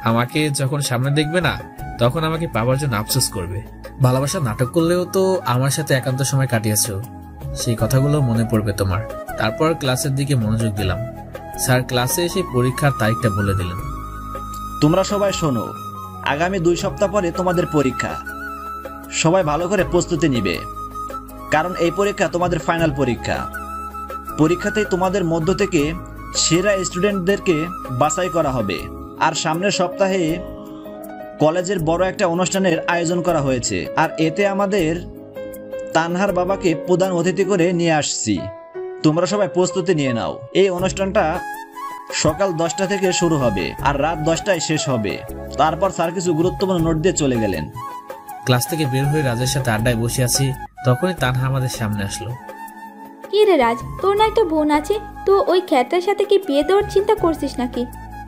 আমাকে যখন সামনে দেখবে না, তখন আমাকে পাবার জন্য আফসোস করবে। ভালোবাসার নাটক করলেও তো আমার সাথে একান্ত সময় কাটিয়েছো, সেই কথাগুলো মনে পড়বে তোমার। তারপর ক্লাসের দিকে মনোযোগ দিলাম। স্যার ক্লাসে এসে পরীক্ষার তারিখটা বলে দিলেন। তোমরা সবাই শোনো, আগামী 2 সপ্তাহ পরে তোমাদের পরীক্ষা। সবাই ভালো করে প্রস্তুতি নিবে, কারণ এই পরীক্ষা তোমাদের ফাইনাল পরীক্ষা। পরীক্ষাতেই তোমাদের মধ্য থেকে সেরা স্টুডেন্টদেরকে বাছাই করা হবে। আর সামনের সপ্তাহে কলেজের বড় একটা অনুষ্ঠানের আয়োজন করা হয়েছে, আর এতে আমাদের তানহার বাবাকে প্রধান অতিথি করে নিয়ে আসছি। তোমরা সবাই প্রস্তুতি নিয়ে নাও। এই অনুষ্ঠানটা সকাল 10টা থেকে শুরু হবে আর রাত 10টায় শেষ হবে। তারপর স্যার কিছু গুরুত্বপূর্ণ নোট দিয়ে চলে গেলেন। ক্লাস থেকে বের হয়ে রাজের সাথে আড্ডায় বসে আছি, তখনই তানহা আমাদের সামনে আসলো। কি রে রাজ, তোর না একটা বোন আছে, তো ওই খ্যাটার সাথে কি বিয়ে দেওয়ার চিন্তা করছিস নাকি?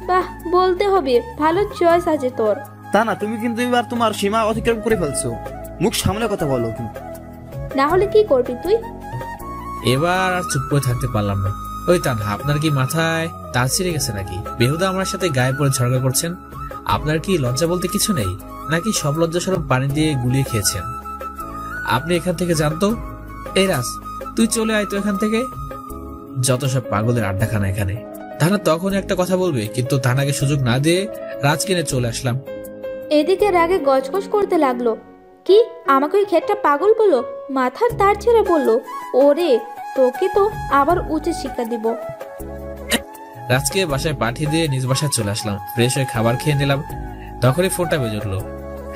বাহ, বলতে হবে, ভালো চয়েস আছে তোর। তা না, তুমি কিন্তু এবার তোমার সীমা অতিক্রম করে ফেলছো। মুখ সামনে কথা বলো। না হলে কি করবি তুই? এবার আর চুপ করে থাকতে পারলাম না। ওই তানহা, আপনার কি মাথায় তার ছিঁড়ে গেছে নাকি? বেহুদা আমার সাথে গায়ে পড়ে ঝগড়া করছেন। আপনার কি লজ্জা বলতে কিছু নেই, নাকি সব লজ্জা সরম পানি দিয়ে গুলিয়ে খেয়েছেন? আপনি এখান থেকে জানতো। এই রাজ, তুই চলে আয় তো এখান থেকে। যত সব পাগলের আড্ডাখানা এখানে। তাহলে তখন একটা কথা বলবে, কিন্তু তানাকে সুযোগ না দিয়ে রাজ কিনে চলে আসলাম। এদিকে রাগে গজগজ করতে লাগলো। কি, আমাকে ওই খেটটা পাগল বললো, মাথার তার ছেড়ে বললো? ওরে, তোকে তো আবার উচিত শিক্ষা দিব। রাজকে বাসায় পাঠিয়ে দিয়ে নিজ বাসায় চলে আসলাম। ফ্রেশ হয়ে খাবার খেয়ে নিলাম, তখনই ফোনটা বেজে উঠলো।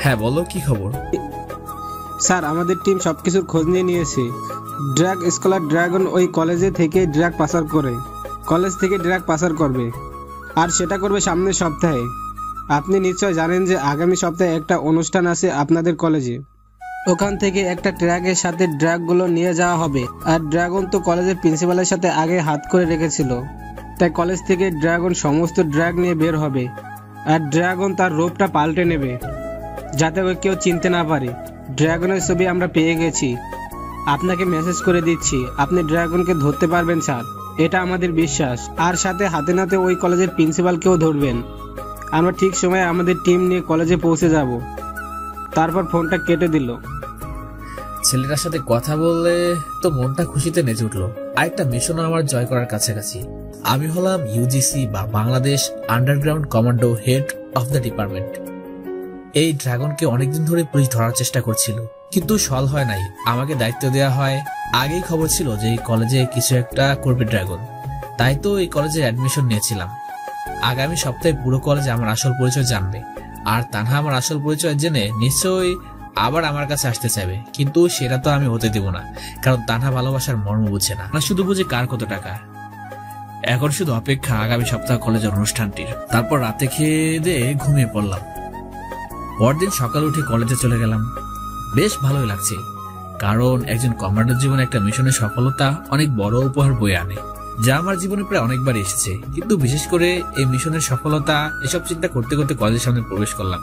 হ্যাঁ বলো, কি খবর? স্যার, আমাদের টিম সবকিছুর খোঁজ নিয়ে নিয়েছে। ড্রাগ স্কলার ড্রাগন ওই কলেজে থেকে ড্রাগ পাচার করে, কলেজ থেকে ড্রাগ পাচার করবে, আর সেটা করবে সামনের সপ্তাহে। আপনি নিশ্চয় জানেন যে আগামী সপ্তাহে একটা অনুষ্ঠান আছে আপনাদের কলেজে। ওখান থেকে একটা ট্রাকের সাথে ড্রাগগুলো নিয়ে যাওয়া হবে। আর ড্রাগন তো কলেজের প্রিন্সিপালের সাথে আগে হাত করে রেখেছিল, তাই কলেজ থেকে ড্রাগন সমস্ত ড্রাগ নিয়ে বের হবে। আর ড্রাগন তার রূপটা পাল্টে নেবে, যাতে ওকে কেউ চিনতে না পারে। ড্রাগনের ছবি আমরা পেয়ে গেছি, আপনাকে মেসেজ করে দিচ্ছি। আপনি ড্রাগনকে ধরতে পারবেন স্যার, এটা আমাদের বিশ্বাস। আর সাথে হাতে নাতে ওই কলেজের প্রিন্সিপালকেও ধরবেন। আমরা ঠিক সময়ে আমাদের টিম নিয়ে কলেজে পৌঁছে যাব। তারপর ফোনটা কেটে দিল। ছেলেটার সাথে কথা বললে তো মনটা খুশিতে নেচে উঠলো। আরেকটা মিশনও আমার জয় করার কাছাকাছি। আমি হলাম ইউজিসি বা Bangladesh underground commando head of the department. এই ড্রাগনকে অনেকদিন ধরে পুলিশ ধরার চেষ্টা করছিল, কিন্তু সলভ হয় নাই। আমাকে দায়িত্ব দেওয়া হয়। আগেই খবর ছিল যে এই কলেজে কিছু একটা করবে ড্রাগন, তাই তো এই কলেজে অ্যাডমিশন নিয়েছিলাম। আগামী সপ্তাহে পুরো কলেজে আমার আসল পরিচয় জানবে, আর তানহা আমার আসল পরিচয় জেনে নিশ্চয়ই আবার আমার কাছে আসতে চাইবে, কিন্তু সেটা তো আমি হতে দেব না, কারণ তানহা ভালোবাসার মর্ম বুঝে না, শুধু বুঝে কার কত টাকা। এখন শুধু অপেক্ষা আগামী সপ্তাহ কলেজের অনুষ্ঠানটির। তারপর রাতে খেয়ে দিয়ে ঘুমিয়ে পড়লাম। পরদিন সকালে উঠে কলেজে চলে গেলাম। বেশ ভালোই লাগছে, কারণ একজন কমান্ডোর জীবনে একটা মিশনের সফলতা অনেক বড় উপহার বয়ে আনে, যা আমার জীবনে প্রায় অনেকবার এসেছে। কিন্তু বিশেষ করে এই মিশনের সফলতা, এসব চিন্তা করতে করতে কলেজের সামনে প্রবেশ করলাম।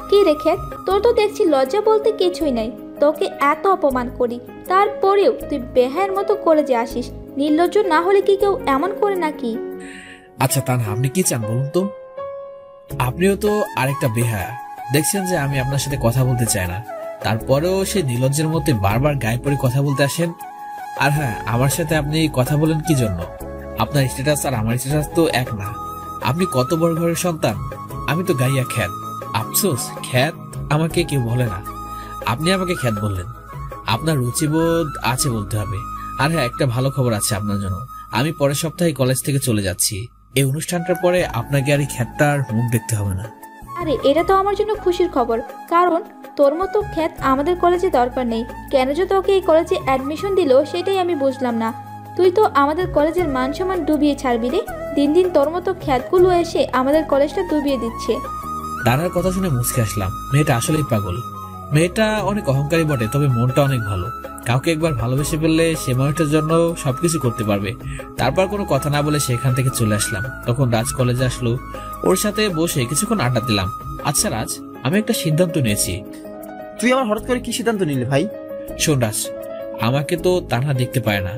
কি রেখে তোর তো দেখছি লজ্জা বলতে কিছুই নাই। তোকে এত অপমান করি, তারপরেও তুই বেহায়ের মতো করে যে আসিস। নির্লজ্জ না হলে কি কেউ এমন করে নাকি? আচ্ছা তানহা, আপনি কি চান বলুন তো? আপনিও তো আরেকটা বেহায়া। দেখছেন যে আমি আপনার সাথে কথা বলতে চাই না, তারপরেও সেই নির্লজ্জের মধ্যে বারবার গায়ে পড়ে কথা বলতে আসেন। আর হ্যাঁ, আমার সাথে আপনি কথা বলেন কি জন্য? আপনার স্ট্যাটাস আর আমার স্ট্যাটাস তো এক না। আপনি কত বড় ঘরের সন্তান, আমি তো গাইয়া খ্যাত। আফসোস, খ্যাত আমাকে কেউ বলে না, আপনি আমাকে খ্যাত বললেন। আপনার রুচিবোধ আছে বলতে হবে। আর হ্যাঁ, একটা ভালো খবর আছে আপনার জন্য। আমি পরের সপ্তাহে কলেজ থেকে চলে যাচ্ছি। এই অনুষ্ঠানটার পরে আপনাকে আর এই খ্যাতটার মুখ দেখতে হবে না। আরে এটা তো আমার জন্য খুশির খবর, কারণ তোর মতো খ্যাত আমাদের কলেজে দরকার নেই। কেন যে তোকে এই কলেজে অ্যাডমিশন দিল সেটাই আমি বুঝলাম না। তুই তো আমাদের কলেজের মান সম্মান ডুবিয়ে ছাড়বি রে। দিন দিন তোর মতো খ্যাতগুলো এসে আমাদের কলেজটা ডুবিয়ে দিচ্ছে। তার কথা শুনে মুচকে আসলাম। মেয়েটা আসলেই পাগল। মেয়েটা অনেক অহংকারী বটে, তবে মনটা অনেক ভালো। কাউকে একবার ভালোবেসে ফেললে সে মানুষটার জন্য সবকিছু করতে পারবে। তারপর কোনো কথা না বলে সেখান থেকে চলে আসলাম। তখন রাজ কলেজে আসলো। ওর সাথে বসে কিছুক্ষণ আড্ডা দিলাম। আচ্ছা রাজ, আমি একটা সিদ্ধান্ত নিয়েছি। তুই আবার হঠাৎ করে কি সিদ্ধান্ত নিলি ভাই? শোন রাজ, আমাকে তো তানহা দেখতে পায় না,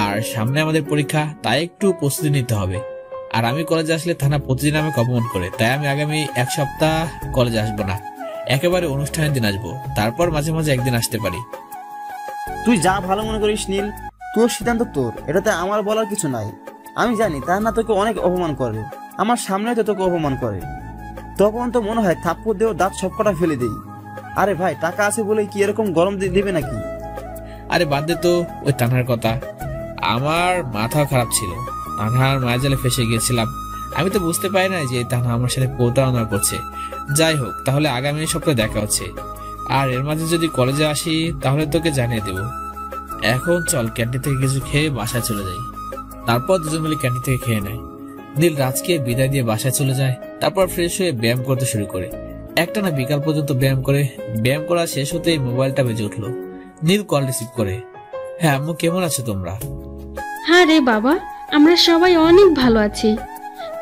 আর সামনে আমাদের পরীক্ষা, তাই একটু প্রস্তুতি নিতে হবে। আর আমি কলেজে আসলে থানা প্রতিদিন আমাকে অপমান করে, তাই আমি আগামী এক সপ্তাহ কলেজে আসবো না। একেবারে অনুষ্ঠানের দিন আসবো, তারপর মাঝে মাঝে একদিন আসতে পারি। তুই যা ভালো মনে করিস নীল, তোর সিদ্ধান্ত তোর, এটাতে আমার বলার কিছু নাই। আমি জানি তানহা তোকে অনেক অপমান করে, আমার সামনে তো তোকে অপমান করে। তখন তো মনে হয় থাপ্পড় দেও দাঁত সবকটা ফেলে দেই। আরে ভাই, টাকা আছে বলে কি এরকম গরম দেবে নাকি? আরে বাদ দে তো ওই তানহার কথা। আমার মাথা খারাপ ছিল, তানহার মায়াজালে ফেসে গিয়েছিলাম। আমি তো বুঝতে পারি না যে তানহা আমার সাথে প্রতারণা করছে। যাই হোক, তাহলে আগামী সপ্তাহে দেখা হচ্ছে। আর এর মাঝে যদি কলেজে আসি তাহলে তোকে জানিয়ে দেব। এখন চল ক্যান্টিন থেকে কিছু খেয়ে বাসায় চলে যাই। তারপর দুজন মিলে ক্যান্টিন থেকে খেয়ে নেয়। নীল রাজকে বিদায় দিয়ে বাসায় চলে যায়। তারপর ফ্রেশ হয়ে ব্যায়াম করতে শুরু করে। একটা না বিকাল পর্যন্ত ব্যায়াম করে। ব্যায়াম করা শেষ হতেই মোবাইলটা বেজে উঠলো। নীল কল রিসিভ করে। হ্যাঁ আম্মু, কেমন আছো তোমরা? হ্যাঁ রে বাবা, আমরা সবাই অনেক ভালো আছি।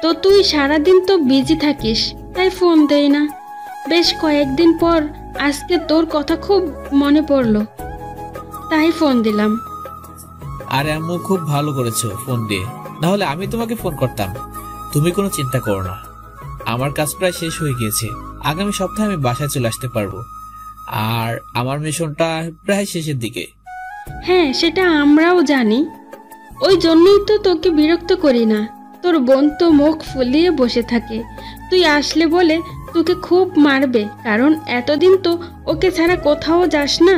তো তুই সারাদিন তো বিজি থাকিস, তাই ফোন দেই না। বেশ কয়েকদিন পর আজকে তোর কথা খুব মনে পড়লো, তাই ফোন দিলাম। আরে আম্মু, খুব ভালো করেছো ফোন দিয়ে, নাহলে আমি তোমাকে ফোন করতাম। তুমি কোনো চিন্তা করো না, আমার কাজ প্রায় শেষ হয়ে গিয়েছে। আগামী সপ্তাহে আমি বাসায় চলে আসতে পারবো। আর আমার মিশনটা প্রায় শেষের দিকে। হ্যাঁ, সেটা আমরাও জানি, ওই জন্যই তো তোকে বিরক্ত করি না। তোর বোন তো মুখ ফুলিয়ে বসে থাকে, তুই আসলে বলে তোকে খুব মারবে, কারণ এতদিন তো ওকে ছাড়া কোথাও যাস না,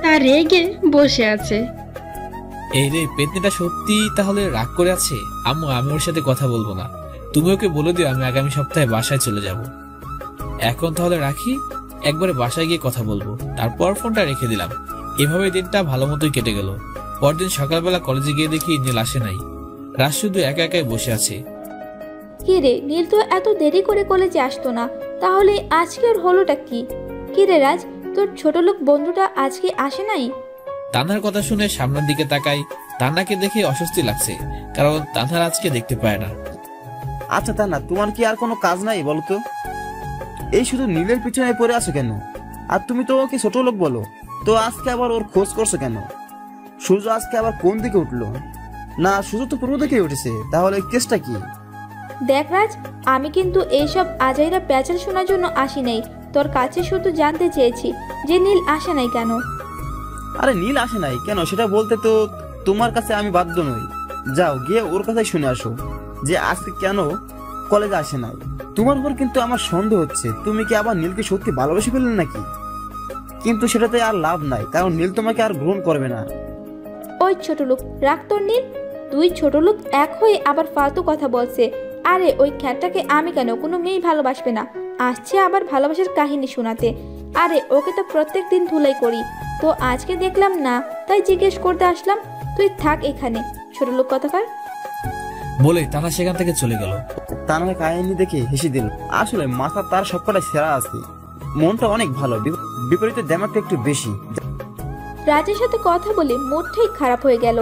তা রেগে বসে আছে। এই রে, পেতনিটা সত্যি তাহলে রাগ করে আছে? আম্মু, আমি ওর সাথে কথা বলবো না। তুমি ওকে বলে দিও আমি আগামী সপ্তাহে বাসায় চলে যাব। এখন তাহলে রাখি, একবারে বাসায় গিয়ে কথা বলবো। তারপর ফোনটা রেখে দিলাম। এভাবে দিনটা ভালো মতোই কেটে গেল। পরদিন সকালবেলা কলেজে গিয়ে দেখি নীল আসে নাই। রাজ শুধু একা একাই বসে আছে। কি রে, নীল তো এত দেরি করে কলেজে আসতো না, তাহলে আজকে ওর হলোটা কি? কি রে রাজ, তোর ছোট লোক বন্ধুটা আজকে আসে নাই? তানহার কথা শুনে সামনের দিকে তাকাই। তান্নাকে দেখে অস্বস্তি লাগছে, কারণ তানহার আজকে দেখতে পায় না। আচ্ছা তান্না, তোমার কি আর কোনো কাজ নাই বলতো? এই শুধু নীলের পিছনে পড়ে আছো কেন? আর তুমি তো ওকে ছোট লোক বলো, তো আজকে আবার ওর খোঁজ করছো কেন? সূর্য আজকে আবার কোন দিকে উঠলো? না, সূর্য তো পূর্ব দিকে উঠেছে, তাহলে কেসটা কি? দেখ রাজ, আমি কিন্তু এইসব আজাইরা প্যাচাল শোনার জন্য আসি নাই। তোর কাছে শুধু জানতে চেয়েছি যে নীল আসে নাই কেন। আরে নীল আসে নাই কেন সেটা বলতে তো তোমার কাছে আমি বাধ্য নই। যাও গিয়ে ওর কথাই শুনে আসো যে আজকে কেন কলেজে আসে নাই। তোমার উপর কিন্তু আমার সন্দেহ হচ্ছে তুমি কি আবার নীলকে সত্যি ভালোবেসে ফেললেন নাকি? কিন্তু সেটাতে আর লাভ নাই, কারণ নীল তোমাকে আর গ্রহণ করবে না। ওই ছোট লোক, রাখ তোর নীল। দুই ছোট লোক এক হয়ে আবার ফালতু কথা বলছে। আরে ওই খ্যাটটাকে আমি কেন, কোনো মেয়েই ভালোবাসবে না, আসছে আবার ভালোবাসার কাহিনী শোনাতে। আরে ওকে তো প্রত্যেক দিন ধুলাই করি, তো আজকে দেখলাম না তাই জিজ্ঞেস করতে আসলাম। তুই থাক এখানে, ছোট লোক কথাকার। বলে তারা সেখান থেকে চলে গেল। তানহা কাহিনী দেখে হেসে দিল। আসলে মাথা তার সবকটা সেরা আছে, মনটা অনেক ভালো, বিপরীতে দেমাগটা একটু বেশি। রাজের সাথে কথা বলে মুডটাই খারাপ হয়ে গেল।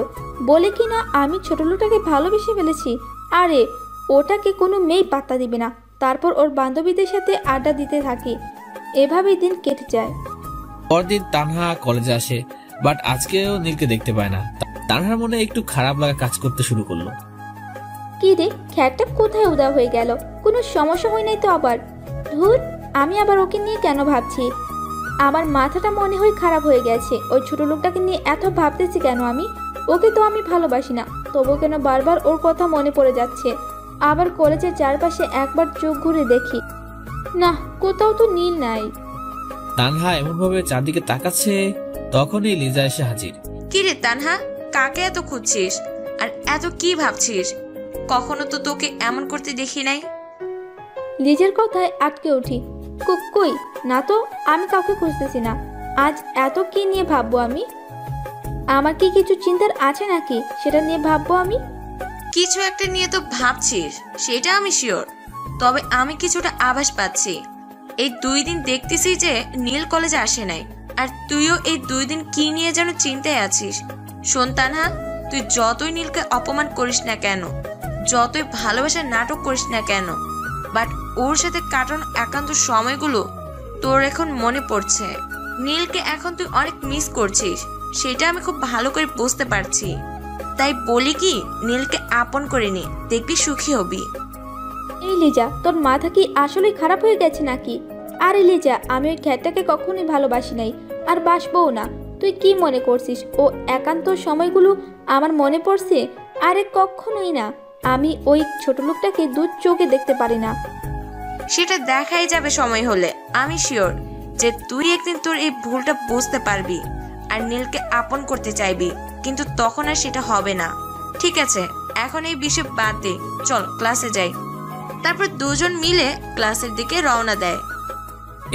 বলে কি না আমি ছোট লোকটাকে ভালোবেসে ফেলেছি। আরে ওটাকে কোনো মেয়ে পাত্তা দিবে না। তারপর ওর বান্ধবীদের সাথে আড্ডা দিতে থাকে। এভাবেই দিন কেটে যায়। পরদিন তানহা কলেজে আসে, বাট আজকেও নীলকে দেখতে পায় না। তানহার মনে একটু খারাপ লাগা কাজ করতে শুরু করলো। কি রে, খ্যাটটা কোথায় উদা হয়ে গেল? কোনো সমস্যা হয় নাই তো আবার? ধুর, আমি আবার ওকে নিয়ে কেন ভাবছি? আমার মাথাটা মনে হয় খারাপ হয়ে গেছে। ওই ছোট লোকটাকে নিয়ে এত ভাবতেছি কেন আমি? ওকে তো আমি ভালোবাসি না, তবু কেন বারবার ওর কথা মনে পড়ে যাচ্ছে। আবার কলেজের চারপাশে একবার চোখ ঘুরে দেখি, না কোথাও তো নীল নাই। তানহা এমন ভাবে চারদিকে তাকাচ্ছে, তখনই লিজা এসে হাজির। কি রে তানহা, কাকে এত খুঁজছিস আর এত কি ভাবছিস? কখনো তো তোকে এমন করতে দেখি নাই। লিজের কথায় আটকে উঠি। কই না তো, আমি কাউকে খুঁজতেছি না। আজ এত কি নিয়ে ভাববো আমি? আমার কি কিছু চিন্তার আছে নাকি সেটা নিয়ে ভাববো আমি? কিছু একটা নিয়ে তো ভাবছিস, সেটা আমি শিওর। তবে আমি কিছুটা আভাস পাচ্ছি। এই 2 দিন দেখতেছি যে নীল কলেজে আসে নাই, আর তুইও এই 2 দিন কি নিয়ে যেন চিন্তায় আছিস। শোন তানহা, তুই যতই নীলকে অপমান করিস না কেন, যতই ভালোবাসার নাটক করিস না কেন, বাট ওর সাথে কাটানো একান্ত সময়গুলো তোর এখন মনে পড়ছে। নীলকে এখন তুই অনেক মিস করছিস, সেটা আমি খুব ভালো করে বুঝতে পারছি। তাই বলি কি, নীলকে আপন করে নে, দেখবি সুখী হবি। এই লিজা, তোর মাথা কি আসলে খারাপ হয়ে গেছে নাকি? আরে লিজা, আমি ওই খ্যাটটাকে কখনোই ভালোবাসি নাই, আর বাসবও না। তুই কি মনে করছিস ও একান্ত সময়গুলো আমার মনে পড়ছে? আরে কখনোই না। আমি ওই ছোট লোকটাকে 2 চোখে দেখতে পারি না। সেটা দেখাই যাবে সময় হলে। আমি শিওর যে তুই একদিন তোর এই ভুলটা বুঝতে পারবি আর নীলকে আপন করতে চাইবি, কিন্তু তখন আর সেটা হবে না। ঠিক আছে, এখন এই বিষয় বাদ দে, চল ক্লাসে যাই। তারপর দুজন মিলে ক্লাসের দিকে রওনা দেয়।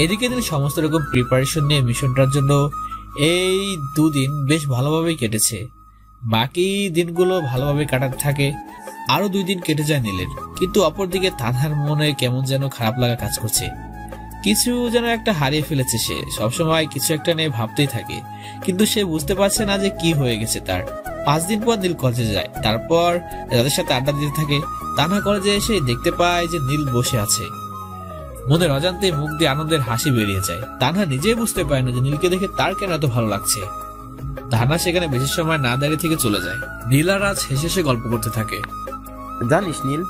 এদিকে দিন সমস্ত রকম প্রিপারেশন নিয়ে মিশনটার জন্য এই 2 দিন বেশ ভালোভাবেই কেটেছে। বাকি দিনগুলো ভালোভাবে কাটাতে থাকে। আরো 2 দিন কেটে যায় নীলের, কিন্তু অপরদিকে তানহার মনে কেমন যেন খারাপ লাগা কাজ করছে। কিছু যেন একটা হারিয়ে ফেলেছে সে। সবসময় কিছু একটা নিয়ে ভাবতেই থাকে, কিন্তু সে বুঝতে পারছে না যে কি হয়ে গেছে তার। 5 দিন পর নীল কলেজে যায়, তারপর যাদের সাথে আড্ডা দিতে থাকে। তানহা কলেজে এসে দেখতে পায় যে নীল বসে আছে। মনের অজান্তে মুখ দিয়ে আনন্দের হাসি বেরিয়ে যায়। তানহা নিজেই বুঝতে পারে না যে নীলকে দেখে তার কেন এত ভালো লাগছে। তানহা সেখানে বেশি সময় না দাঁড়িয়ে থেকে চলে যায়। নীল আর রাজ হেসে হেসে গল্প করতে থাকে। জানিস নীল,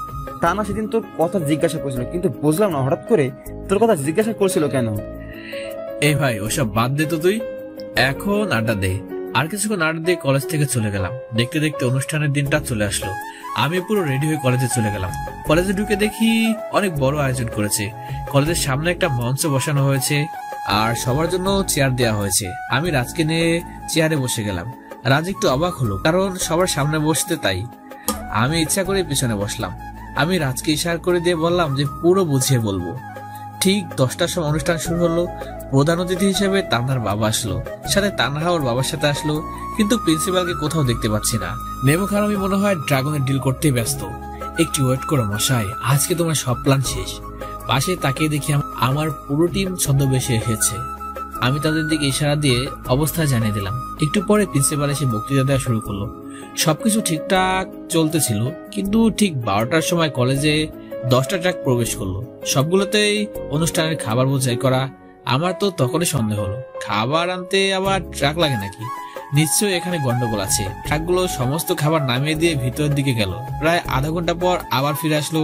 তানহা সেদিন তোর কথা জিজ্ঞাসা করছিল, কিন্তু বুঝলাম না হঠাৎ করে তোর কথা জিজ্ঞাসা করছিল কেন। এই ভাই, ওসব বাদ দে তো, তুই এখন আড্ডা দে। আর কিছুক্ষণ আড্ডা দিয়ে কলেজ থেকে চলে গেলাম। দেখতে দেখতে অনুষ্ঠানের দিনটা চলে আসলো। আমি পুরো রেডি হয়ে কলেজে চলে গেলাম। কলেজে ঢুকে দেখি অনেক বড় আয়োজন করেছে। কলেজের সামনে একটা মঞ্চ বসানো হয়েছে আর সবার জন্য চেয়ার দেওয়া হয়েছে। আমি রাজকে নিয়ে চেয়ারে বসে গেলাম। রাজ একটু অবাক হলো, কারণ সবার সামনে বসতে, তাই আমি ইচ্ছা করে পিছনে বসলাম। আমি রাজকে ইশারা করে দিয়ে বললাম যে পুরো বুঝিয়ে বলবো। ঠিক 10টার সময় অনুষ্ঠান শুরু হলো। প্রধান অতিথি হিসেবে তানহার বাবা আসলো, সাথে তানহা ওর বাবার সাথে আসলো, কিন্তু প্রিন্সিপালকে কোথাও দেখতে পাচ্ছি না। নেমো খারাপই মনে হয় ড্রাগনের ডিল করতে ব্যস্ত। একটু ওয়েট করো মশাই, আজকে তোমার সব প্ল্যান শেষ। পাশে তাকিয়ে দেখি আমার পুরো টিম ছদ্মবেশে এসেছে। আমি তাদের দিকে ইশারা দিয়ে অবস্থা জানিয়ে দিলাম। একটু পরে প্রিন্সিপাল এসে বক্তৃতা দেওয়া শুরু করলো। সবকিছু ঠিকঠাক চলতেছিল, কিন্তু ঠিক 12টার সময় কলেজে 10টা ট্রাক প্রবেশ করলো। সবগুলোতেই অনুষ্ঠানের খাবার বোঝাই করা। আমার তো তখনই সন্দেহ হলো, খাবার আনতে আবার ট্রাক লাগে নাকি? নিশ্চয়ই এখানে গন্ডগোল আছে। ট্রাকগুলো সমস্ত খাবার নামিয়ে দিয়ে ভিতরের দিকে গেল। প্রায় আধা ঘন্টা পর আবার ফিরে আসলো।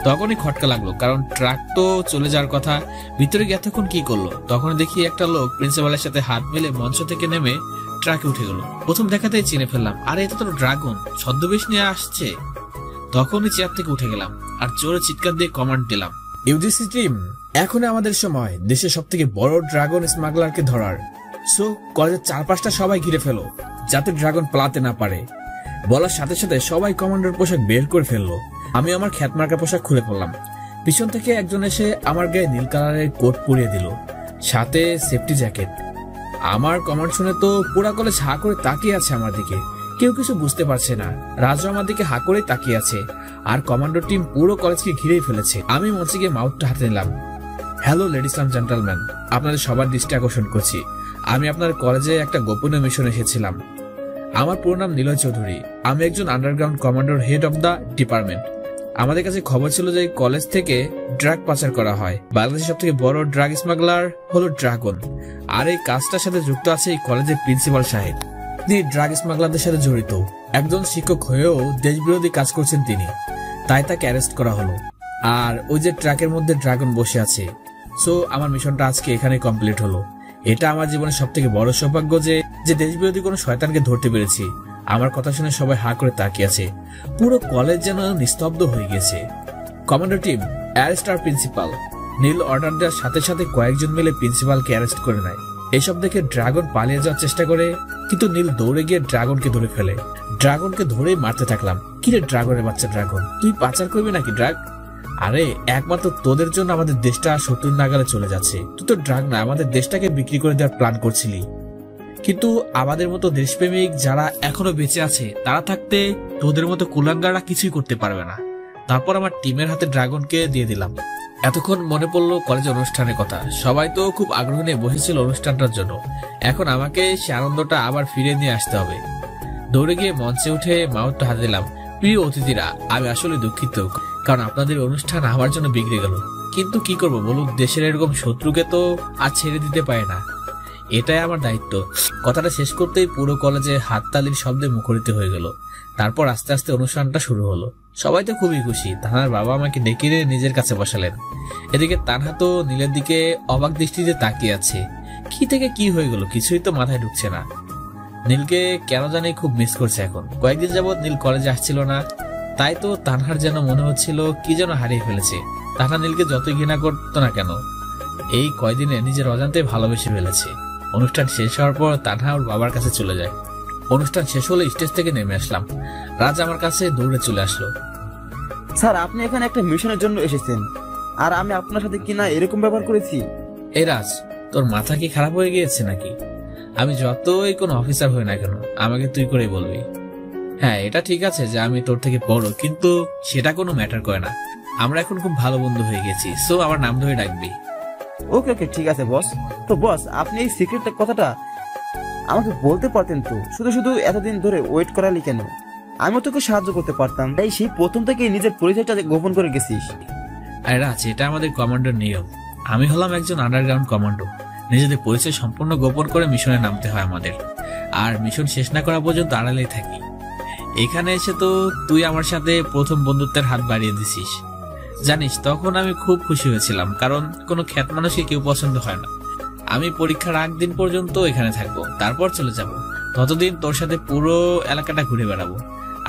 তখনই খটকা লাগলো, কারণ ট্রাক তো চলে যাওয়ার কথা। ভিতরে গিয়ে এতক্ষণ কি করলো? তখন দেখি একটা লোক প্রিন্সিপালের সাথে হাত মিলে মঞ্চ থেকে নেমে ট্রাকে উঠে গেল। প্রথম দেখাতেই চিনে ফেললাম, আরে এটা তো ড্রাগন, ছদ্মবেশ নিয়ে আসছে। তখনই চেয়ার থেকে উঠে গেলাম আর জোরে চিৎকার দিয়ে কমান্ড দিলাম, ইউজিসি টিম, এখন আমাদের সময় দেশের সব থেকে বড় ড্রাগন স্মাগলারকে ধরার। সো কলেজের 4-5টা সবাই ঘিরে ফেলো, যাতে ড্রাগন পালাতে না পারে। বলার সাথে সাথে সবাই কমান্ডার পোশাক বের করে ফেললো। আমি আমার খ্যাতমার্কা পোশাক খুলে পড়লাম। পিছন থেকে একজন এসে আমার গায়ে নীল কালারের কোট পরিয়ে দিল, সাথে সেফটি জ্যাকেট। আমার কমান্ড শুনে তো পুরা কলেজ হা করে তাকিয়ে আছে আমার দিকে, কেউ কিছু বুঝতে পারছে না। রাজু আমার দিকে হা করে তাকিয়ে আছে, আর কমান্ডো টিম পুরো কলেজকে ঘিরেই ফেলেছে। আমি মঞ্চে গিয়ে মাউথটা হাতে নিলাম। হ্যালো লেডিস এন্ড জেন্টলম্যান, আপনাদের সবার দৃষ্টি আকর্ষণ করছি। আমি আপনার কলেজে একটা গোপনীয় মিশন এসেছিলাম। আমার পুরো নাম নিলয় চৌধুরী। আমি একজন underground commander, head of the department. আমাদের কাছে খবর ছিল যে কলেজ থেকে ড্রাগ পাচার করা হয়। বাংলাদেশের সব থেকে বড় ড্রাগ স্মাগলার হলো ড্রাগন, আর এই কাজটার সাথে যুক্ত আছে এই কলেজের প্রিন্সিপাল সাহেব। তিনি ড্রাগ স্মাগলারদের সাথে জড়িত। একজন শিক্ষক হয়েও দেশবিরোধী কাজ করছেন তিনি, তাই তাকে অ্যারেস্ট করা হলো। আর ওই যে ট্রাকের মধ্যে ড্রাগন বসে আছে। সো আমার মিশনটা আজকে এখানে কমপ্লিট হলো। এটা আমার জীবনের সব থেকে বড় সৌভাগ্য যে দেশবিরোধী কোনো শয়তানকে ধরতে পেরেছি। আমার কথা শুনে সবাই হা করে তাকিয়ে আছে, পুরো কলেজ যেন নিস্তব্ধ হয়ে গেছে। কমান্ডার টিম, অ্যারেস্ট আর প্রিন্সিপাল। নীল অর্ডার দেওয়ার সাথে সাথে কয়েকজন মিলে প্রিন্সিপালকে অ্যারেস্ট করে নেয়। এসব দেখে ড্রাগন পালিয়ে যাওয়ার চেষ্টা করে, কিন্তু নীল দৌড়ে গিয়ে ড্রাগনকে ধরে ফেলে। ড্রাগনকে ধরেই মারতে থাকলাম। কিরে ড্রাগনের বাচ্চা ড্রাগন, তুই পাচার করবি নাকি ড্রাগ? আরে একমাত্র তোদের জন্য আমাদের দেশটা শত্রুর নাগালে চলে যাচ্ছে। তুই তো ড্রাগ না, আমাদের দেশটাকে বিক্রি করে দেওয়ার প্ল্যান করছিলি। কিন্তু আমাদের মতো দেশপ্রেমিক যারা এখনো বেঁচে আছে, তারা থাকতে তোদের মতো কুলাঙ্গাররা কিছুই করতে পারবে না। তারপর আমার টিমের হাতে ড্রাগনকে দিয়ে দিলাম। এতক্ষণ মনে পড়লো কলেজের অনুষ্ঠানের কথা। সবাই তো খুব আগ্রহ নিয়ে বসেছিল অনুষ্ঠানটার জন্য। এখন আমাকে সে আনন্দটা আবার ফিরে নিয়ে আসতে হবে। দৌড়ে গিয়ে মঞ্চে উঠে মাউথটা হাতে দিলাম। প্রিয় অতিথিরা, আমি আসলে দুঃখিত, কারণ আপনাদের অনুষ্ঠান আমার জন্য বিগড়ে গেল। কিন্তু কি করব বলুন, দেশের এরকম শত্রুকে তো আর ছেড়ে দিতে পারে না, এটাই আমার দায়িত্ব। কথাটা শেষ করতেই পুরো কলেজে হাততালির শব্দে মুখরিত হয়ে গেল। তারপর আস্তে আস্তে অনুষ্ঠানটা শুরু হলো। সবাই তো খুবই খুশি। তানহার বাবা আমাকে ডেকে নিয়ে নিজের কাছে বসালেন। এদিকে তানহা তো নীলের দিকে অবাক দৃষ্টিতে তাকিয়ে আছে। কি থেকে কি হয়ে গেল কিছুই তো মাথায় ঢুকছে না। নীলকে কেন জানি খুব মিস করছে এখন। কয়েকদিন যাবৎ নীল কলেজে আসছিল না, তাই তো তানহার যেন মনে হচ্ছিল কি যেন হারিয়ে ফেলেছে। তানহা নীলকে যতই ঘৃণা করতো না কেন, এই কয়দিনে নিজের অজান্তে ভালোবেসে ফেলেছে। অনুষ্ঠান শেষ হওয়ার পর তানহা ওর বাবার কাছে চলে যায়। অনুষ্ঠান শেষ হলে স্টেজ থেকে নেমে আসলাম। রাজ আমার কাছে দৌড়ে চলে আসলো। স্যার, আপনি এখানে একটা মিশনের জন্য এসেছেন, আর আমি আপনার সাথে কিনা এরকম ব্যবহার করেছি? এই রাজ, তোর মাথা কি খারাপ হয়ে গিয়েছে নাকি? আমি যতই কোনো অফিসার হই না কেন, আমাকে তুই করেই বলবি। হ্যাঁ, এটা ঠিক আছে যে আমি তোর থেকে বড়, কিন্তু সেটা কোনো ম্যাটার করে না। আমরা এখন খুব ভালো বন্ধু হয়ে গেছি, সো আমার নাম ধরে ডাকবি। ওকে ওকে, ঠিক আছে বস। তো বস, আপনি এই সিক্রেট কথাটা আমাকে বলতে পারতেন তো, শুধু শুধু এতদিন ধরে ওয়েট করালি কেন? আমিও তোকে সাহায্য করতে পারতাম, তাই সেই প্রথম থেকে নিজের পরিচয়টা গোপন করে গেছিস। আরে রাজ, এটা আমাদের কমান্ডোর নিয়ম। আমি হলাম একজন আন্ডারগ্রাউন্ড কমান্ডো। নিজেদের পরিচয় সম্পূর্ণ গোপন করে মিশনে নামতে হয় আমাদের, আর মিশন শেষ না করা পর্যন্ত আড়ালেই থাকি। এখানে এসে তো তুই আমার সাথে প্রথম বন্ধুত্বের হাত বাড়িয়ে দিছিস। জানিস, তখন আমি খুব খুশি হয়েছিলাম, কারণ কোনো খ্যাত মানুষকে কেউ পছন্দ হয় না। আমি পরীক্ষার আগ দিন পর্যন্ত এখানে থাকবো, তারপর চলে যাব। ততদিন তোর সাথে পুরো এলাকাটা ঘুরে বেড়াবো।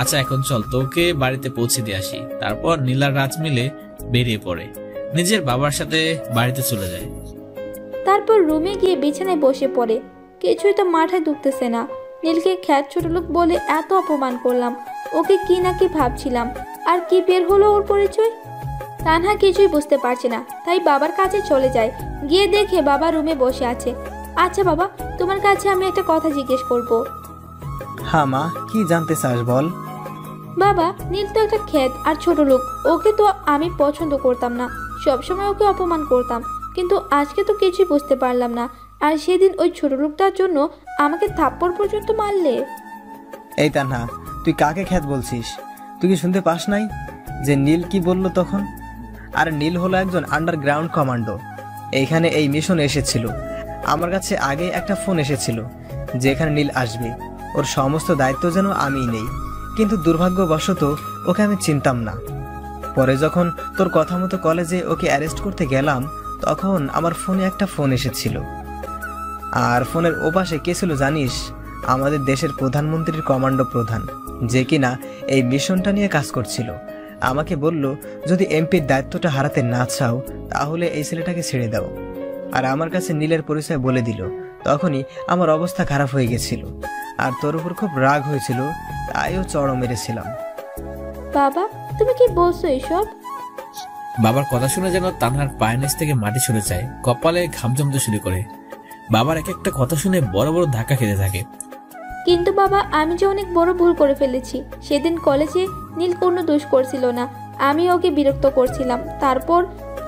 আচ্ছা, এখন চল তোকে বাড়িতে পৌঁছে দিয়ে আসি। তারপর নীলা রাজ মিলে বেরিয়ে পড়ে, নিজের বাবার সাথে বাড়িতে চলে যায়। তারপর রুমে গিয়ে বিছানায় বসে পড়ে। কিছুই তো মাথায় ঢুকতেছে না। নীলকে খ্যাত ছোট লোক বলে এত অপমান করলাম, ওকে কি না কি ভাবছিলাম, আর কি বের হলো ওর পরিচয়। তানহা কিছুই বুঝতে পারছে না, তাই বাবার কাছে চলে যায়। গিয়ে দেখে বাবা রুমে বসে আছে। আচ্ছা বাবা, তোমার কাছে আমি একটা কথা জিজ্ঞেস করব। হ্যাঁ মা, কি জানতে চাস বল। বাবা, নীল তো একটা খ্যাত আর ছোট লোক, ওকে তো আমি পছন্দ করতাম না, সবসময় ওকে অপমান করতাম, কিন্তু আজকে তো কিছুই বুঝতে পারলাম না। আর সেদিন ওই ছোট লোকটার জন্য আমাকে থাপ্পড় পর্যন্ত মারলে। এই তানহা, তুই কাকে খ্যাত বলছিস? তুই কি শুনতে পাস নাই যে নীল কি বললো তখন? আর নীল হলো একজন আন্ডারগ্রাউন্ড কমান্ডো। এইখানে এই মিশন এসেছিল। আমার কাছে আগে একটা ফোন এসেছিল যে এখানে নীল আসবে, ওর সমস্ত দায়িত্ব যেন আমিই নেই। কিন্তু দুর্ভাগ্যবশত ওকে আমি চিনতাম না। পরে যখন তোর কথা মতো কলেজে ওকে অ্যারেস্ট করতে গেলাম, তখন আমার ফোনে একটা ফোন এসেছিল। আর ফোনের ওপাশে কে ছিল জানিস? আমাদের দেশের প্রধানমন্ত্রীর কমান্ডো প্রধান, যে কিনা এই মিশনটা নিয়ে কাজ করছিল। আমাকে বলল, যদি এমপির দায়িত্বটা হারাতে না চাও তাহলে এই ছেলেটাকে ছেড়ে দাও। আর আমার কাছে নীলের পরিচয় বলে দিল। তখনই আমার অবস্থা খারাপ হয়ে গেছিল, আর তোর উপর খুব রাগ হয়েছিল, তাইও চড়ও মেরেছিলাম। বাবা, তুমি কি বলছো এসব? বাবার কথা শুনে যেন তানহার পায়ের নিচ থেকে মাটি সরে যায়, কপালে ঘাম জমতে শুরু করে। বাবার এক একটা কথা শুনে বড় বড় ধাক্কা খেতে থাকে। কিন্তু বাবা, আমি যে অনেক বড় ভুল করে ফেলেছি। সেদিন কলেজে নীল কোনো দোষ করছিল না, আমি ওকে বিরক্ত করছিলাম। তারপর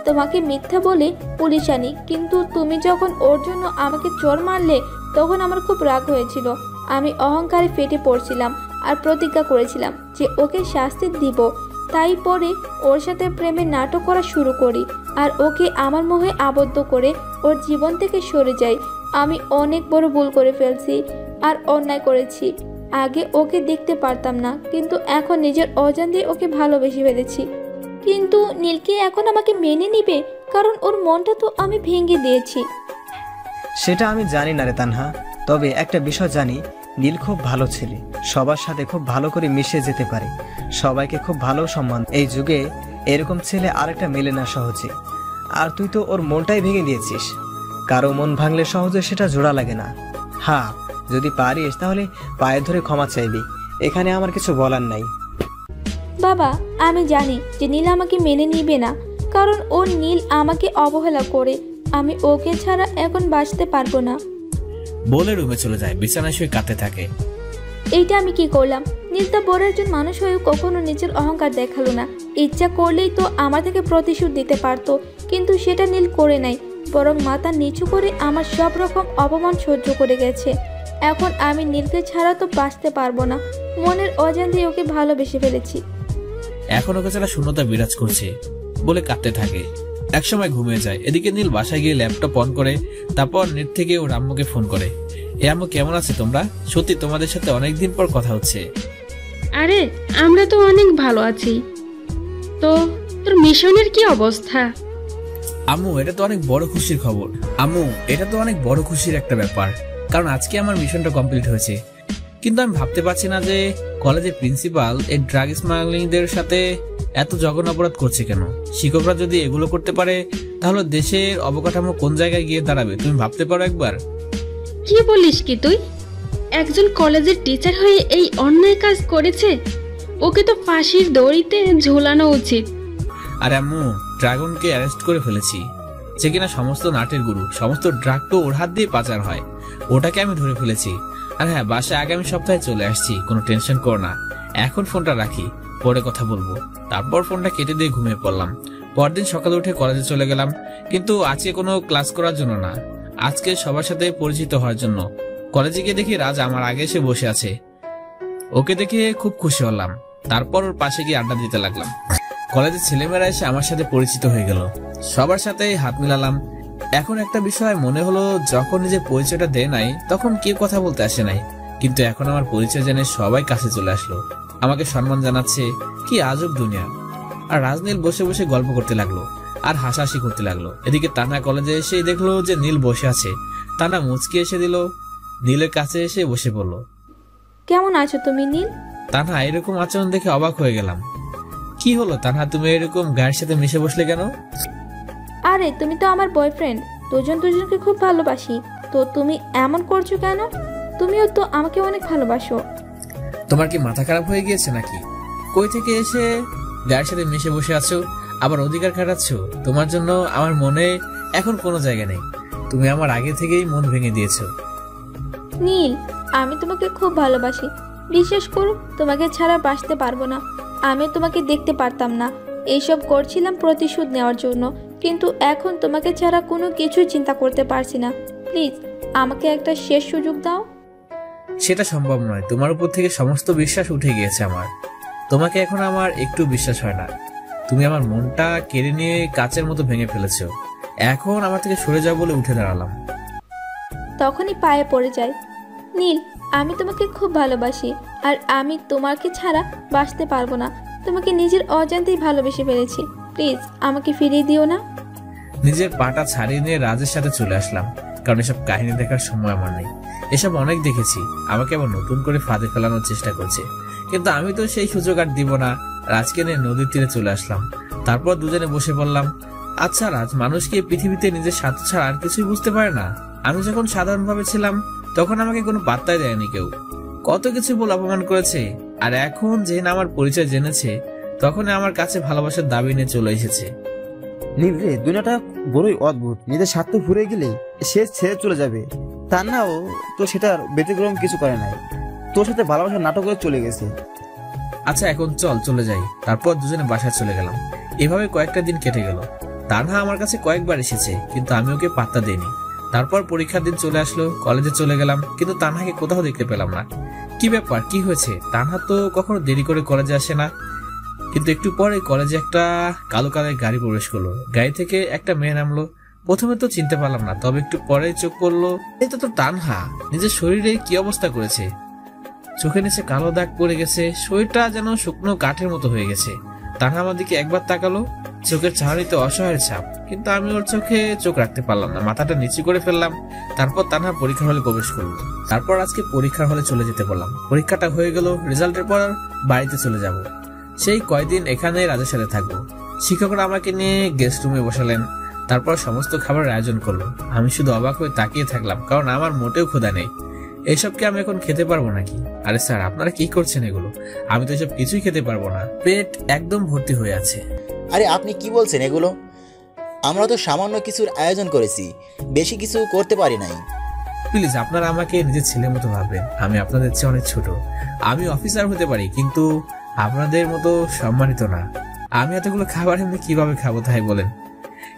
তোমাকে মিথ্যা বলে পুলিশ আনি, কিন্তু তুমি যখন ওর জন্য আমাকে চোর মারলে তখন আমার খুব রাগ হয়েছিল। আমি অহংকারে ফেটে পড়ছিলাম আর প্রতিজ্ঞা করেছিলাম যে ওকে শাস্তি দিব। তাই পরে ওর সাথে প্রেমের নাটক করা শুরু করি আর ওকে আমার মোহে আবদ্ধ করে ওর জীবন থেকে সরে যাই। আমি অনেক বড় ভুল করে ফেলছি আর অন্যায় করেছি। আগে ওকে দেখতে পারতাম না, কিন্তু এখন নিজের অজান্তে ওকে ভালোবেসে ফেলেছি। কিন্তু নীলকে এখন আমাকে মেনে নিবে, কারণ ওর মনটা তো আমি ভেঙে দিয়েছি। সেটা আমি জানি না রে তানহা, তবে একটা বিষয় জানি, নীল খুব ভালো ছেলে, সবার সাথে খুব ভালো করে মিশে যেতে পারে, সবাইকে খুব ভালো সম্মান। এই যুগে এরকম ছেলে আরেকটা মেলে না সহজে। আর তুই তো ওর মনটাই ভেঙে দিয়েছিস। কারো মন ভাঙলে সহজে সেটা জোড়া লাগে না। হ্যাঁ, যদি পারিস তাহলে পায়ে ধরে ক্ষমা চাইবি, এখানে আমার কিছু বলার নাই। বাবা, আমি জানি যে নীল আমাকে মেনে নিবে না, কারণ ও নীল আমাকে অবহেলা করে। আমি ওকে ছাড়া এখন বাঁচতে পারবো না। বলে রুমে চলে যায়, বিছানায় শুয়ে কাঁদতে থাকে। এইটা আমি কি করলাম? নীল তো বড় একজন মানুষ হয়েও কখনো নিজের অহংকার দেখালো না। ইচ্ছা করলেই তো আমার থেকে প্রতিশোধ দিতে পারতো, কিন্তু সেটা নীল করে নাই, বরং মাথা নিচু করে আমার সব রকম অপমান সহ্য করে গেছে। এখন আমি নীলকে ছাড়া তো বাঁচতে পারবো না। মনের অজান্তে ওকে ভালোবেসে ফেলেছি। এখন ওকে ছাড়া শূন্যতা বিরাজ করছে বলে কাঁদতে থাকে। একসময় ঘুমিয়ে যায়। এদিকে নীল বাসায় গিয়ে ল্যাপটপ অন করে, তারপর নেট থেকে ওর আম্মুকে ফোন করে। এ আম্মু, কেমন আছে তোমরা? সত্যি তোমাদের সাথে অনেকদিন পর কথা হচ্ছে। আরে আমরা তো অনেক ভালো আছি। তো তোর মিশনের কি অবস্থা? আম্মু, এটা তো অনেক বড় খুশির খবর। আম্মু, এটা তো অনেক বড় খুশির একটা ব্যাপার, কারণ আজকে আমার মিশনটা কমপ্লিট হয়েছে। কিন্তু আমি ভাবতে পারছি না যে কলেজের প্রিন্সিপাল এই ড্রাগ স্মাগলিংদের সাথে এত জঘন্য অপরাধ করছে কেন। শিক্ষকরা যদি এগুলো করতে পারে তাহলে দেশের অবকাঠামো কোন জায়গায় গিয়ে দাঁড়াবে, তুমি ভাবতে পারো একবার? কি বলিস কি তুই? একজন কলেজের টিচার হয়ে এই অন্যায় কাজ করেছে, ওকে তো ফাঁসির দড়িতে ঝোলানো উচিত। আর আম্মু, ড্রাগনকে অ্যারেস্ট করে ফেলেছি, যে কিনা সমস্ত নাটের গুরু। সমস্ত ড্রাগ তো ওর হাত দিয়ে পাচার হয়, ওটাকে আমি ধরে ফেলেছি। আর হ্যাঁ, বাসায় আগামী সপ্তাহে চলে আসছি, কোনো টেনশন করো না। এখন ফোনটা রাখি, পরে কথা বলবো। তারপর ফোনটা কেটে দিয়ে ঘুমিয়ে পড়লাম। পরদিন সকালে উঠে কলেজে চলে গেলাম, কিন্তু আজকে কোনো ক্লাস করার জন্য না, আজকে সবার সাথে পরিচিত হওয়ার জন্য। কলেজে গিয়ে দেখি রাজ আমার আগে এসে বসে আছে। ওকে দেখে খুব খুশি হলাম। তারপর ওর পাশে গিয়ে আড্ডা দিতে লাগলাম। কলেজের ছেলেমেয়েরা এসে আমার সাথে পরিচিত হয়ে গেল, সবার সাথে হাত মিলালাম। এখন একটা বিষয় মনে হলো, যখন নিজের পরিচয়টা দেয় নাই তখন কেউ কথা বলতে আসে নাই, কিন্তু এখন আমার পরিচয় জেনে সবাই কাছে চলে আসলো, আমাকে সম্মান জানাচ্ছে। কি আজব দুনিয়া। আর রাজনীল বসে বসে গল্প করতে লাগলো আর হাসাহাসি করতে লাগলো। এদিকে তানা কলেজে এসে দেখলো যে নীল বসে আছে। তানা মুচকি এসে দিল, নীলের কাছে এসে বসে পড়ল। কেমন আছো তুমি নীল? তানহা এরকম আচরণ দেখে অবাক হয়ে গেলাম। কি হলো তানহা, তুমি এরকম গায়ের সাথে মিশে বসলে কেন? আরে তুমি তো আমার বয়ফ্রেন্ড, দুজন দুজনকে খুব ভালোবাসি, তো তুমি এমন করছো কেন? তুমিও তো আমাকে অনেক ভালোবাসো। তোমার কি মাথা খারাপ হয়ে গিয়েছে নাকি? কই থেকে এসে গায়ের সাথে মিশে বসে আছো, আবার অধিকার খাটাচ্ছ? তোমার জন্য আমার মনে এখন কোনো জায়গা নেই, তুমি আমার আগে থেকেই মন ভেঙে দিয়েছো। নীল, আমি তোমাকে খুব ভালোবাসি, বিশ্বাস করো, তোমাকে ছাড়া বাঁচতে পারবো না। আমি তোমাকে দেখতে পারতাম না, এইসব করছিলাম প্রতিশোধ নেওয়ার জন্য, কিন্তু এখন তোমাকে ছাড়া কোনো কিছু চিন্তা করতে পারছি না। প্লিজ আমাকে একটা শেষ সুযোগ দাও। সেটা সম্ভব নয়, তোমার উপর থেকে সমস্ত বিশ্বাস উঠে গিয়েছে আমার। তোমাকে এখন আমার একটু বিশ্বাস হয় না। তুমি আমার মনটা কেড়ে নিয়ে কাচের মতো ভেঙে ফেলেছো। এখন আমার থেকে সরে যাও বলে উঠে দাঁড়ালাম। তখনই পায়ে পড়ে যায়। নীল, আমি তোমাকে খুব ভালোবাসি, আর আমি তোমাকে ছাড়া বাঁচতে পারবো না। তোমাকে নিজের অজান্তেই ভালোবেসে ফেলেছি। প্লিজ আমাকে ফিরিয়ে দিও না। নিজের পাটা ছাড়িয়ে নিয়ে রাজের সাথে চলে আসলাম, কারণ এসব কাহিনী দেখার সময় আমার নেই। এসব অনেক দেখেছি, আমাকে আবার নতুন করে ফাঁদে ফেলানোর চেষ্টা করছে, কিন্তু আমি তো সেই সুযোগ আর দিব না। রাজকে নিয়ে নদীর তীরে চলে আসলাম, তারপর দুজনে বসে পড়লাম। আচ্ছা রাজ, মানুষ কি পৃথিবীতে নিজের স্বার্থ ছাড়া আর কিছুই বুঝতে পারে না? আমি যখন সাধারণভাবে ছিলাম তখন আমাকে কোনো পাত্তাই দেয়নি কেউ, কত কিছু বলে অপমান করেছে, আর এখন যেদিন আমার পরিচয় জেনেছে তখন আমার কাছে ভালোবাসার দাবি নিয়ে চলে এসেছে। নীল রে, দুনিয়াটা বড়ই অদ্ভুত। নিজের স্বার্থ ফুরে গেলে সে ছেড়ে চলে যাবে, তার নাও তো সেটার ব্যতিক্রম কিছু করে নাই। তোর সাথে ভালোবাসার নাটক করে চলে গেছে। আচ্ছা এখন চলে যাই। তারপর দুজনে বাসায় চলে গেলাম। এভাবে কয়েকটা দিন কেটে গেল। তানহা আমার কাছে কয়েকবার এসেছে, কিন্তু আমি ওকে পাত্তা দেইনি। তারপর পরীক্ষার দিন চলে আসলো, কলেজে চলে গেলাম, কিন্তু তানহাকে কোথাও দেখতে পেলাম না। কি ব্যাপার, কি হয়েছে? তানহা তো কখনো দেরি করে কলেজে আসে না, কিন্তু একটু পরে কলেজে একটা কালো কালের গাড়ি প্রবেশ করলো। গাড়ি থেকে একটা মেয়ে নামলো। প্রথমে তো চিনতে পারলাম না, তবে একটু পরে চোখ পড়লো, এই তো তানহা। নিজের শরীরে কি অবস্থা করেছে, চোখের নিচে কালো দাগ পড়ে গেছে, শরীরটা যেন শুকনো কাঠের মতো হয়ে গেছে। তানহা আমার দিকে একবার তাকালো, চোখের চাহনিতে অসহায়ের ছাপ, কিন্তু আমি ওর চোখে চোখ রাখতে পারলাম না, মাথাটা নিচু করে ফেললাম। তারপর তানহা পরীক্ষার হলে প্রবেশ করলো। তারপর আজকে পরীক্ষার হলে চলে যেতে বললাম। পরীক্ষাটা হয়ে গেল, রেজাল্টের পর বাড়িতে চলে যাব। সেই কয়দিন এখানে রাজের সাথে থাকবো। শিক্ষকরা আমাকে নিয়ে গেস্ট রুমে বসালেন, তারপর সমস্ত খাবারের আয়োজন করলো। আমি শুধু অবাক হয়ে তাকিয়ে থাকলাম, কারণ আমার মোটেও ক্ষুধা নেই। এইসব কি আমি এখন খেতে পারবো নাকি? আরে স্যার, আপনারা কি করছেন এগুলো? আমি তো এসব কিছুই খেতে পারবো না, পেট একদম ভর্তি হয়ে আছে। আরে আপনি কি বলছেন এগুলো? আমরা তো সামান্য কিছুর আয়োজন করেছি, বেশি কিছু করতে পারি নাই। প্লিজ আপনারা আমাকে নিজের ছেলের মতো ভাববেন। আমি আপনাদের চেয়ে অনেক ছোট। আমি অফিসার হতে পারি, কিন্তু আপনাদের মতো সম্মানিত না। আমি এতগুলো খাবার এমনি কিভাবে খাবো তাই বলেন?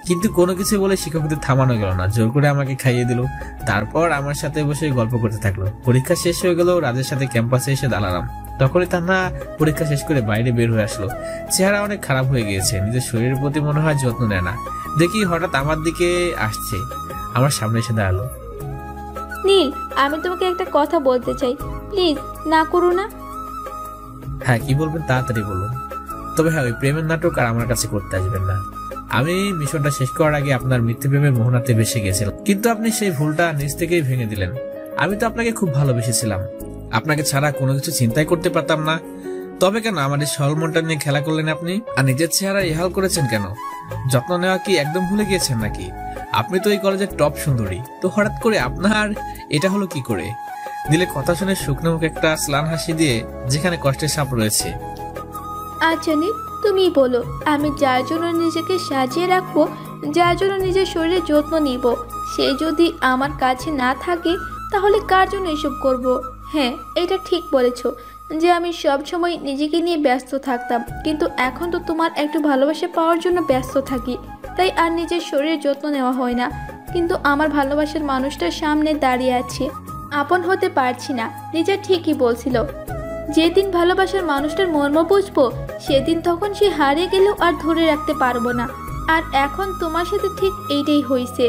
কিন্তু কোনো কিছু বলে শিক্ষকদের থামানো গেল না, জোর করে আমাকে খাইয়ে দিল। তারপর আমার সাথে বসে গল্প করতে থাকলো। পরীক্ষা শেষ হয়ে গেল, রাজের সাথে ক্যাম্পাসে এসে দাঁড়ালাম। তখনই তান্না পরীক্ষা শেষ করে বাইরে বের হয়ে আসলো। চেহারা অনেক খারাপ হয়ে গিয়েছে, নিজের শরীরের প্রতি মনে হয় যত্ন নেয় না। দেখি হঠাৎ আমার দিকে আসছে, আমার সামনে এসে দাঁড়ালো। নীল, আমি তোমাকে একটা কথা বলতে চাই, প্লিজ না করো না। হ্যাঁ, কি বলবেন তাড়াতাড়ি বলুন। তবে হ্যাঁ, ওই প্রেমের নাটক আর আমার কাছে করতে আসবেন না। আমি মিশনটা শেষ করার আগে আপনার মৃত্যু প্রেমে মোহনাতে বেসে গেছিলাম, কিন্তু আপনি সেই ভুলটা নিজ থেকেই ভেঙে দিলেন। আমি তো আপনাকে খুব ভালোবেসেছিলাম, আপনাকে ছাড়া কোনো কিছু চিন্তাই করতে পারতাম না। তবে কেন আমাদের সরল মনটা নিয়ে খেলা করলেন আপনি? আর নিজের চেহারা ইহাল করেছেন কেন? যত্ন নেওয়া কি একদম ভুলে গিয়েছেন নাকি? আপনি তো এই কলেজের টপ সুন্দরী, তো হঠাৎ করে আপনার এটা হলো কি করে? দিলে কথা শুনে শুকনো মুখে একটা স্লান হাসি দিয়ে যেখানে কষ্টের সাপ রয়েছে। আচ্ছা নীল, তুমি বলো, আমি যার জন্য নিজেকে সাজিয়ে রাখবো, যার জন্য নিজের শরীরের যত্ন নিব, সে যদি আমার কাছে না থাকে তাহলে কার জন্য এসব করব? হ্যাঁ, এটা ঠিক বলেছ যে আমি সব সময় নিজেকে নিয়ে ব্যস্ত থাকতাম, কিন্তু এখন তো তোমার একটু ভালোবাসা পাওয়ার জন্য ব্যস্ত থাকি, তাই আর নিজের শরীরের যত্ন নেওয়া হয় না। কিন্তু আমার ভালোবাসার মানুষটার সামনে দাঁড়িয়ে আছে, আপন হতে পারছি না। নিজে ঠিকই বলছিল, যেদিন ভালোবাসার মানুষটার মর্ম বুঝবো সেদিন তখন সে হারিয়ে গেলেও আর ধরে রাখতে পারবো না। আর এখন তোমার সাথে ঠিক এইটাই হয়েছে।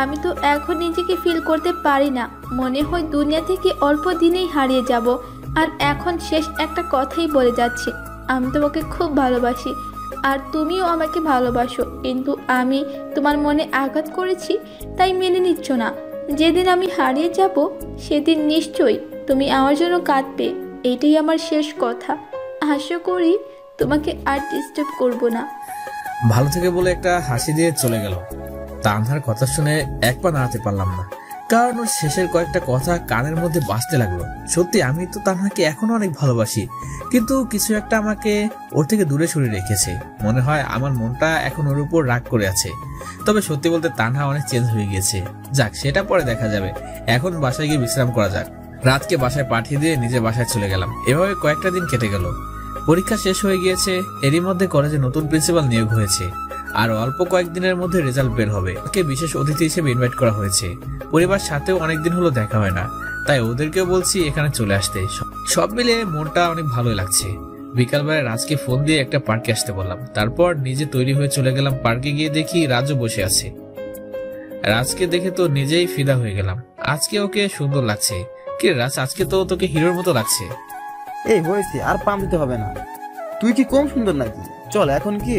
আমি তো এখন নিজেকে ফিল করতে পারি না, মনে হয় দুনিয়া থেকে অল্প দিনেই হারিয়ে যাব। আর এখন শেষ একটা কথাই বলে যাচ্ছি, আমি তোমাকে খুব ভালোবাসি আর তুমিও আমাকে ভালোবাসো, কিন্তু আমি তোমার মনে আঘাত করেছি তাই মেনে নিচ্ছ না। যেদিন আমি হারিয়ে যাব সেদিন নিশ্চয়ই তুমি আমার জন্য কাঁদবে। এটাই আমার শেষ কথা, আশা করি তোমাকে আর ডিস্টার্ব করব না। ভালো থেকে বলে একটা হাসি দিয়ে চলে গেল। তানহার কথা শুনে এক পা নাড়াতে পারলাম না, কারণ ওর শেষের কয়েকটা কথা কানের মধ্যে বাজতে লাগলো। সত্যি আমি তো তানহাকে এখনো অনেক ভালোবাসি, কিন্তু কিছু একটা আমাকে ওর থেকে দূরে সরিয়ে রেখেছে। মনে হয় আমার মনটা এখন ওর উপর রাগ করে আছে। তবে সত্যি বলতে তানহা অনেক চেঞ্জ হয়ে গিয়েছে। যাক, সেটা পরে দেখা যাবে, এখন বাসায় গিয়ে বিশ্রাম করা যাক। রাতকে বাসায় পাঠিয়ে দিয়ে নিজে বাসায় চলে গেলাম। এভাবে কয়েকটা দিন কেটে গেল। পরীক্ষা শেষ হয়ে গিয়েছে, এরই মধ্যে কলেজে নতুন প্রিন্সিপাল নিয়োগ হয়েছে, আর অল্প কয়েকদিনের মধ্যে রেজাল্ট বের হবে। ওকে বিশেষ অতিথি হিসেবে ইনভাইট করা হয়েছে। পরিবার সাথেও অনেকদিন হলো দেখা হয় না, তাই ওদেরকেও বলছি এখানে চলে আসতে। সব মিলে মনটা অনেক ভালোই লাগছে। বিকালবেলায় রাজকে ফোন দিয়ে একটা পার্কে আসতে বললাম, তারপর নিজে তৈরি হয়ে চলে গেলাম। পার্কে গিয়ে দেখি রাজও বসে আছে। রাজকে দেখে তো নিজেই ফিদা হয়ে গেলাম। আজকে ওকে সুন্দর লাগছে। কি রাজ, আজকে তো তোকে হিরোর মতো লাগছে। এই হয়েছে, আর পাম দিতে হবে না। তুই কি কম সুন্দর নাকি? চল এখন কি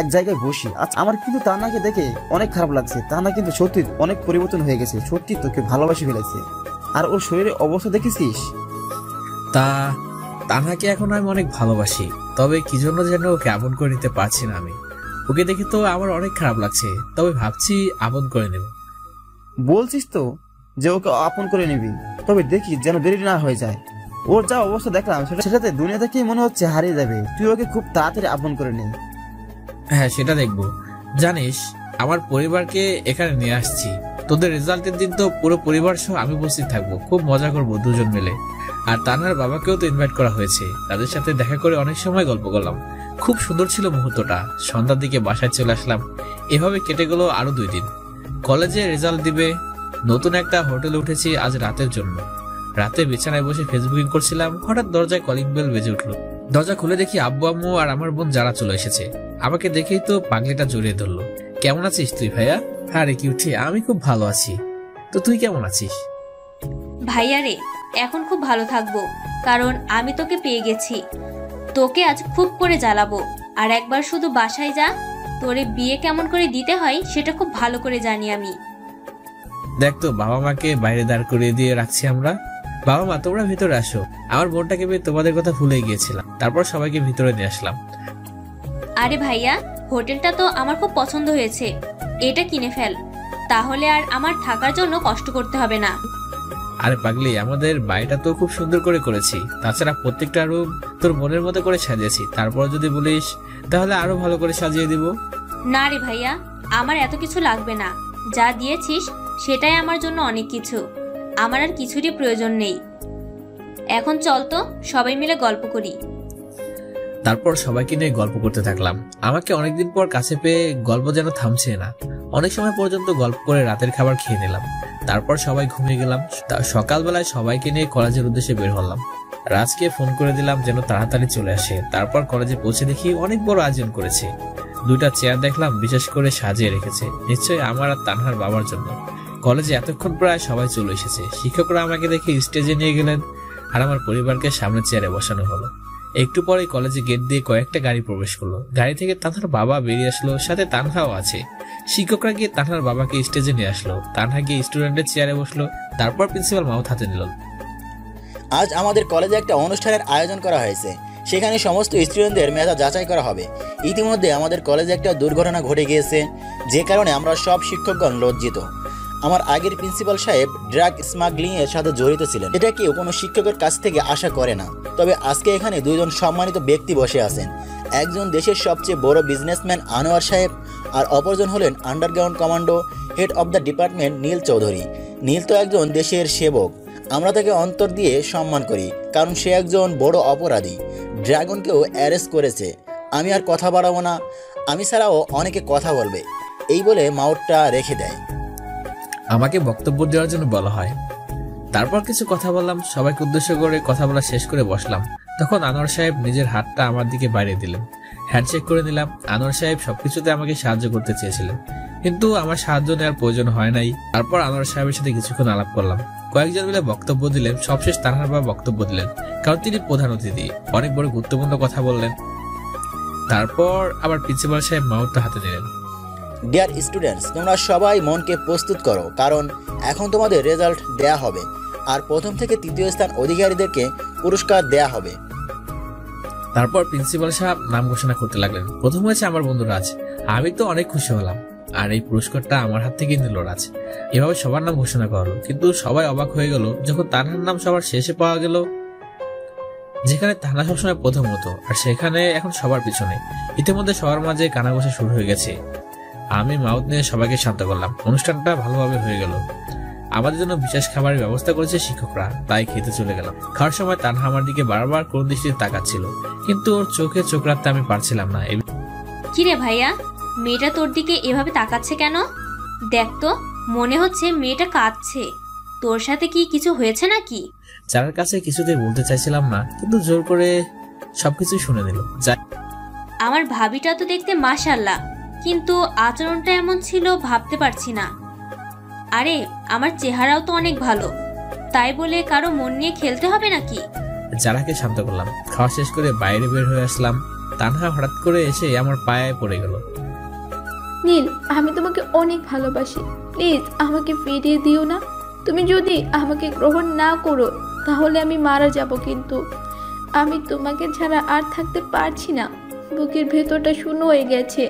এক জায়গায় বসি। আচ্ছা, আমার কিন্তু তান্নাকে দেখে অনেক খারাপ লাগছে। তান্না কিন্তু সত্যি অনেক পরিবর্তন হয়ে গেছে, সত্যি তোকে ভালোবাসি ফেলেছে। আর ওর শরীরের অবস্থা দেখেছিস? তানহাকে এখন আমি অনেক ভালোবাসি, তবে কি জন্য যেন ওকে আপন করে নিতে পারছি না। আমি ওকে দেখে তো আমার অনেক খারাপ লাগছে, তবে ভাবছি আপন করে নেব। বলছিস তো যে ওকে আপন করে নিবি, তবে দেখি যেন দেরি না হয়ে যায়। ওর যা অবস্থা দেখলাম সেটাতে দুনিয়া থেকেই মনে হচ্ছে হারিয়ে যাবে। তুই ওকে খুব তাড়াতাড়ি আপন করে নে। হ্যাঁ, সেটা দেখবো। জানিস, আমার পরিবারকে এখানে নিয়ে আসছি। তোদের রেজাল্টের দিন তো পুরো পরিবার সহ আমি উপস্থিত থাকবো, খুব মজা করবো দুজন মিলে। আর তানহার বাবাকেও তো ইনভাইট করা হয়েছে। তাদের সাথে দেখা করে অনেক সময় গল্প করলাম, খুব সুন্দর ছিল মুহূর্তটা। সন্ধ্যার দিকে বাসায় চলে আসলাম। এভাবে কেটে গেল আরো 2 দিন। কলেজে রেজাল্ট দিবে, নতুন একটা হোটেলে উঠেছি আজ রাতের জন্য। রাতে বিছানায় বসে ফেসবুকিং করছিলাম, হঠাৎ দরজায় কলিং বেল বেজে উঠলো। দরজা খুলে দেখি আব্বু আম্মু আর আমার বোন যারা চলে এসেছে। আমাকে দেখেই তো পাগলিটা জড়িয়ে ধরলো। কেমন আছিস তুই ভাইয়া? হ্যাঁ রে কিউটি, আমি খুব ভালো আছি। তো তুই কেমন আছিস? ভাইয়া রে, এখন খুব ভালো থাকবো, কারণ আমি তোকে পেয়ে গেছি। তোকে আজ খুব করে জ্বালাবো। আর একবার শুধু বাসায় যা, তোরে বিয়ে কেমন করে দিতে হয় সেটা খুব ভালো করে জানি আমি। দেখ তো, বাবা মাকে বাইরে দাঁড় করিয়ে দিয়ে রাখছি আমরা। বাবা মা, তোমরা ভিতরে আসো। আমার বোনটাকে পেয়ে তোমাদের কথা ভুলে গিয়েছিলাম। তারপর সবাইকে ভিতরে নিয়ে আসলাম। আরে ভাইয়া, হোটেলটা তো আমার খুব পছন্দ হয়েছে, এটা কিনে ফেল, তাহলে আর আমার থাকার জন্য কষ্ট করতে হবে না। আরে পাগলি, আমাদের বাড়িটা তো খুব সুন্দর করে করেছি। তাছাড়া প্রত্যেকটা রুম তোর মনের মতো করে সাজিয়েছি। তারপর যদি বলিস তাহলে আরো ভালো করে সাজিয়ে দিব। না রে ভাইয়া, আমার এত কিছু লাগবে না। যা দিয়েছিস সেটাই আমার জন্য অনেক কিছু। আমার আর কিছুরই প্রয়োজন নেই। এখন চল তো সবাই মিলে গল্প করি। তারপর সবাইকে নিয়ে গল্প করতে থাকলাম। আমাকে অনেকদিন পর কাছে পেয়ে গল্প যেন থামছে না। অনেক সময় পর্যন্ত গল্প করে রাতের খাবার খেয়ে নিলাম। তারপর সবাই ঘুমিয়ে গেলাম। সকালবেলায় সবাইকে নিয়ে কলেজের উদ্দেশ্যে বের হলাম। রাজকে ফোন করে দিলাম যেন তাড়াতাড়ি চলে আসে। তারপর কলেজে পৌঁছে দেখি অনেক বড় আয়োজন করেছে। 2টা চেয়ার দেখলাম বিশেষ করে সাজিয়ে রেখেছে, নিশ্চয়ই আমার আর তানহার বাবার জন্য। কলেজে এতক্ষণ প্রায় সবাই চলে এসেছে। শিক্ষকরা আমাকে দেখে স্টেজে নিয়ে গেলেন আর আমার পরিবারকে সামনের চেয়ারে বসানো হলো। একটু পরে কলেজে গেট দিয়ে কয়েকটা গাড়ি প্রবেশ করলো। গাড়ি থেকে তানহার বাবা বেরিয়ে আসলো, সাথে তানহাও আছে। শিক্ষকরা গিয়ে তানহার বাবাকে স্টেজে নিয়ে আসলো। তানহা গিয়ে স্টুডেন্টের চেয়ারে বসলো। তারপর প্রিন্সিপাল মাউথ হাতে নিল। আজ আমাদের কলেজে একটা অনুষ্ঠানের আয়োজন করা হয়েছে, সেখানে সমস্ত স্টুডেন্টদের মেধা যাচাই করা হবে। ইতিমধ্যে আমাদের কলেজে একটা দুর্ঘটনা ঘটে গিয়েছে, যে কারণে আমরা সব শিক্ষকগণ লজ্জিত। আমার আগের প্রিন্সিপাল সাহেব ড্রাগ স্মাগলিং এর সাথে জড়িত ছিলেন। এটা কেউ কোনো শিক্ষকের কাছ থেকে আশা করে না। তবে আজকে এখানে 2 জন সম্মানিত ব্যক্তি বসে আছেন। একজন দেশের সবচেয়ে বড় বিজনেসম্যান আনোয়ার সাহেব, আর অপরজন হলেন underground commando head of the department Neel Chowdhury. Neel তো একজন দেশের সেবক। আমরা তাকে অন্তর দিয়ে সম্মান করি, কারণ সে একজন বড় অপরাধী। ড্রাগনকেও অ্যারেস্ট করেছে। আমি আর কথা বাড়াবো না, আমি ছাড়াও অনেকে কথা বলবে, এই বলে মাউথটা রেখে দেয়। আমাকে বক্তব্য দেওয়ার জন্য বলা হয়। তারপর কিছু কথা বললাম, সবাইকে উদ্দেশ্য করে কথা বলা শেষ করে বসলাম। তখন আনোয়ার সাহেব নিজের হাতটা আমার দিকে বাড়িয়ে দিলেন। হ্যান্ডশেক করে নিলাম। আনোয়ার সাহেব সবকিছুতে আমাকে সাহায্য করতে চেয়েছিলেন, কিন্তু আমার সাহায্য নেওয়ার প্রয়োজন হয় নাই। তারপর আনোয়ার সাহেবের সাথে কিছুক্ষণ আলাপ করলাম। কয়েকজন মিলে বক্তব্য দিলেন। সবশেষ তানহার বাবা বক্তব্য দিলেন, কারণ তিনি প্রধান অতিথি। অনেক বড় গুরুত্বপূর্ণ কথা বললেন। তারপর আবার প্রিন্সিপাল সাহেব মাউথটা হাতে নিলেন। ডিয়ার স্টুডেন্টস, তোমরা সবাই মনকে প্রস্তুত করো, কারণ এখন তোমাদের রেজাল্ট দেয়া হবে, আর প্রথম থেকে 3য় স্থান অধিকারীদেরকে পুরস্কার দেয়া হবে। তারপর প্রিন্সিপাল সাহেব নাম ঘোষণা করতে লাগলেন। প্রথম হয়েছে আমার বন্ধু রাজ। আমি তো অনেক খুশি হলাম, আর এই পুরস্কারটা আমার হাত থেকে নিল রাজ। এভাবে সবার নাম ঘোষণা করলো, কিন্তু সবাই অবাক হয়ে গেল যখন তানহার নাম সবার শেষে পাওয়া গেল। যেখানে তানহা সবসময় প্রথম হতো, আর সেখানে এখন সবার পিছনে। ইতিমধ্যে সবার মাঝে কানাঘোষা শুরু হয়ে গেছে। আমি মাউথ নিয়ে সবাইকে শান্ত করলাম। অনুষ্ঠানটা ভালোভাবে হয়ে গেল। আমাদের জন্য বিশেষ খাবারের ব্যবস্থা করেছে শিক্ষকরা, তাই খেতে চলে গেলাম। খাওয়ার সময় তানহা আমার দিকে বারবার কোন দৃষ্টিতে তাকাচ্ছিল, কিন্তু ওর চোখে চোখ রাখতে আমি পারছিলাম না। কিরে ভাইয়া, মেয়েটা তোর দিকে এভাবে তাকাচ্ছে কেন? দেখ তো, মনে হচ্ছে মেয়েটা কাঁদছে। তোর সাথে কি কিছু হয়েছে নাকি? যার কাছে কিছুতেই বলতে চাইছিলাম না, কিন্তু জোর করে সবকিছু শুনে নিল। আমার ভাবিটা তো দেখতে মাশাআল্লাহ, কিন্তু আচরণটা এমন ছিল ভাবতে পারছি না। আরে আমার চেহারাও তো অনেক ভালো, তাই বলে কারো মন নিয়ে খেলতে হবে নাকি? যারাকে শান্ত করলাম। খাওয়া শেষ করে বাইরে বের হয়ে আসলাম। তানহা হঠাৎ করে এসে আমার পায়ে পড়ে গেল। নীল, আমি তোমাকে অনেক ভালোবাসি, প্লিজ আমাকে ফিরিয়ে দিও না। তুমি যদি আমাকে গ্রহণ না করো তাহলে আমি মারা যাব, কিন্তু আমি তোমাকে ছাড়া আর থাকতে পারছি না। বুকের ভেতরটা শূন্য হয়ে গেছে,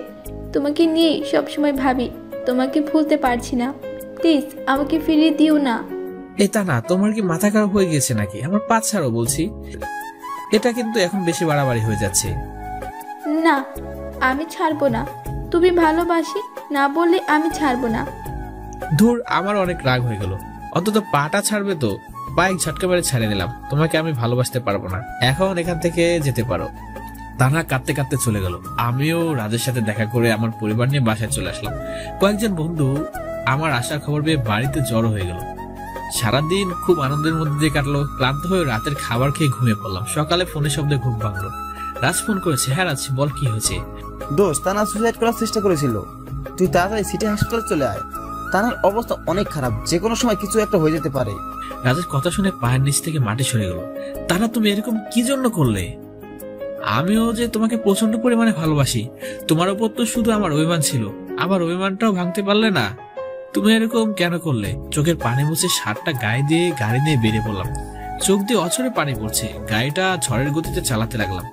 তোমাকে নিয়ে সবসময় ভাবি, তোমাকে ভুলতে পারছি না। প্লিজ আমাকে ফিরিয়ে দিও না। এটা না, তোমার কি মাথা খারাপ হয়ে গেছে নাকি? আমার পা ছাড়ো বলছি। এটা কিন্তু এখন বেশি বাড়াবাড়ি হয়ে যাচ্ছে। না, আমি ছাড়বো না। তুমি ভালোবাসি না বললে আমি ছাড়বো না। ধুর, আমার অনেক রাগ হয়ে গেল। অন্তত পাটা ছাড়বে তো। বাইক ঝটকা মেরে ছাড়ে দিলাম। তোমাকে আমি ভালোবাসতে পারবো না, এখন এখান থেকে যেতে পারো। তানহা কাঁদতে কাঁদতে চলে গেল। আমিও রাজের সাথে দেখা করে আমার পরিবার নিয়ে বাসায় চলে আসলাম। কয়েকজন বন্ধু আমার আসার খবর পেয়ে বাড়িতে জড়ো হয়ে গেল। সারাদিন খুব আনন্দের মধ্যে দিয়ে কাটলো। ক্লান্ত হয়ে রাতের খাবার খেয়ে ঘুমিয়ে পড়লাম। সকালে ফোনের শব্দে ঘুম ভাঙলো। রাজ ফোন করেছে। হ্যাঁ রাজ, বল কি হয়েছে? দোস্ত, তানহা সুসাইড করার চেষ্টা করেছিল। তুই তাড়াতাড়ি সিটি হাসপাতালে চলে আয়। তানহার অবস্থা অনেক খারাপ, যে কোনো সময় কিছু একটা হয়ে যেতে পারে। রাজের কথা শুনে পায়ের নিচ থেকে মাটি সরে গেল। তানহা, তুমি এরকম কি জন্য করলে? আমিও যে তোমাকে প্রচন্ড পরিমাণে ভালোবাসি। তোমার উপর তো শুধু আমার অভিমান ছিল, আবার অভিমানটাও ভাঙতে পারলে না। তুমি এরকম কেন করলে? চোখের পানি মুছে শার্টটা গায়ে দিয়ে গাড়ি নিয়ে বেরিয়ে পড়লাম। চোখ দিয়ে অঝরে পানি পড়ছে। গাড়িটা ঝড়ের গতিতে চালাতে লাগলাম।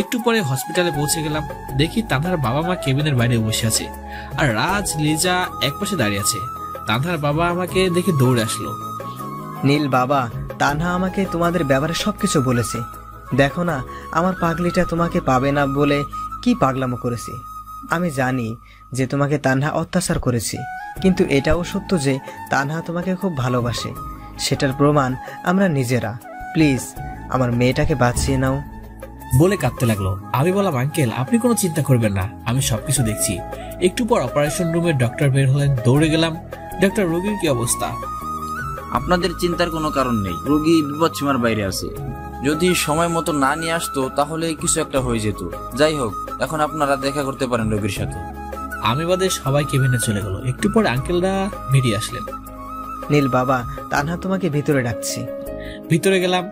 একটু পরে হসপিটালে পৌঁছে গেলাম। দেখি তানহার বাবা মা কেবিনের বাইরে বসে আছে, আর রাজ লিজা একপাশে দাঁড়িয়ে আছে। তানহার বাবা আমাকে দেখে দৌড়ে আসলো। নীল বাবা, তানহা আমাকে তোমাদের ব্যাপারে সবকিছু বলেছে। দেখো না, আমার পাগলিটা তোমাকে পাবে না বলে কি পাগলামো করেছে। আমি জানি যে তোমাকে তানহা অত্যাচার করেছে, কিন্তু এটাও সত্য যে তানহা তোমাকে খুব ভালোবাসে। সেটার প্রমাণ আমরা নিজেরা। প্লিজ আমার মেয়েটাকে বাঁচিয়ে নাও। বলে কাঁদতে লাগলো। আমি বললাম, আঙ্কেল আপনি কোনো চিন্তা করবেন না, আমি সবকিছু দেখছি। একটু পর অপারেশন রুমে ডক্টর বের হলেন। দৌড়ে গেলাম। ডক্টর, রোগীর কি অবস্থা? আপনাদের চিন্তার কোনো কারণ নেই, রোগী বিপদসীমার বাইরে আছে। যদি সময় মতো না নিয়ে আসতো তাহলে কিছু একটা হয়ে যেত। যাই হোক, এখন আপনারা দেখা করতে পারেন রোগীর সাথে। আমি বাদে সবাই কেবিনে চলে গেল। একটু পর আঙ্কেলরা বেরিয়ে আসলেন। নীল বাবা, তানহা তোমাকে ভিতরে ডাকছি। ভিতরে গেলাম।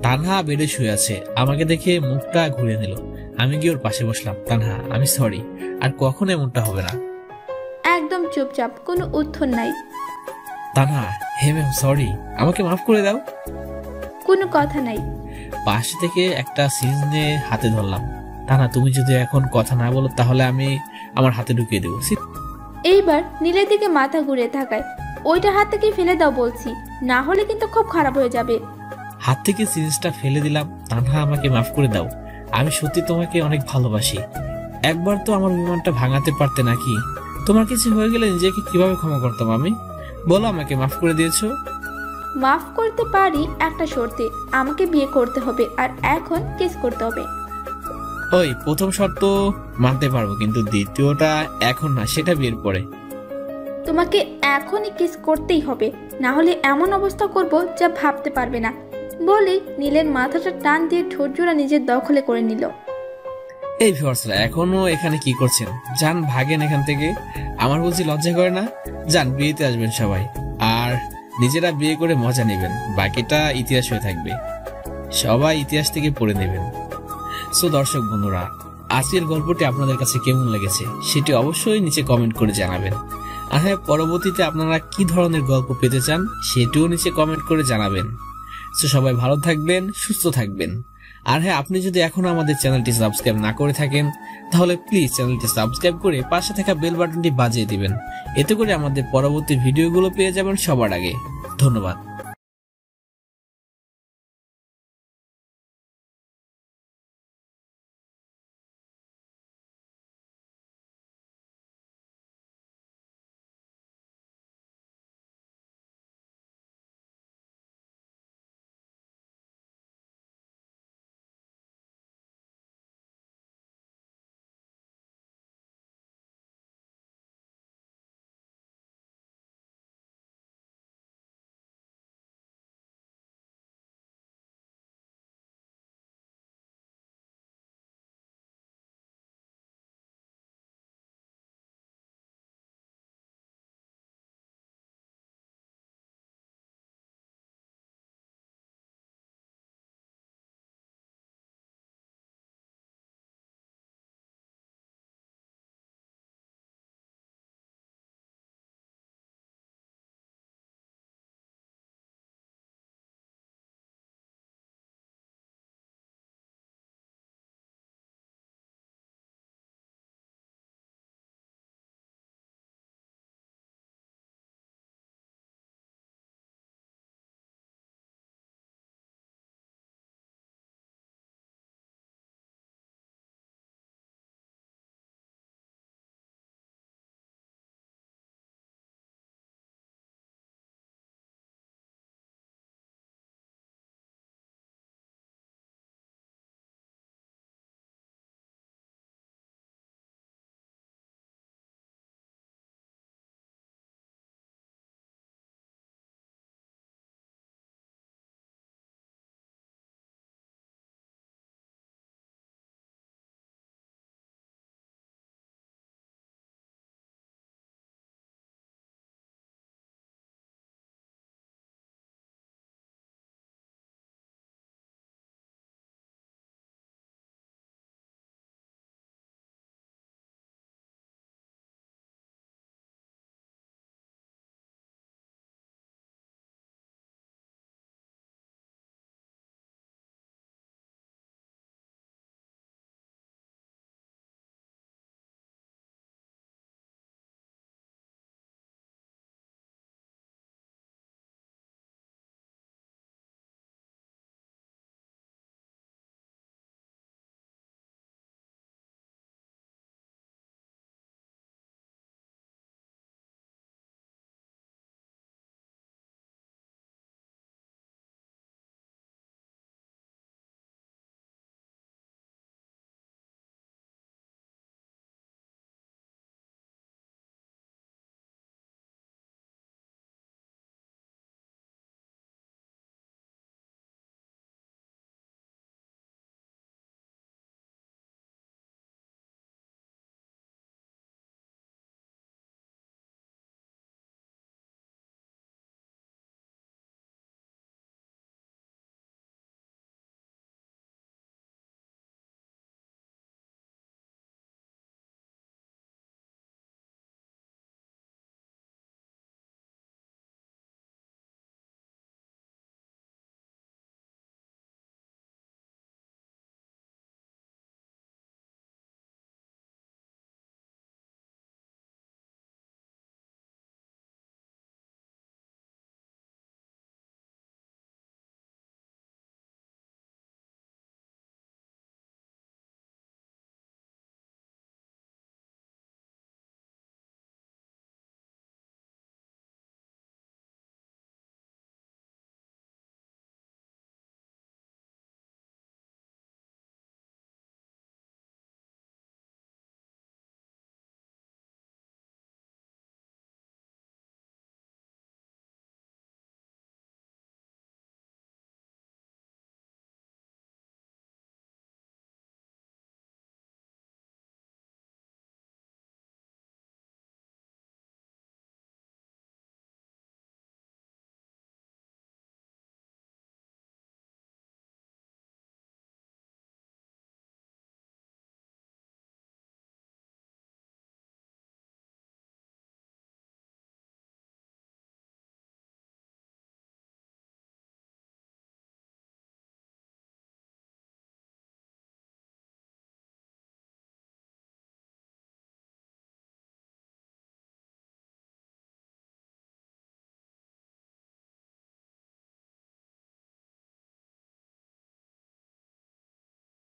তানহা বেডে শুয়ে আছে। আমাকে দেখে মুখটা ঘুরে নিল। আমি গিয়ে ওর পাশে বসলাম। তানহা, আমি সরি, আর কখনো এমনটা হবে না। একদম চুপচাপ, কোনো উত্তর নাই। তানহা, হে ম্যাম সরি, আমাকে মাফ করে দাও। কোনো কথা নাই। পাশে থেকে একটা সিরিজ নিয়ে হাতে ধরলাম। তানহা, তুমি যদি এখন কথা না বলো তাহলে আমি আমার হাতে ঢুকিয়ে দেবো। এইবার নীলের দিকে মাথা ঘুরে থাকায়, ওইটা হাত থেকে ফেলে দাও বলছি, না হলে কিন্তু খুব খারাপ হয়ে যাবে। হাত থেকে সিরিজটা ফেলে দিলাম। তানহা, আমাকে মাফ করে দাও। আমি সত্যি তোমাকে অনেক ভালোবাসি। একবার তো আমার বিমানটা ভাঙাতে পারতে নাকি? তোমার কিছু হয়ে গেলে নিজেকে কিভাবে ক্ষমা করতাম আমি? বলো, আমাকে মাফ করে দিয়েছো। মাফ করতে পারি একটা শর্তে, আমাকে বিয়ে করতে হবে আর এখন কিস করতে হবে। ওই প্রথম শর্ত মানতে পারবো, কিন্তু দ্বিতীয়টা এখন না, সেটা বিয়ের পরে। তোমাকে এখনই কিস করতেই হবে, না হলে এমন অবস্থা করব যা ভাবতে পারবে না। বলেই নীলের মাথাটা টান দিয়ে ঠোঁট জোড়া নিজের দখলে করে নিল। এই ভিউয়ার্সরা এখনো এখানে কি করছেন? যান, ভাগেন এখান থেকে। আমার বলছি লজ্জা করে না? যান, বিয়েতে আসবেন সবাই, আর নিজেরা বিয়ে করে মজা নেবেন। বাকিটা ইতিহাস হয়ে থাকবে, সবাই ইতিহাস থেকে পড়ে নেবেন। সো দর্শক বন্ধুরা, আজকের গল্পটি আপনাদের কাছে কেমন লেগেছে সেটি অবশ্যই নিচে কমেন্ট করে জানাবেন। আর হ্যাঁ, পরবর্তীতে আপনারা কি ধরনের গল্প পেতে চান সেটিও নিচে কমেন্ট করে জানাবেন। সো সবাই ভালো থাকবেন, সুস্থ থাকবেন। আর হ্যাঁ, আপনি যদি এখনো আমাদের চ্যানেলটি সাবস্ক্রাইব না করে থাকেন তাহলে প্লিজ চ্যানেলটি সাবস্ক্রাইব করে পাশে থাকা বেল বাটনটি বাজিয়ে দিবেন। এতে করে আমাদের পরবর্তী ভিডিওগুলো পেয়ে যাবেন সবার আগে। ধন্যবাদ।